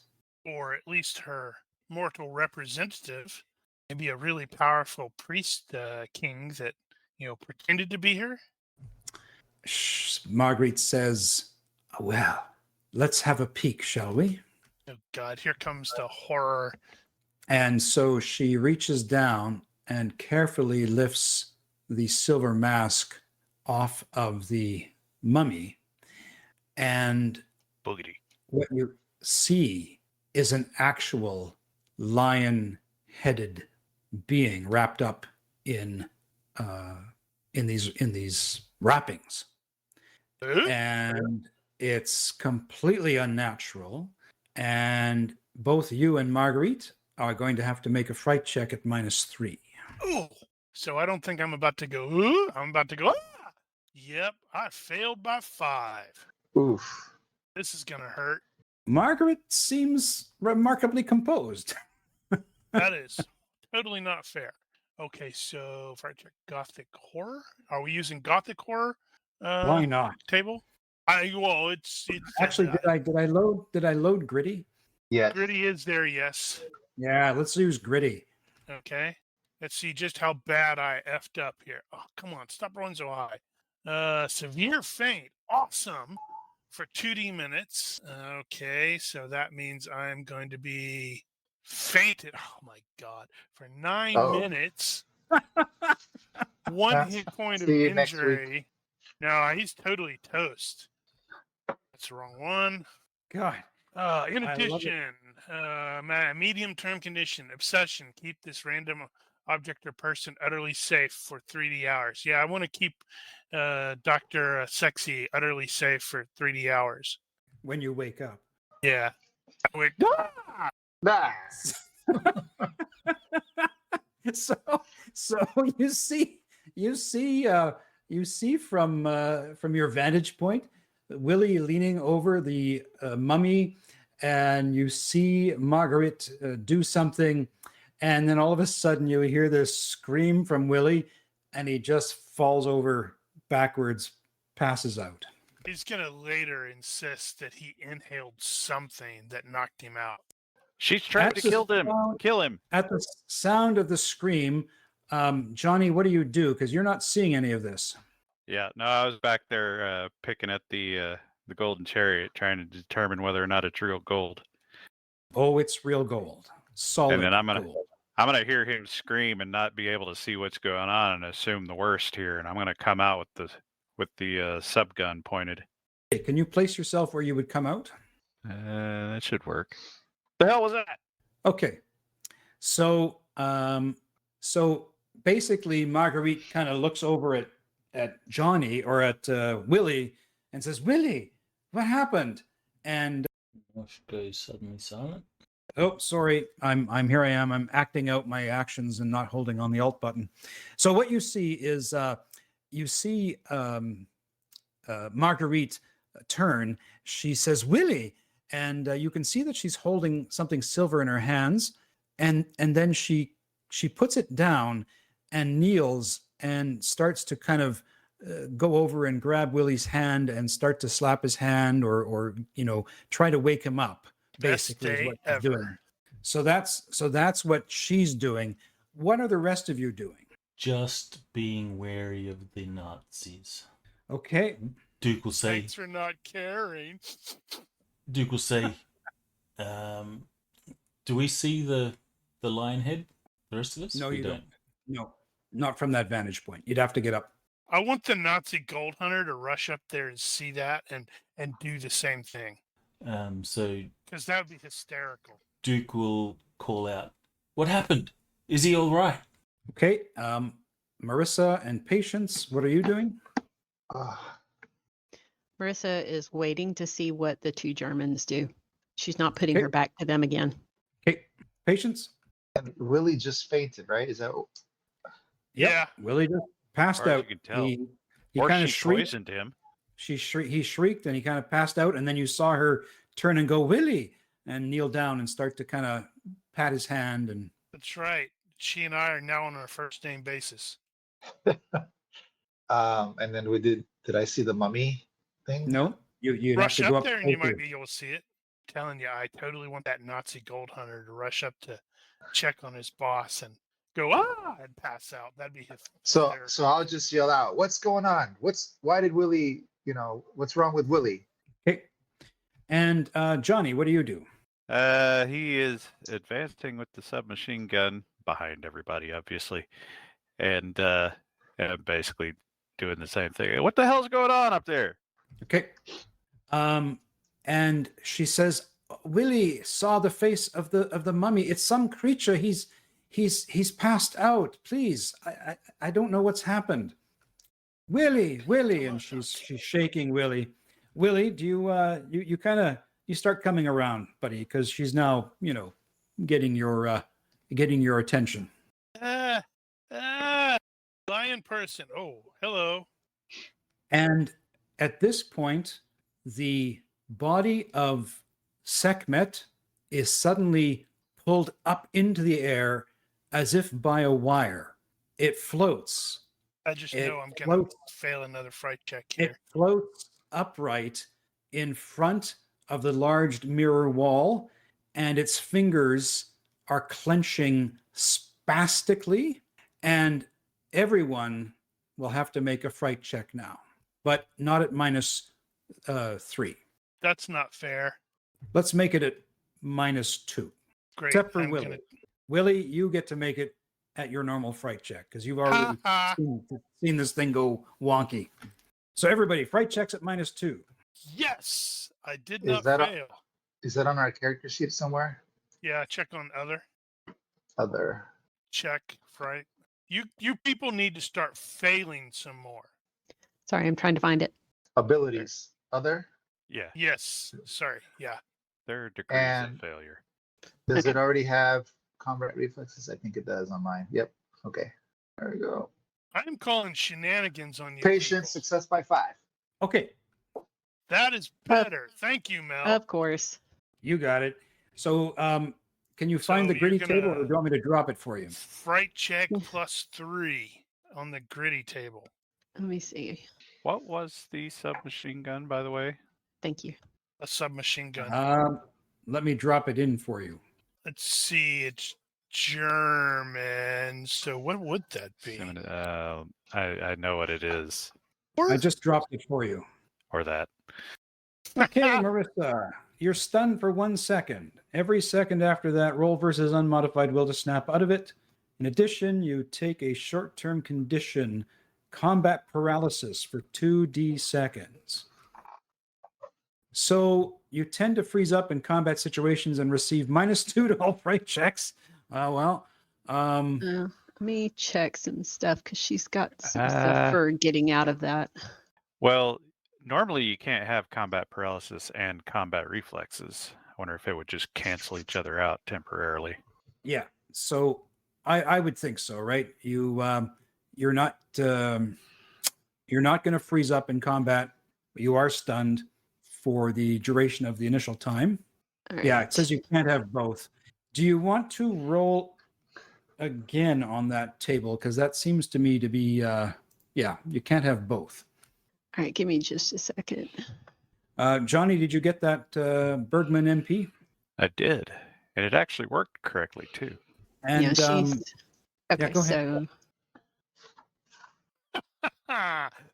Or at least her mortal representative. Maybe a really powerful priest king that, pretended to be her. Marguerite says, well, let's have a peek, shall we? Oh, God, here comes the horror. And so she reaches down and carefully lifts the silver mask off of the mummy. And Boogity. what you see is an actual lion-headed being wrapped up in these wrappings. And it's completely unnatural. And both you and Marguerite are going to have to make a fright check at -3. Oh, so I don't think I'm about to go, ooh, I'm about to go, ah! Yep, I failed by 5. Oof. This is going to hurt. Margaret seems remarkably composed. That is totally not fair. Okay, so if I check Gothic horror, are we using Gothic horror? Why not? Table? It's Actually, did I load Gritty? Yes. Gritty is there, yes. Yeah, let's use Gritty. Okay. Let's see just how bad I effed up here. Oh, come on, stop rolling so high. Severe faint, awesome. For 2D minutes. Okay, so that means I'm going to be fainted. Oh my God. For 9 minutes. 1 hit point of See you next week. injury. No, he's totally toast. That's the wrong one. God. In I love it. addition, medium-term condition, obsession, keep this random object or person utterly safe for 3D hours. Yeah, I want to keep Dr. Sexy utterly safe for 3D hours. When you wake up. Yeah. Wait. Ah. So you see from your vantage point Willie leaning over the mummy, and you see Marguerite do something, and then all of a sudden you hear this scream from Willie, and he just falls over backwards, passes out. He's going to later insist that he inhaled something that knocked him out. She's trying to kill him. At the sound of the scream, Johnny, what do you do? Because you're not seeing any of this. Yeah, no, I was back there picking at the golden chariot, trying to determine whether or not it's real gold. Oh, it's real gold. Solid And then I'm gold. gonna hear him scream and not be able to see what's going on and assume the worst here. And I'm gonna come out with the sub gun pointed. Hey, can you place yourself where you would come out? That should work. The hell was that? Okay. So basically Marguerite kind of looks over at Johnny or at Willie and says, Willie, what happened? And Mosh goes suddenly silent. oh, sorry, I'm here. I am. I'm acting out my actions and not holding on the Alt button. So what you see is Marguerite turn. She says, Willie, and you can see that she's holding something silver in her hands, and then she puts it down and kneels and starts to kind of go over and grab Willie's hand and start to slap his hand or try to wake him up. Basically, is what she's doing. So that's what she's doing. What are the rest of you doing? Just being wary of the Nazis. Okay. Duke will say. Thanks for not caring. Duke will say, do we see the lion head? The rest of us? No, We you don't. No, not from that vantage point. You'd have to get up I want the Nazi gold hunter to rush up there and see that and do the same thing So because that would be hysterical. Duke will call out, "What happened? Is he all right?" Okay. Marissa and Patience, what are you doing? Ah, Marissa is waiting to see what the two Germans do. She's not putting Okay. her back to them again. Okay. Patience? and Willie just fainted, right? Is that Yep. Yeah. Willie just passed Far as out. you can tell. He Or kind she of shrieked. poisoned him. He shrieked and he kind of passed out. And then you saw her turn and go, Willie, and kneel down and start to kind of pat his hand. And That's right. She and I are now on a first name basis. and then we did I see the mummy thing? no, you'd Rush have to go up up there and you closer. might be able to see it. Telling you, I totally want that Nazi gold hunter to rush up to check on his boss and go and pass out. That'd be So hysterical. I'll just yell out, "What's going on? Why did Willie, what's wrong with Willie?" Okay. And Johnny, what do you do? He is advancing with the submachine gun behind everybody, obviously, and basically doing the same thing. What the hell's going on up there? Okay. And she says, Willie saw the face of the mummy. It's some creature. He's passed out. Please, I don't know what's happened. Willie, and she's shaking Willie. Willie, do you kind of you start coming around, buddy, because she's now getting your attention. Lion person. Oh, hello. And at this point, the body of Sekhmet is suddenly pulled up into the air as if by a wire. It floats. I just It know I'm going to floats. fail another fright check It here. floats upright in front of the large mirror wall, and its fingers are clenching spastically, and everyone will have to make a fright check now, but not at -3. That's not fair. Let's make it at -2. Great. Except for I'm Willie. gonna- Willie, you get to make it at your normal fright check because you've already seen this thing go wonky. So everybody, fright checks at -2. Yes, I did Is not that fail. Is that on our character sheet somewhere? Yeah, check on other. Other. Check, right? You people need to start failing some more. Sorry, I'm trying to find it. Abilities. Other. Yeah, Yes. Sorry. Yeah. there are degrees And- of failure. Does it already have combat reflexes? I think it does on mine. Yep. Okay. There we go. I'm calling shenanigans on you. Patience, people. success by 5. Okay, That is better. Thank you, Mel. Of course. you got it. So can you find So the gritty you're table, or gonna- do you want me to drop it for you? Fright check +3 on the gritty table. Let me see. What was the submachine gun, by the way? Thank you. A submachine gun. Let me drop it in for you. Let's see. It's German. So what would that be? I know what it is, I just dropped it for you. or that. Okay, Marissa, you're stunned for 1 second. Every second after that, roll versus unmodified will to snap out of it. In addition, you take a short-term condition, combat paralysis, for 2d seconds. So you tend to freeze up in combat situations and receive -2 to all fright checks. Let me check some stuff because she's got some Uh, stuff for getting out of that. Well, normally you can't have combat paralysis and combat reflexes. I wonder if it would just cancel each other out temporarily. Yeah. So I would think so, right? You're not going to freeze up in combat, but you are stunned for the duration of the initial time. All Yeah, right. it says you can't have both. Do you want to roll again on that table? Because that seems to me to be, you can't have both. All right, give me just a second. Johnny, did you get that Bergman MP? I did, and it actually worked correctly too. And yeah, she's okay. go ahead. So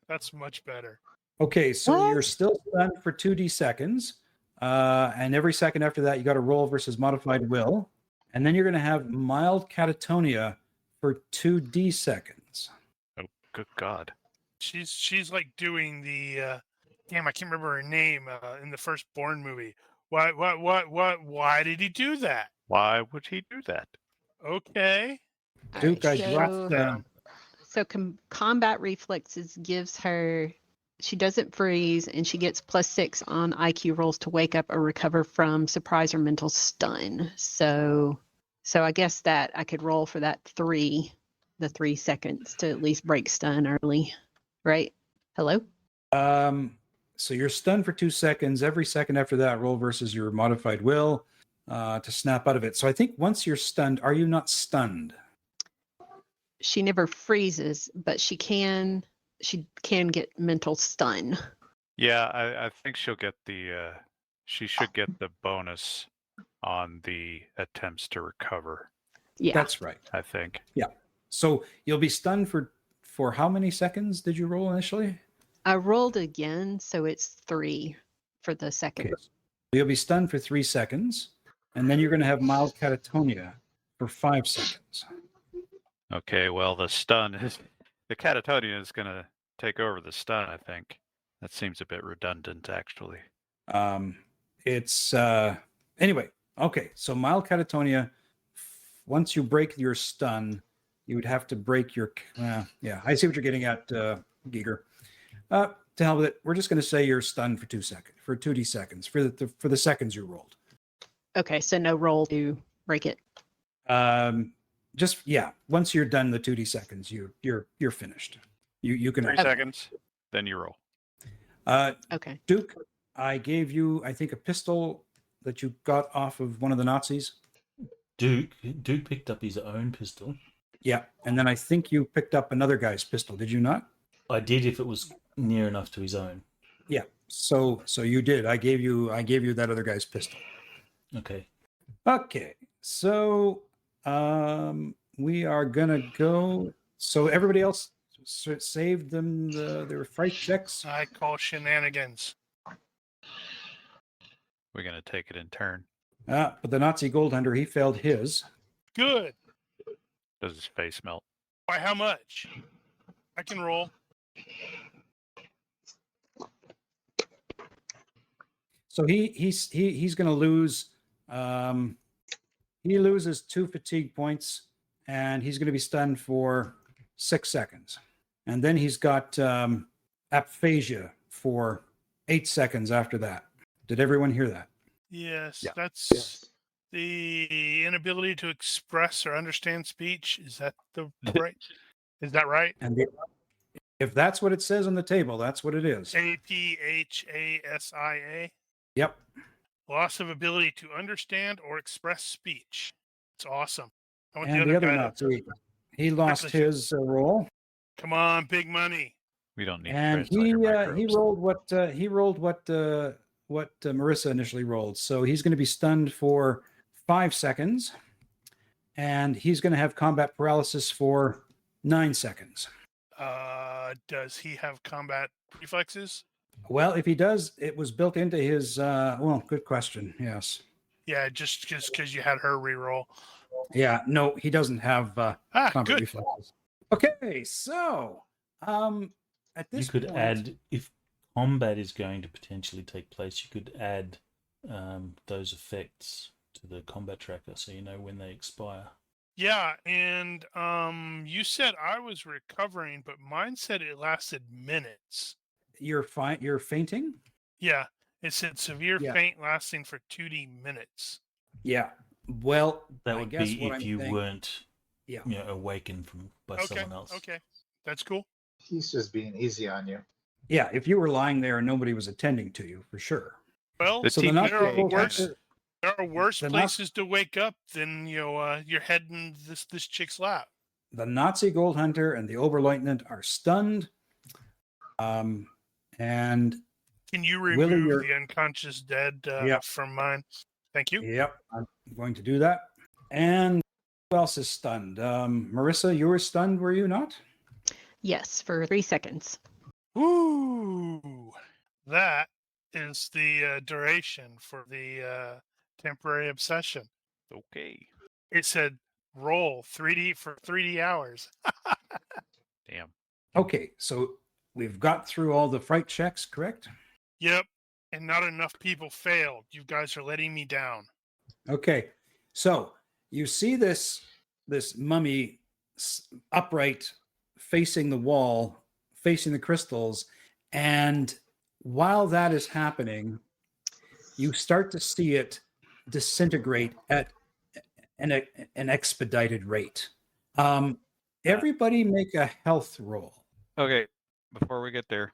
That's much better. okay, so What? you're still stunned for 2d seconds. And every second after that, you got to roll versus modified will. And then you're going to have mild catatonia for 2d seconds. Oh, good God. She's like doing the damn, I can't remember her name in the first Bourne movie. What? Why did he do that? Why would he do that? Okay. All Duke, I right, dropped. so combat reflexes gives her. She doesn't freeze, and she gets +6 on IQ rolls to wake up or recover from surprise or mental stun. So I guess that I could roll for that 3 seconds to at least break stun early, right? Hello? So you're stunned for 2 seconds. Every second after that, roll versus your modified will to snap out of it. So I think once you're stunned, are you not stunned? She never freezes, but she can get mental stun. Yeah, I think she'll get she should get the bonus on the attempts to recover, Yeah. That's right. I think. So you'll be stunned for how many seconds did you roll initially? I rolled again, so it's 3 for the second. Okay. You'll be stunned for 3 seconds, and then you're going to have mild catatonia for 5 seconds. Okay, well, the catatonia is going to take over the stun, I think. That seems a bit redundant, actually. It's anyway. Okay, so mild catatonia. Once you break your stun, you would have to break your. Yeah, I see what you're getting at, Giger. To hell with it. We're just going to say you're stunned for 2 seconds, for 2d seconds, for the seconds you rolled. Okay, so no roll to break it. Once you're done the 2d seconds, you're finished. You can 3 seconds, then you roll. Okay. Duke, I gave you, I think, a pistol that you got off of one of the Nazis. Duke picked up his own pistol. Yeah, and then I think you picked up another guy's pistol. Did you not? I did if it was near enough to his own. Yeah. So you did. I gave you that other guy's pistol. Okay. Okay. So we are gonna go. So everybody else saved them their fright checks. I call shenanigans. We're going to take it in turn. But the Nazi gold hunter, he failed his. Good. Does his face melt? By how much? I can roll. So he's going to lose. He loses 2 fatigue points, and he's going to be stunned for 6 seconds, and then he's got aphasia for 8 seconds after that. Did everyone hear that? Yes, Yeah. that's Yes. the inability to express or understand speech. Is that the right? Is that right? And if that's what it says on the table, that's what it is. APHASIA. Yep. Loss of ability to understand or express speech. It's awesome. I want And the other guy Nazi, he lost Quickly. his roll, Come on, big money. We don't need to and translate your he microbes. rolled what Marissa initially rolled. So he's going to be stunned for 5 seconds, and he's going to have combat paralysis for 9 seconds. Does he have combat reflexes? Well, if he does, it was built into his. Well, good question. Yes. Yeah, just because you had her reroll. Yeah. No, he doesn't have combat Good. reflexes. Okay, so at this You could point, add, if combat is going to potentially take place, you could add those effects to the combat tracker so you know when they expire. Yeah, and you said I was recovering, but mine said it lasted minutes. you're fine. You're fainting. Yeah, it said severe Yeah. faint lasting for 2D minutes. Yeah. Well, That I would guess be what if I'm you thinking- weren't Yeah. awakened by Okay, someone else. okay, that's cool. He's just being easy on you. Yeah. If you were lying there and nobody was attending to you, for sure. Well, The So the TPK Nazi there are gold worse, hunter- there are worse the places to wake up than your head in this chick's lap. the Nazi gold hunter and the Oberleutnant are stunned. And Can you Willie, remove you're- the unconscious dead Yeah. from mine? Thank you. yep, I'm going to do that. And who else is stunned? Marissa, you were stunned, were you not? Yes, for 3 seconds. Ooh, that is the duration for the temporary obsession. Okay. It said roll 3D for 3D hours. Damn. Okay, so we've got through all the fright checks, correct? Yep. And not enough people failed. You guys are letting me down. Okay. So you see this mummy upright, facing the wall, facing the crystals, and while that is happening, you start to see it disintegrate at an expedited rate. Everybody make a health roll. Okay, before we get there,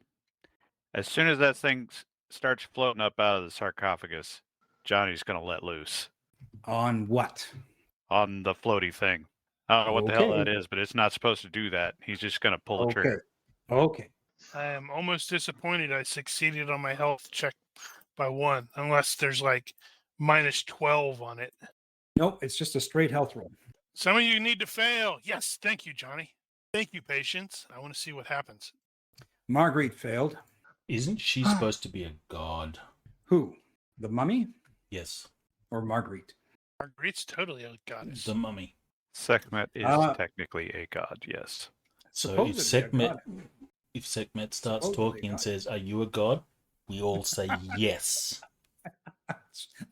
as soon as that thing starts floating up out of the sarcophagus, Johnny's going to let loose On what? on the floaty thing. I don't know what the hell Okay. that is, but it's not supposed to do that. He's just going to pull the Okay. trigger. Okay. I am almost disappointed I succeeded on my health check by 1, unless there's like minus 12 on it. Nope, it's just a straight health roll. Some of you need to fail. Yes, thank you, Johnny. Thank you, patience. I want to see what happens. Marguerite failed. Isn't she supposed to be a god? Who? The mummy Yes, or Marguerite? Marguerite's totally a goddess. the mummy. Sekhmet is Uh, technically a god, yes. So if Supposedly a Sekhmet, if Sekhmet starts Supposedly talking and god. says, "Are you a god?" we all say yes.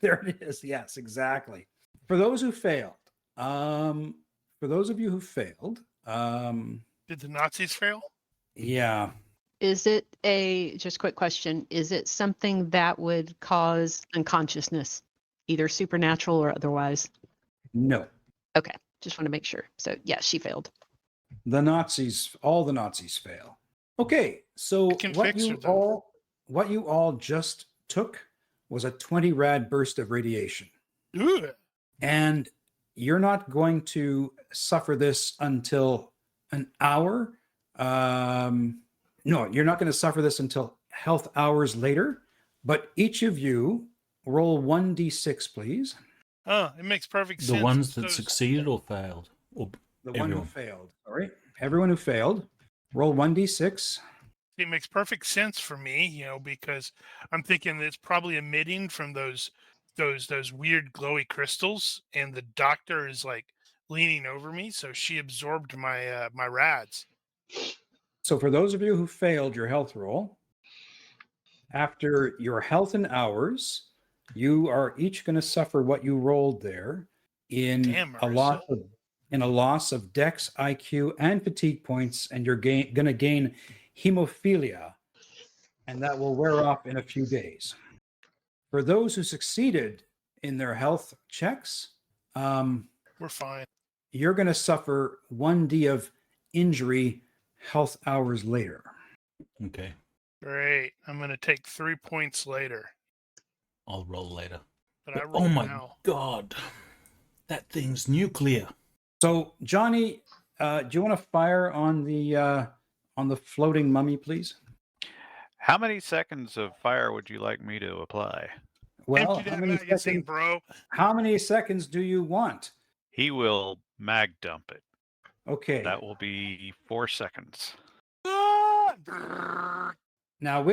There it is. Yes, exactly. For those who failed, for those of you who failed, Did the Nazis fail? yeah, Is it just quick question, is it something that would cause unconsciousness, either supernatural or otherwise? no. Okay, just want to make sure. So yeah, she failed. The Nazis, all the Nazis fail. Okay, so can fix her, what you all just took was a 20 rad burst of radiation. Ooh. And you're not going to suffer this until an hour. No, you're not going to suffer this until health hours later. But each of you roll 1d6, please. Oh, it makes perfect sense. The ones that Those- succeeded or failed, or The one who everyone. failed. All right. Everyone who failed, roll 1d6. It makes perfect sense for me, because I'm thinking it's probably emitting from those weird glowy crystals, and the doctor is like leaning over me, so she absorbed my my rads. So for those of you who failed your health roll, after your health and hours, you are each going to suffer what you rolled there in Damn, a loss Marissa. of dex, IQ, and fatigue points, and you're going to gain hemophilia, and that will wear off in a few days. For those who succeeded in their health checks, We're fine. you're going to suffer 1d of injury health hours later. Okay, Great. I'm gonna take 3 points later, I'll roll later. but I But, roll oh my now. god, that thing's nuclear. So, Johnny, do you want to fire on the floating mummy, please? How many seconds of fire would you like me to apply? Well, Empty how that many magazine, seconds? bro. How many seconds do you want? He will mag dump it. Okay. That will be 4 seconds. Ah! Now,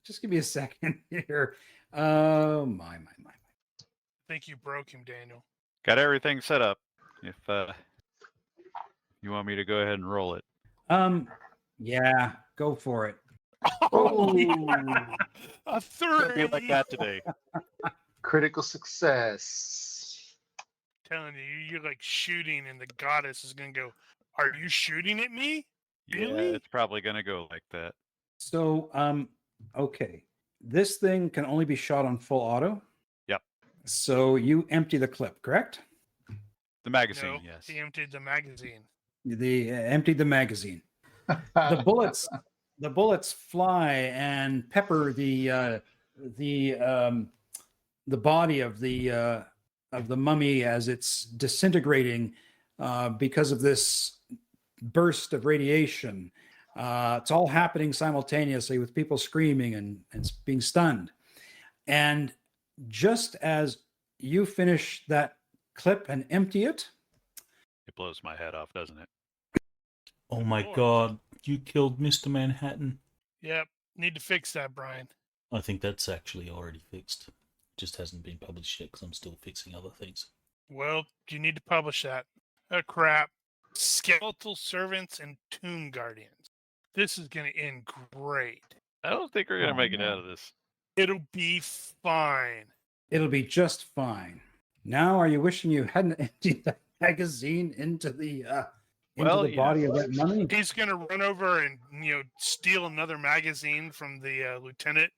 just give me a second here. Oh my. I think you broke him, Daniel. Got everything set up. If you want me to go ahead and roll it. Yeah, go for it. Oh, a It's gonna be 30. like that today. Critical success. Telling you, you're like shooting, and the goddess is gonna go, "Are you shooting at me?" Yeah, Really? it's probably gonna go like that. So, okay, this thing can only be shot on full auto. Yep. So you empty the clip, correct? The magazine, No, yes. he emptied the magazine. The emptied the magazine. The bullets fly and pepper the body of the mummy as it's disintegrating because of this burst of radiation. It's all happening simultaneously with people screaming and being stunned. And just as you finish that clip and empty it, It blows my head off, doesn't it? Oh my Lord. god, you killed Mr. Manhattan. Yep, need to fix that, Brian. I think that's actually already fixed. It just hasn't been published yet because I'm still fixing other things. Well, you need to publish that. Oh crap! Skeletal servants and tomb guardians. This is going to end great. I don't think we're gonna Oh, make it no. out of this. It'll be fine. It'll be just fine. Now, are you wishing you hadn't emptied the magazine into the Well, you know. body of that mummy? He's going to run over and steal another magazine from the lieutenant.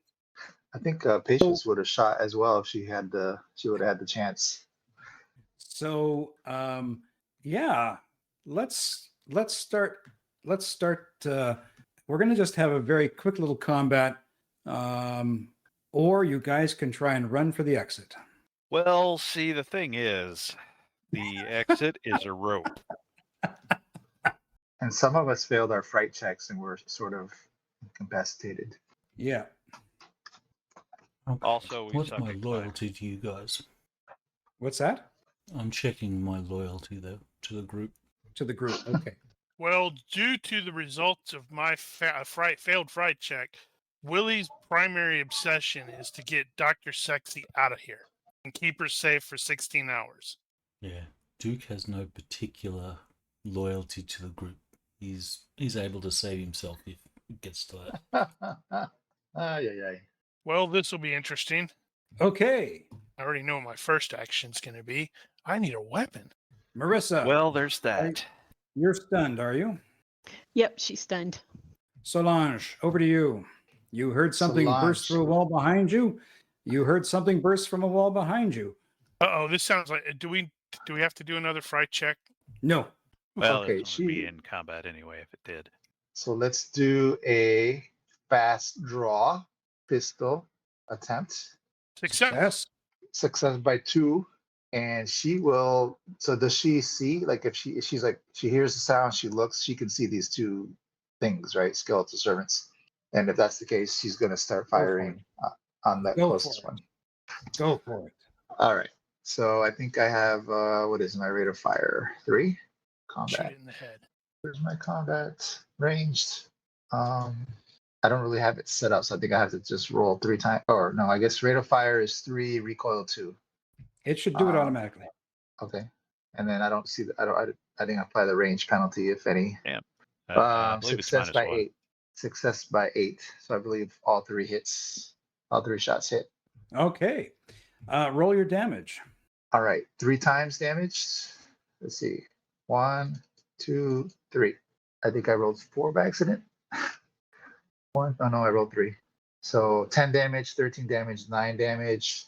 I think Patience would have shot as well if she would have had the chance. So, yeah, let's start. We're going to just have a very quick little combat, or you guys can try and run for the exit. Well, see, the thing is, the exit is a rope. And some of us failed our fright checks and were sort of incapacitated. Yeah. Also, we What's suck my at climb. loyalty to you guys? What's that? I'm checking my loyalty though to the group. To the group. Okay. Well, due to the results of my failed fright check, Willie's primary obsession is to get Dr. Sexy out of here and keep her safe for 16 hours. Yeah, Duke has no particular loyalty to the group. He's able to save himself if it gets to that. Ay, ay, ay. Well, this will be interesting. Okay. I already know what my first action's going to be. I need a weapon. Marissa, Well, there's that. you're stunned, are you? Yep, she's stunned. Solange, over to you. You heard something burst Solange. through a wall behind you. You heard something burst from a wall behind you. Uh-oh, this sounds like... Do we have to do another fright check? No. Well, Okay, it would be in combat anyway if it did. So let's do a fast draw pistol attempt. Success. Yes. Success by 2. And she will. So does she see? Like if she's like she hears the sound, she looks. She can see these two things, right? Skeletal servants. And if that's the case, she's going to start firing on that Go closest for it. one. Go for it. All right. So I think I have what is my rate of fire? 3. Shoot Combat. it in the head. Where's my combat ranged? I don't really have it set up, so I think I have to just roll 3 times. Or no, I guess rate of fire is 3, recoil 2. It should do it automatically. Okay. And then I don't see the, I didn't apply the range penalty, if any. I believe it's Success by -1. 8. Success by 8. So I believe all 3 shots hit. Okay. Roll your damage. All right. 3 times damage. Let's see. 1, 2, 3. I think I rolled 4 by accident. 1. Oh no, I rolled 3. So 10 damage, 13 damage, 9 damage,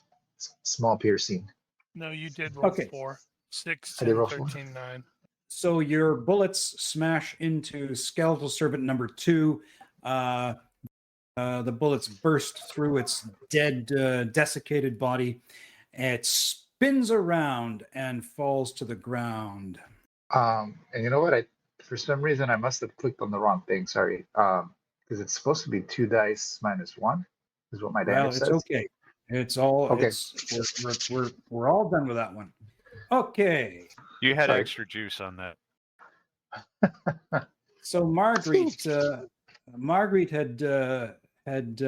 small piercing. No, you did roll Okay. 4. 6, I did 10, roll 4. 13, 9. So your bullets smash into skeletal servant number 2. The bullets burst through its dead, desiccated body. It spins around and falls to the ground. And you know what? For some reason I must have clicked on the wrong thing. Sorry. Because it's supposed to be 2 dice minus 1 is what my Well, damage it's says. okay. It's all Okay. we're all done with that one. Okay. You had Sorry. extra juice on that. So Marguerite had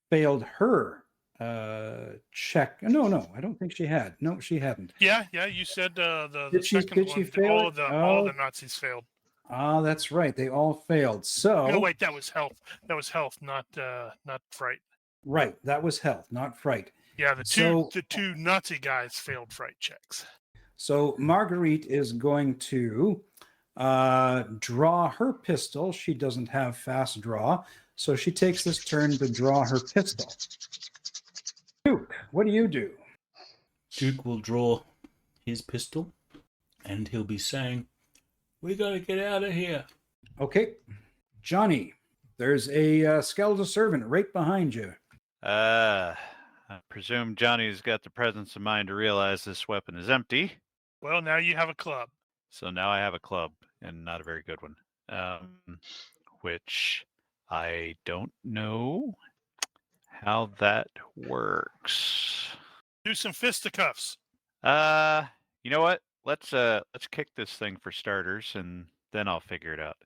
failed her check. No, I don't think she had. No, she hadn't. Yeah, you said the Did she- second did one, she fail all it? of the Oh. Nazis failed. Ah, that's right. They all failed. So No, wait, that was health. That was health, not fright. right, that was health, not fright. Yeah, the So- two Nazi guys failed fright checks. So Marguerite is going to draw her pistol. She doesn't have fast draw, so she takes this turn to draw her pistol. Duke, what do you do? Duke will draw his pistol, and he'll be saying, "We gotta get out of here." Okay, Johnny, there's a skeletal servant right behind you. I presume Johnny's got the presence of mind to realize this weapon is empty. Well, now you have a club. So now I have a club, and not a very good one. Which I don't know how that works. Do some fisticuffs. You know what? Let's kick this thing for starters, and then I'll figure it out.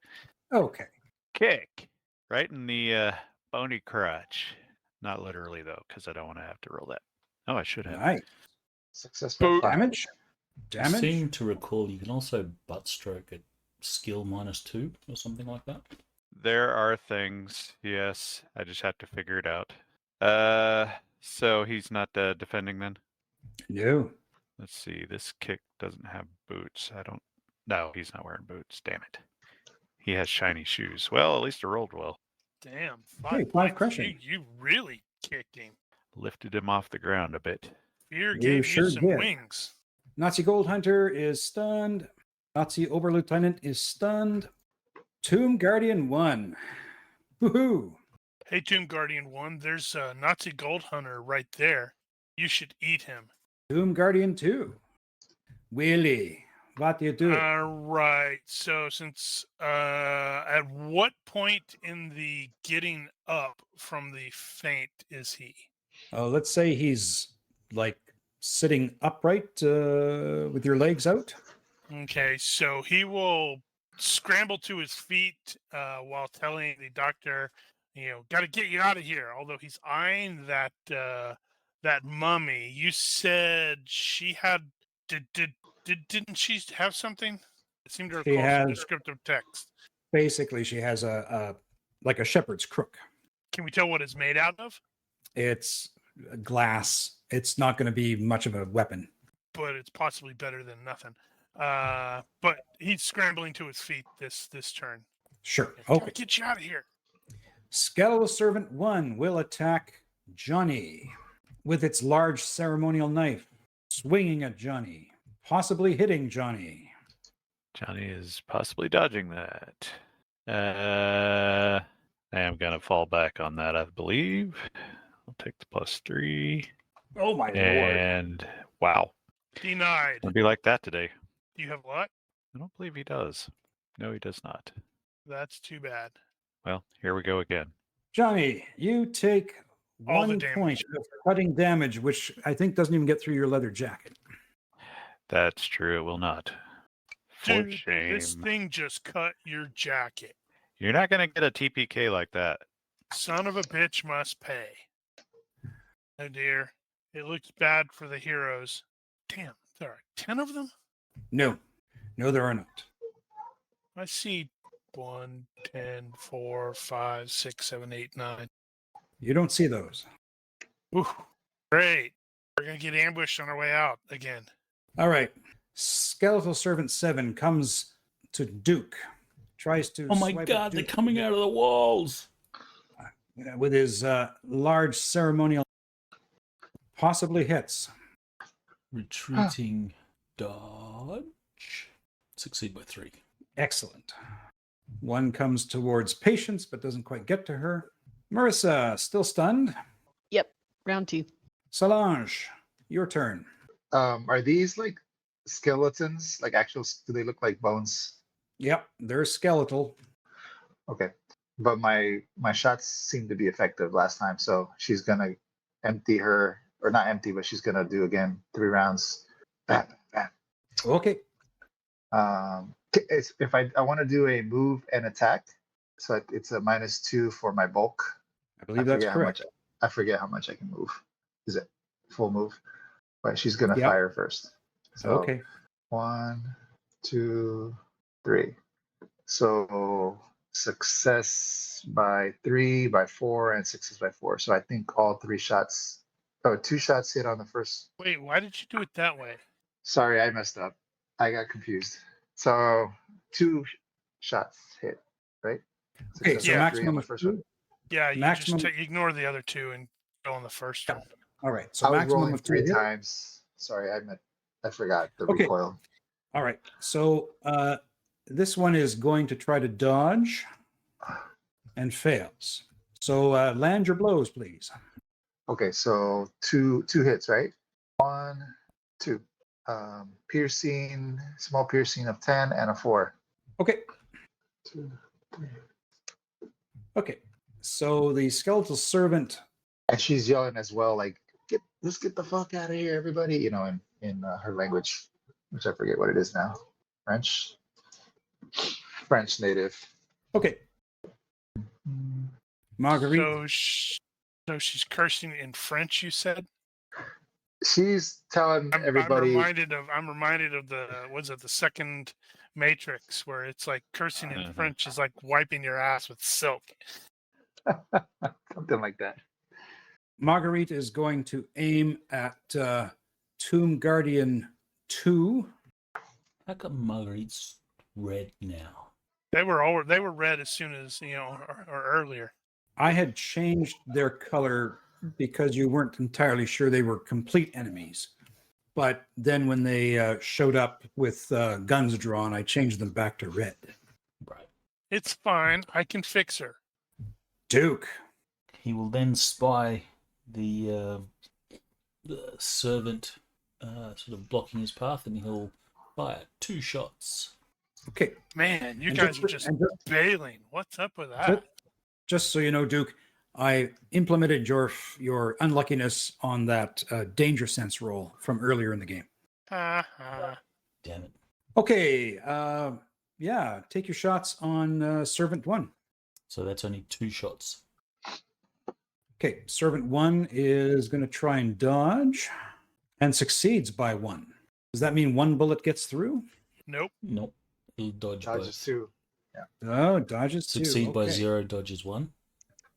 Okay. Kick right in the bony crotch. Not literally though, because I don't want to have to roll that. Oh, I should have. Nice. Success by 5. Damage. I seem to recall you can also butt stroke at skill -2 or something like that. There are things, yes. I just have to figure it out. So he's not defending then? No. Let's see. This kick doesn't have boots. No, he's not wearing boots. Damn it. He has shiny shoes. Well, at least it rolled well. Damn, Okay, 5 5 points. crushing. You really kicked him. Lifted him off the ground a bit. Fear You gave sure you some did. wings. Nazi Gold Hunter is stunned. Nazi Oberlieutenant is stunned. Tomb Guardian 1. Woohoo! Hey, Tomb Guardian 1, there's a Nazi Gold Hunter right there. You should eat him. Tomb Guardian 2. Willie, what do you do? All right. So since at what point in the getting up from the faint is he? Let's say he's like sitting upright with your legs out. Okay, so he will scramble to his feet while telling the doctor, got to get you out of here. Although he's eyeing that that mummy. You said she had didn't she have something? It seemed to She recall some has- descriptive text. Basically, she has a like a shepherd's crook. Can we tell what it's made out of? It's glass. It's not going to be much of a weapon. But it's possibly better than nothing. But he's scrambling to his feet this turn. Sure. Gotta Okay. get you out of here. Skeletal Servant 1 will attack Johnny with its large ceremonial knife, swinging at Johnny, possibly hitting Johnny. Johnny is possibly dodging that. I am going to fall back on that, I believe. I'll take the +3. Oh my lord. And wow. Denied. It'll be like that today. Do you have luck? I don't believe he does. No, he does not. That's too bad. Well, here we go again. Johnny, you take All the 1 damage. point of cutting damage, which I think doesn't even get through your leather jacket. That's true. It will not. For Dude, shame. this thing just cut your jacket. You're not going to get a TPK like that. Son of a bitch must pay. Oh dear. It looks bad for the heroes. Damn, there are 10 of them? No, there are not. I see 1, 10, 4, 5, 6, 7, 8, 9. You don't see those. Ooh, great. We're going to get ambushed on our way out again. All right. Skeletal Servant 7 comes to Duke. Tries to Oh my swipe at god, they're Duke coming out of the walls. with his large ceremonial, possibly hits. Retreating dodge. Succeed by 3. Excellent. 1 comes towards Patience, but doesn't quite get to her. Marissa, still stunned. Round 2. Solange, your turn. Are these like skeletons? Like actual? Do they look like bones? Yep, they're skeletal. Okay, but my shots seem to be effective last time, so she's gonna empty her, or not empty, but she's gonna do again 3 rounds. Bam, bam. Okay. If I want to do a move and attack, so it's a -2 for my bulk. I believe that's forget correct. I forget how much I can move. Is it full move? But she's gonna Yep. fire first. So Okay. 1, 2, 3. So success by 3, by 4, and success by 4. So I think all 3 shots. Oh, 2 shots hit on the first. Wait, why did you do it that way? Sorry, I messed up. I got confused. So 2 shots hit, right? Okay, Success so Yeah. by 3 on maximum the of first 2. one. Yeah, you Maximum- just ignore the other 2 and go on the first Yeah. one. All right. So I was maximum rolling of 3 2. times. Sorry, I forgot the Okay. recoil. All right. So this one is going to try to dodge and fails. So land your blows, please. Okay, so two hits, right? 1, 2. Piercing, small piercing of 10 and a 4. Okay. 2, 3. Okay. So the skeletal servant. And she's yelling as well, like, let's get the fuck out of here, everybody, in her language, which I forget what it is now. French native. Okay. Marguerite. So she's cursing in French, you said? She's telling everybody. I'm reminded of the the second Matrix, where it's like cursing in Mhm. French is like wiping your ass with silk. Something like that. Marguerite is going to aim at Tomb Guardian 2. How come Marguerite's red now? They were red as soon as or earlier. I had changed their color because you weren't entirely sure they were complete enemies. But then when they showed up with guns drawn, I changed them back to red. Right. It's fine. I can fix her. Duke. He will then spy the servant sort of blocking his path, and he'll fire 2 shots. Okay. Man, you And guys are just and bailing. What's up with that? just so you know, Duke, I implemented your unluckiness on that danger sense roll from earlier in the game. Ha ha. Damn it. Okay. Yeah, take your shots on Servant 1. So that's only 2 shots. Okay, Servant 1 is going to try and dodge and succeeds by 1. Does that mean 1 bullet gets through? Nope. Nope. He'll dodge Dodges both. 2. Oh, dodges 2. Succeed by Okay. 0, dodges 1.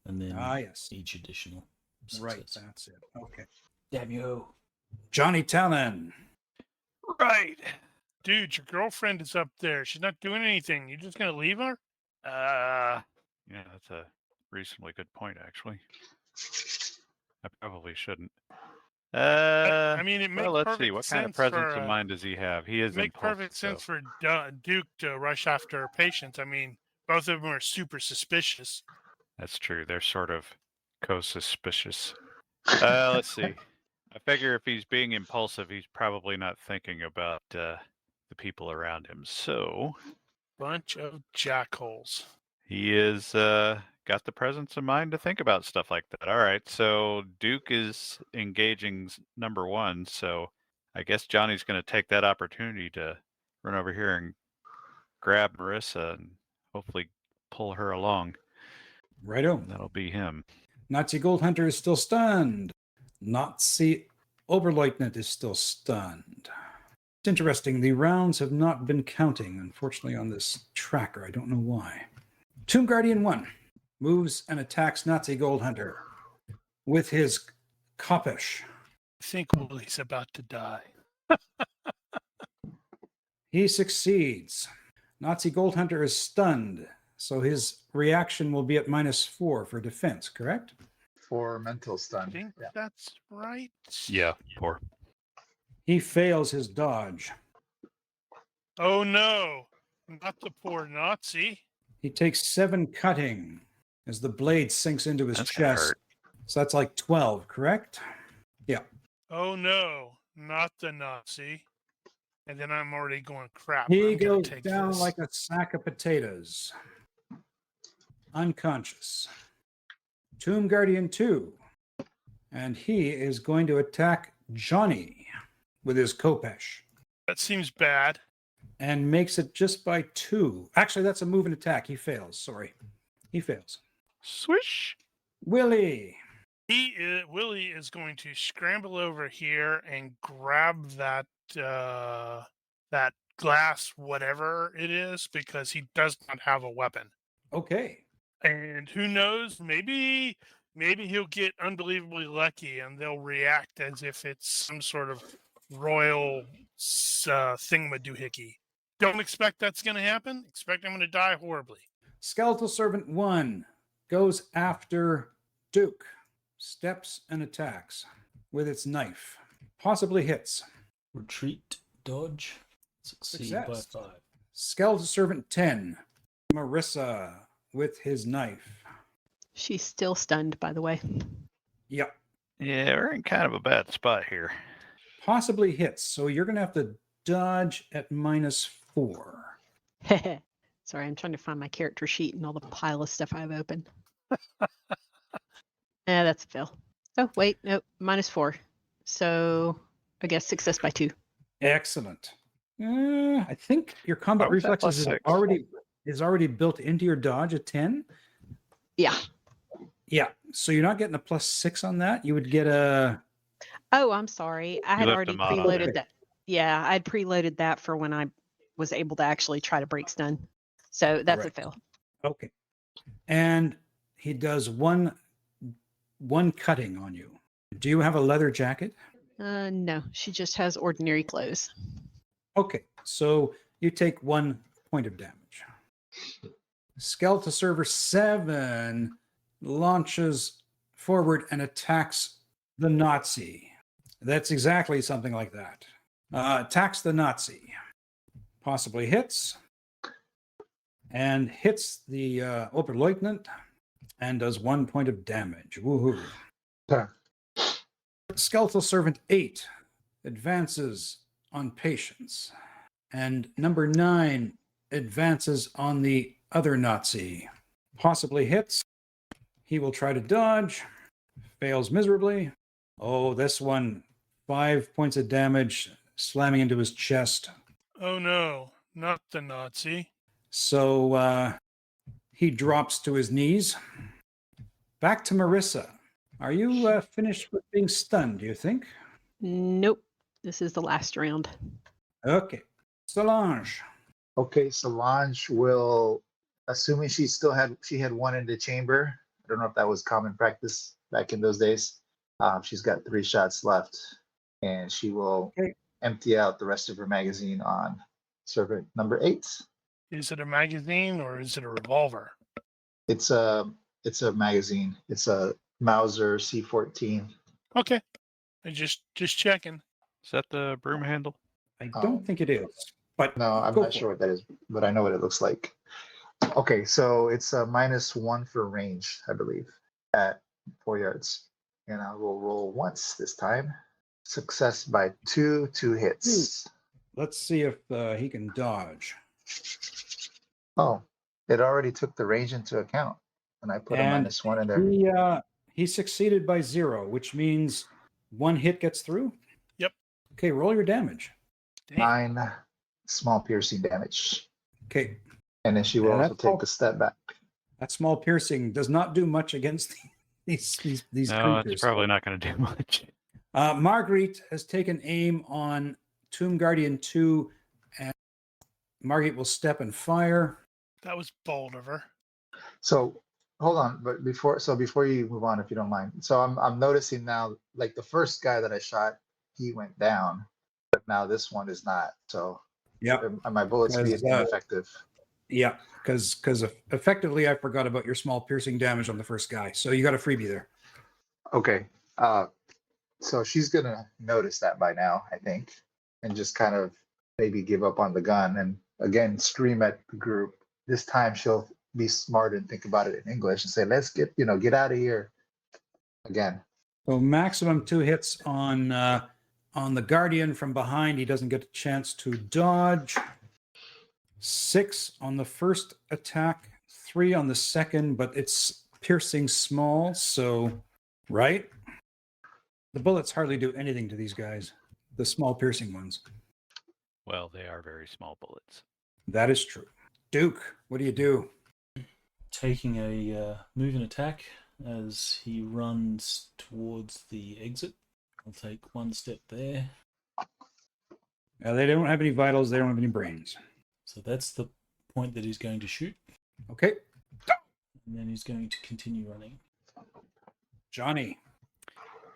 And then Yes. each additional success. Right, that's it. Okay. Damn you. Johnny Talon. Right. Dude, your girlfriend is up there. She's not doing anything. You just gonna leave her? Yeah, that's a reasonably good point, actually. I probably shouldn't. I mean, it makes Well, let's perfect see. What sense kind of presence for, of mind does he have? He is It makes impulsive, perfect sense so- for Duke to rush after patients. I mean, both of them are super suspicious. That's true. They're sort of co-suspicious. Let's see. I figure if he's being impulsive, he's probably not thinking about the people around him. So Bunch of jackholes. he is got the presence of mind to think about stuff like that. All right. So Duke is engaging number 1. So I guess Johnny's going to take that opportunity to run over here and grab Marissa and hopefully pull her along. Righto. And that'll be him. Nazi Gold Hunter is still stunned. Nazi Oberleutnant is still stunned. It's interesting. The rounds have not been counting, unfortunately, on this tracker. I don't know why. Tomb Guardian 1 moves and attacks Nazi Gold Hunter with his Koppish. I think Willie's about to die. He succeeds. Nazi Gold Hunter is stunned, so his reaction will be at -4 for defense, correct? For mental I stun. think Yeah. that's right. Yeah, poor. He fails his dodge. Oh no, not the poor Nazi. He takes 7 cutting as the blade sinks into his That's gonna chest. hurt. So that's like 12, correct? Oh no, not the Nazi. And then I'm already going crap. He I'm gonna goes take down this. like a sack of potatoes. Unconscious. Tomb Guardian 2. And he is going to attack Johnny with his Kopesh That seems bad. and makes it just by 2. Actually, that's a move and attack. He fails. Sorry. He fails. Swish. Willie. Willie is going to scramble over here and grab that that glass, whatever it is, because he does not have a weapon. Okay. And who knows? Maybe he'll get unbelievably lucky, and they'll react as if it's some sort of royal thingamadoohickey. Don't expect that's going to happen. Expect I'm going to die horribly. Skeletal Servant 1 goes after Duke. Steps and attacks with its knife. Possibly hits. Retreat, dodge, succeed Success. by 5. Skeletal Servant 10. Marissa with his knife. She's still stunned, by the way. Yep. Yeah, we're in kind of a bad spot here. Possibly hits. So you're going to have to dodge at -4. Sorry, I'm trying to find my character sheet and all the pile of stuff I have open. Yeah, that's a fail. Oh, wait, no, -4. So I guess success by 2. Excellent. I think your combat Why was that reflexes +6? is already built into your dodge at 10. Yeah. Yeah. So you're not getting a +6 on that. You would get a Oh, I'm sorry. I had left already a mod on preloaded there. that. Yeah, I'd preloaded that for when I was able to actually try to break stun. So that's Correct. a fail. Okay. And he does one cutting on you. Do you have a leather jacket? No, she just has ordinary clothes. Okay, so you take 1 point of damage. Skeletal Server 7 launches forward and attacks the Nazi. That's exactly something like that. Attacks the Nazi. Possibly hits. And hits the Oberleutnant and does 1 point of damage. Woohoo. Okay. Skeletal Servant 8 advances on Patience. And number 9 advances on the other Nazi. Possibly hits. He will try to dodge. Fails miserably. Oh, this one, 5 points of damage, slamming into his chest. Oh no, not the Nazi. So he drops to his knees. Back to Marissa. Are you finished with being stunned, do you think? Nope. This is the last round. Okay. Solange. Okay, Solange will, assuming she had one in the chamber. I don't know if that was common practice back in those days. She's got 3 shots left, and she will empty out the rest of her magazine on servant number 8. Is it a magazine or is it a revolver? It's a magazine. It's a Mauser C14. Okay, I just checking. Is that the broom handle? I don't think it is, but No, I'm go not for sure what that is, but I know what it looks like. Okay, so it's a -1 for range, I believe, at 4 yards. And I will roll once this time. Success by 2 hits. Let's see if he can dodge. Oh, it already took the range into account. And I put And a -1 in there. He succeeded by 0, which means 1 hit gets through? Yep. Okay, roll your damage. Damn. 9 small piercing damage. Okay, And then she will Yeah, also that's take all. a step back. that small piercing does not do much against these No, creatures. it's probably not going to do much. Marguerite has taken aim on Tomb Guardian 2, and Marguerite will step and fire. That was bold of her. So hold on, but before you move on, if you don't mind. So I'm noticing now, like the first guy that I shot, he went down, but now this one is not. So Yeah, are my bullets being ineffective? yeah, because effectively I forgot about your small piercing damage on the first guy, so you got a freebie there. Okay. So she's gonna notice that by now, I think, and just kind of maybe give up on the gun and again scream at the group. This time she'll be smart and think about it in English and say, "Let's get out of here." Again. So maximum 2 hits on the Guardian from behind. He doesn't get a chance to dodge. 6 on the first attack, 3 on the second, but it's piercing small, so right? The bullets hardly do anything to these guys, the small piercing ones. Well, they are very small bullets. That is true. Duke, what do you do? Taking a move and attack as he runs towards the exit. I'll take 1 step there. They don't have any vitals, they don't have any brains. So that's the point that he's going to shoot. Okay. And then he's going to continue running. Johnny.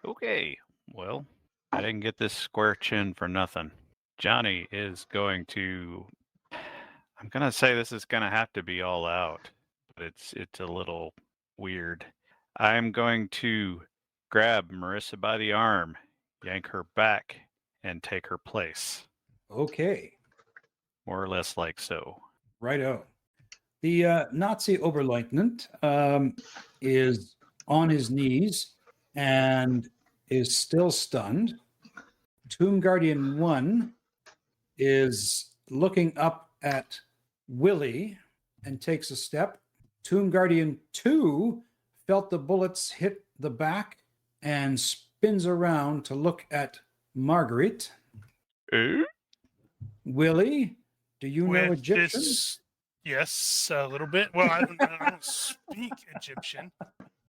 Okay, well, I didn't get this square chin for nothing. Johnny is going to... I'm going to say this is going to have to be all out, but it's a little weird. I'm going to grab Marissa by the arm, yank her back, and take her place. Okay. More or less like so. Righto. The Nazi Oberleutnant is on his knees and is still stunned. Tomb Guardian 1 is looking up at Willie and takes a step. Tomb Guardian 2 felt the bullets hit the back and spins around to look at Marguerite. Willie, do you know With Egyptian? Yes, a little bit. Well, I don't speak Egyptian.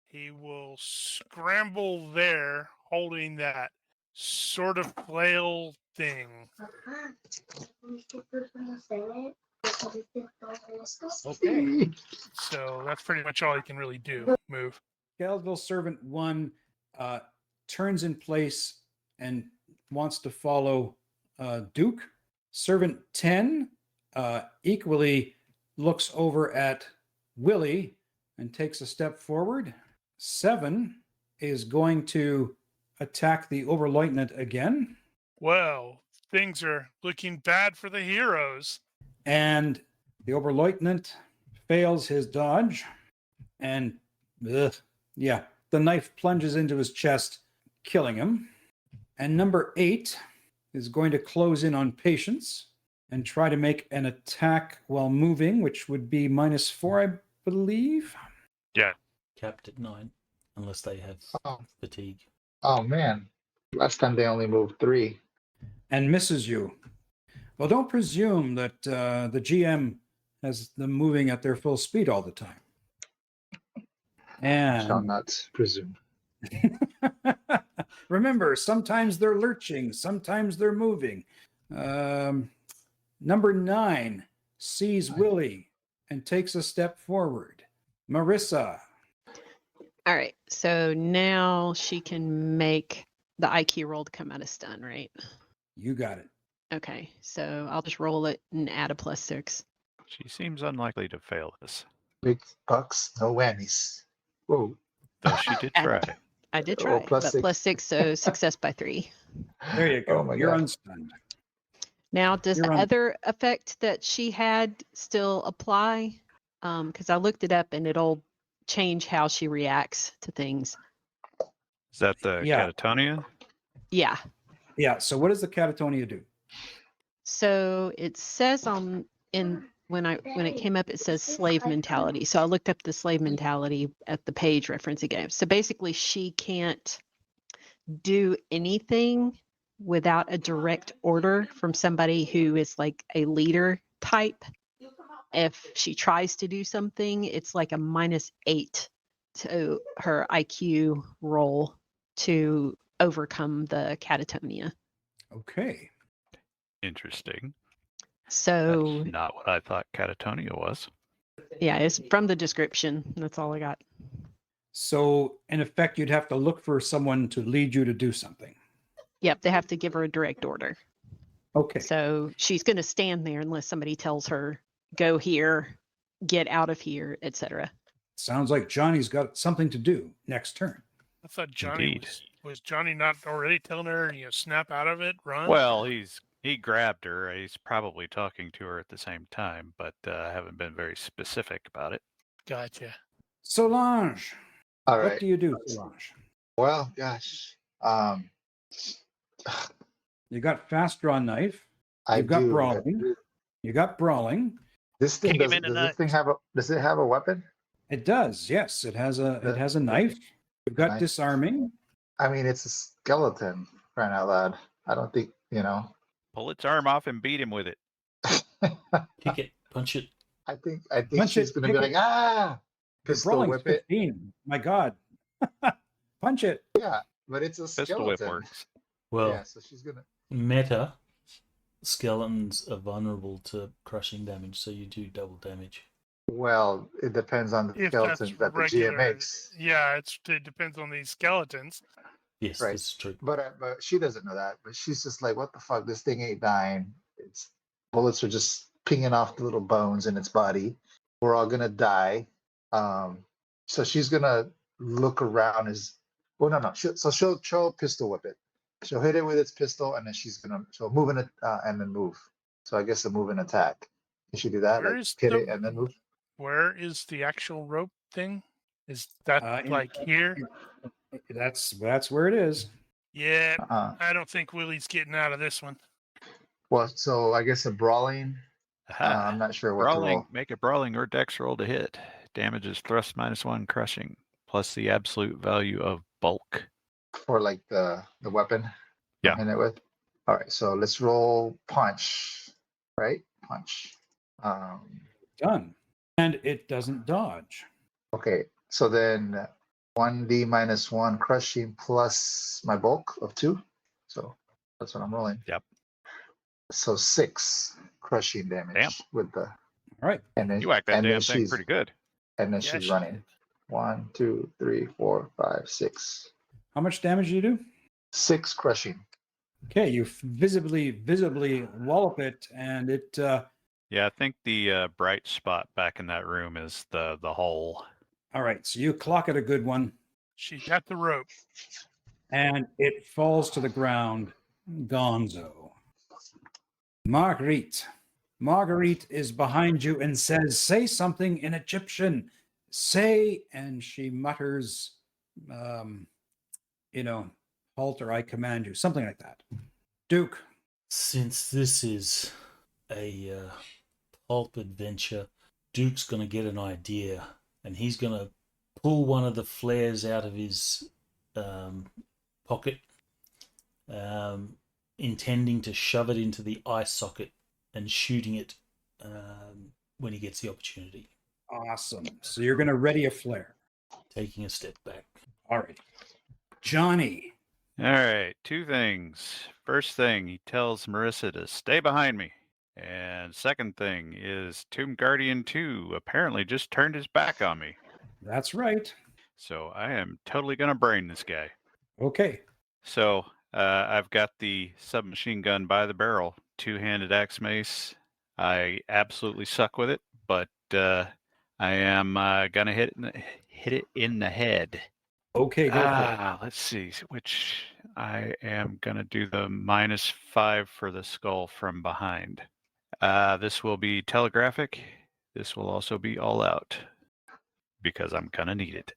He will scramble there holding that sort of flail thing. Okay. So that's pretty much all he can really do. Move. Galadriel Servant 1 turns in place and wants to follow Duke. Servant 10 equally looks over at Willie and takes a step forward. 7 is going to attack the Oberleutnant again. Well, things are looking bad for the heroes. And the Oberleutnant fails his dodge. And the knife plunges into his chest, killing him. And number 8 is going to close in on Patience and try to make an attack while moving, which would be -4, I believe. Yeah. Capped at 9, unless they have fatigue. Oh man, last time they only moved 3. And misses you. Well, don't presume that the GM has them moving at their full speed all the time. Shall And not presume. remember, sometimes they're lurching, sometimes they're moving. Number 9 sees Willie and takes a step forward. Marissa. All right. So now she can make the IQ roll to come out of stun, right? You got it. Okay. So I'll just roll it and add a +6. She seems unlikely to fail this, Big bucks, no whammies. Whoa. though she did try. I did Oh, try, +6. but +6, so success by 3. There you go. Oh my You're God. unstunned. Now, does You're the on- other effect that she had still apply? Because I looked it up and it'll change how she reacts to things. Is that the Yeah. catatonia? Yeah. Yeah. So what does the catatonia do? So it says when it came up, it says slave mentality. So I looked up the slave mentality at the page reference again. So basically, she can't do anything without a direct order from somebody who is like a leader type. If she tries to do something, it's like a -8 to her IQ roll to overcome the catatonia. Okay. Interesting. So That's not what I thought catatonia was. yeah, it's from the description. That's all I got. So in effect, you'd have to look for someone to lead you to do something. Yep, they have to give her a direct order. Okay. So she's going to stand there unless somebody tells her, go here, get out of here, etc. Sounds like Johnny's got something to do next turn. I thought Johnny Indeed. was Johnny not already telling her, snap out of it, run? Well, he grabbed her. He's probably talking to her at the same time, but I haven't been very specific about it. Gotcha. Solange. All What right. do you do, Solange? Well, gosh. You got fast draw knife. I You've got do. brawling. You got brawling. This thing Kick him does in the this nuts. thing have a does it have a weapon? It does. Yes, it has a knife. You've got Nice. disarming. I mean, it's a skeleton, crying out loud. I don't think, Pull its arm off and beat him with it. Kick it, punch it. I think Punch she's it, gonna be kick like, it. ah, Your pistol brawling's whip it. 15. My God. Punch it. Yeah, but it's a Pistol whip skeleton. works. Well, Yeah, so she's gonna. meta skeletons are vulnerable to crushing damage, so you do double damage. Well, it depends on the If that's skeletons that the regular, GM makes. yeah, it depends on these skeletons. Yes, Right. that's true. But she doesn't know that. But she's just like, what the fuck? This thing ain't dying. Its bullets are just pinging off the little bones in its body. We're all gonna die. So she's gonna look around as. Well, no. She'll pistol whip it. She'll hit it with its pistol, and then she'll move in it and then move. So I guess a move and attack. Can she do that? Where Like is hit the- it and then move. Where is the actual rope thing? Is that In- like here? That's where it is. Yeah, Uh, I don't think Willie's getting out of this one. well, so I guess a brawling. Aha. I'm not sure what to Brawling. roll. Make a brawling or dex roll to hit. Damage is thrust -1 crushing, plus the absolute value of bulk. For like the weapon. Yeah. Hit it with. All right, so let's roll punch. Right, punch. Done. And it doesn't dodge. Okay, so then 1d -1 crushing plus my bulk of 2. So that's what I'm rolling. Yep. So 6 crushing damage Damn. with the, All right. and then You whacked that and then damn thing she's pretty good. and then Yeah, she's she running. did. 1, 2, 3, 4, 5, 6. How much damage do you do? 6 crushing. Okay, you visibly wallop it, and it. Yeah, I think the bright spot back in that room is the hole. All right, so you clock it a good one, She got the rope. and it falls to the ground. Gonzo. Marguerite. Marguerite is behind you and says, "Say something in Egyptian. Say," and she mutters, halt or I command you, something like that. Duke. Since this is a pulp adventure, Duke's going to get an idea, and he's going to pull one of the flares out of his pocket, intending to shove it into the eye socket and shooting it when he gets the opportunity. Awesome. So you're going to ready a flare. Taking a step back. All right. Johnny. All right, 2 things. First thing, he tells Marissa to stay behind me. And second thing is Tomb Guardian 2 apparently just turned his back on me. That's right. So I am totally going to brain this guy. Okay. So I've got the submachine gun by the barrel, 2-handed axe mace. I absolutely suck with it, but I am going to hit it in the head. Okay, go for Let's see, which I am going to do the -5 for the skull from behind. This will be telegraphic. This will also be all out because I'm going to need it.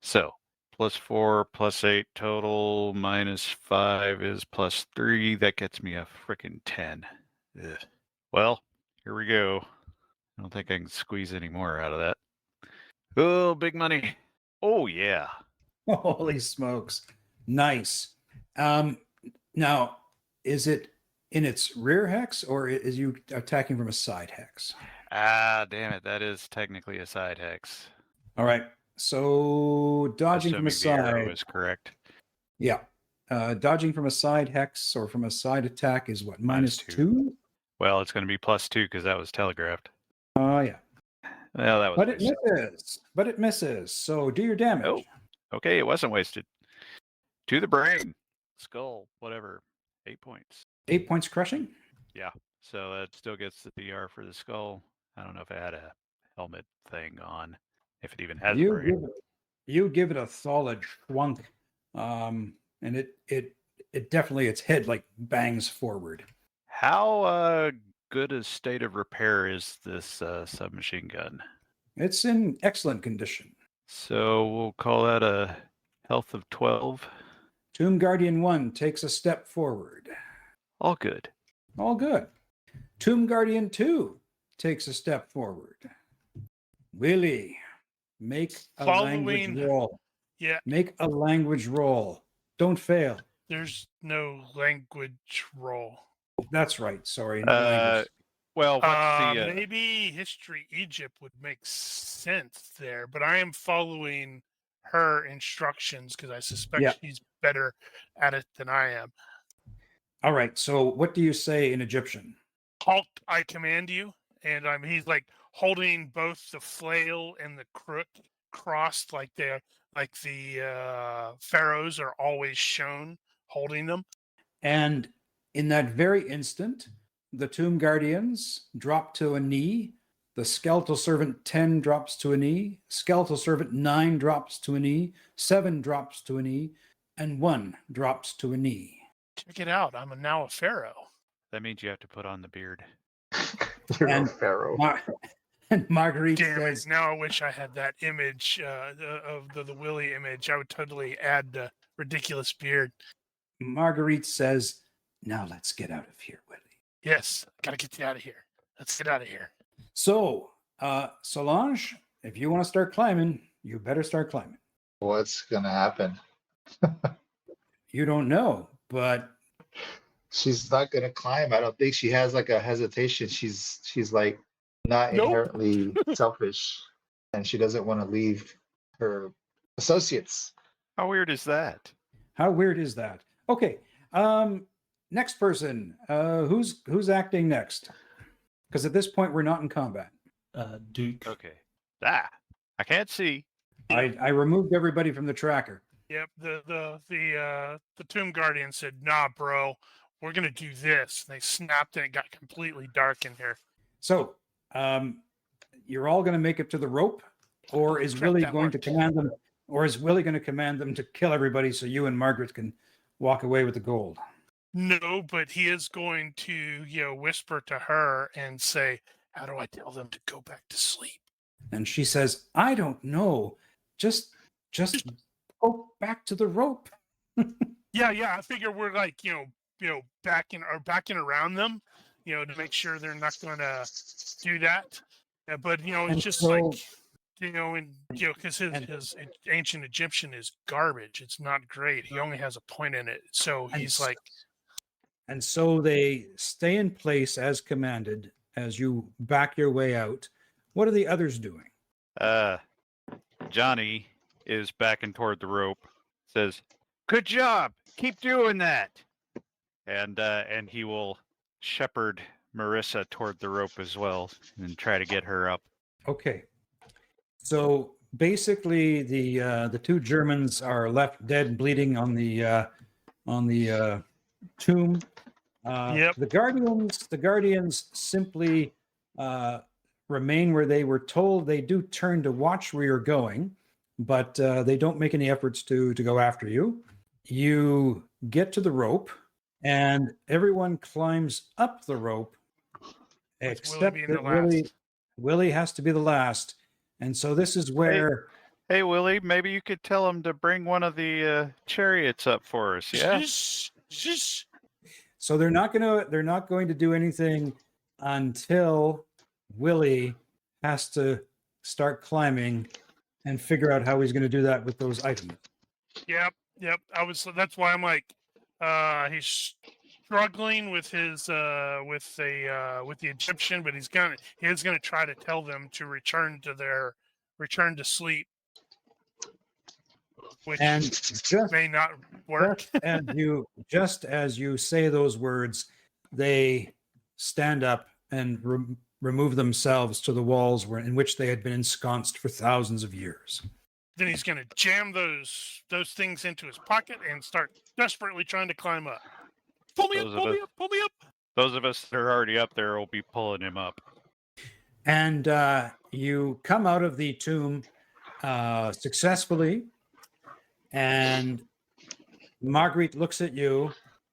So, +4, +8 total, -5 is +3. That gets me a frickin' 10. Ugh. Well, here we go. I don't think I can squeeze any more out of that. Oh, big money. Oh, yeah. it. Holy smokes. Nice. Now, is it in its rear hex or is you attacking from a side hex? Damn it. That is technically a side hex. All right. So dodging from a Assuming the arrow side. is correct. Yeah. Dodging from a side hex or from a side attack is what? -2. -2? Well, it's going to be +2 because that was telegraphed. Yeah. Well, that was But it wasted. misses. But it misses. So do your damage. Oh, okay. It wasn't wasted. To the brain. Skull, whatever. 8 points. 8 points crushing. Yeah. So that still gets the DR for the skull. I don't know if it had a helmet thing on. If it even has a brain. You give it a solid schwunk. And it definitely, its head like bangs forward. How good a state of repair is this submachine gun? It's in excellent condition. So we'll call that a health of 12. Tomb Guardian 1 takes a step forward. All good. All good. Tomb Guardian 2 takes a step forward. Willie, make a language roll. Yeah, Make a language roll. Don't fail. there's no language roll. That's right. Sorry. no language. Well, what's the Maybe history Egypt would make sense there, but I am following her instructions because I suspect Yeah. she's better at it than I am. All right. So what do you say in Egyptian? Halt, I command you. And he's like holding both the flail and the crook crossed like the pharaohs are always shown holding them. And in that very instant, the Tomb Guardians drop to a knee. The Skeletal Servant 10 drops to a knee. Skeletal Servant 9 drops to a knee. 7 drops to a knee. And 1 drops to a knee. Check it out. I'm now a pharaoh. That means you have to put on the beard. You're And a pharaoh. And Marguerite Damn it. says, Now I wish I had that image of the Willie image. I would totally add the ridiculous beard. Marguerite says, now let's get out of here, Willie. Yes, gotta get you out of here. Let's get out of here. So, Solange, if you want to start climbing, you better start climbing. What's gonna happen? You don't know, but She's not gonna climb. I don't think she has like a hesitation. She's like not Nope. inherently selfish, and she doesn't want to leave her associates. How weird is that? how weird is that? Okay, Next person. Who's acting next? Because at this point we're not in combat. Duke. Okay. I can't see. I removed everybody from the tracker. Yep. The Tomb Guardian said, "Nah, bro, we're gonna do this." And they snapped, and it got completely dark in here. So, you're all going to make it to the rope, or is Check Willie that going to worked. command them? Or is Willie going to command them to kill everybody so you and Margaret can walk away with the gold? No, but he is going to, whisper to her and say, "How do I tell them to go back to sleep?" And she says, "I don't know. Just go back to the rope." Yeah. I figure we're like, backing around them, to make sure they're not going to do that. But And it's just so- like, because his ancient Egyptian is garbage. It's not great. He only has a point in it, so And he's s- like, And so they stay in place as commanded as you back your way out. What are the others doing? Johnny is backing toward the rope. Says, "Good job. Keep doing that." And he will shepherd Marissa toward the rope as well and try to get her up. Okay. So basically, the two Germans are left dead, bleeding on the tomb. Yep. The Guardians simply remain where they were told. They do turn to watch where you're going, but they don't make any efforts to go after you. You get to the rope, and everyone climbs up the rope, With Willie except being that the last. Willie has to be the last. And so this is where Hey, Willie, maybe you could tell him to bring one of the chariots up for us. Yeah. Shh. so they're not going to do anything until Willie has to start climbing and figure out how he's going to do that with those items. Yep. That's why I'm like, he's struggling with his with the Egyptian, but he is gonna try to tell them to return to sleep, which And just may not work. just as you say those words, they stand up and remove themselves to the walls in which they had been ensconced for thousands of years. Then he's gonna jam those things into his pocket and start desperately trying to climb up. Pull me up! Pull me up! Those of us that are already up there will be pulling him up. And you come out of the tomb successfully, and Marguerite looks at you,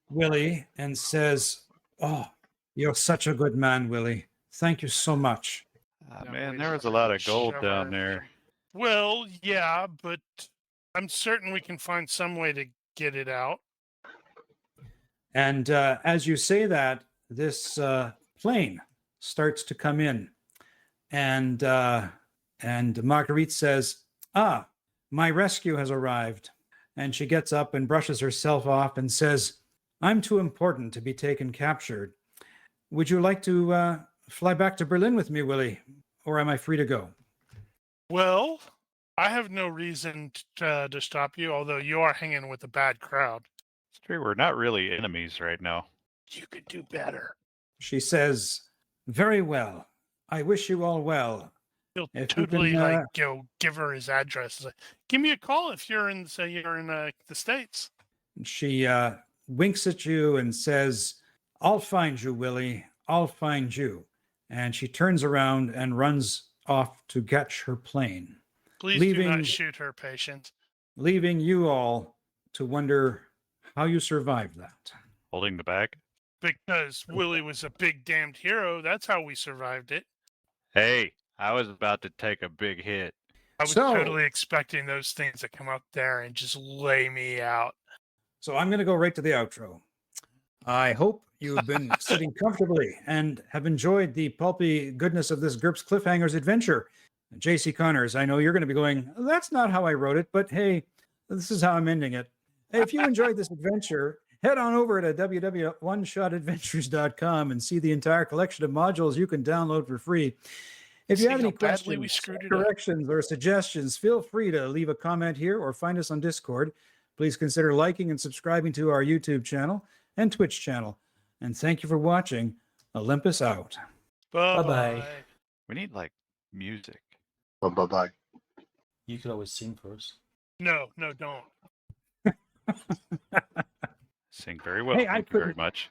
Willie, and says, "Oh, you're such a good man, Willie. Thank you so much." No, Man, wait there a was a lot of second. gold Shove down her. there. Well, yeah, but I'm certain we can find some way to get it out. And as you say that, this plane starts to come in, and Marguerite says, "Ah, my rescue has arrived." And she gets up and brushes herself off and says, "I'm too important to be taken captured. Would you like to fly back to Berlin with me, Willie, or am I free to go?" Well, I have no reason to stop you, although you are hanging with a bad crowd. It's true, we're not really enemies right now. You could do better. She says, "Very well. I wish you all well. He'll If you totally can, give her his address. Like, give me a call if you're in the States. She winks at you and says, "I'll find you, Willie. I'll find you." And she turns around and runs off to catch her plane, Please do Leaving- not shoot her, patient. leaving you all to wonder how you survived that. Holding the bag. Because Willie was a big damned hero. That's how we survived it. Hey, I was about to take a big hit. I was So- totally expecting those things to come up there and just lay me out. So I'm going to go right to the outro. I hope you've been sitting comfortably and have enjoyed the pulpy goodness of this GURPS Cliffhangers adventure. JC Connors, I know you're going to be going, "That's not how I wrote it, but hey, this is how I'm ending it." If you enjoyed this adventure, head on over to www.oneshotadventures.com and see the entire collection of modules you can download for free. If you See have how any badly we questions, screwed it up? corrections, or suggestions, feel free to leave a comment here or find us on Discord. Please consider liking and subscribing to our YouTube channel and Twitch channel. And thank you for watching. Olympus out. Bye-bye. We need like music. Bye-bye. You could always sing for us. No, don't. Sing very well. Hey, Thank you very much.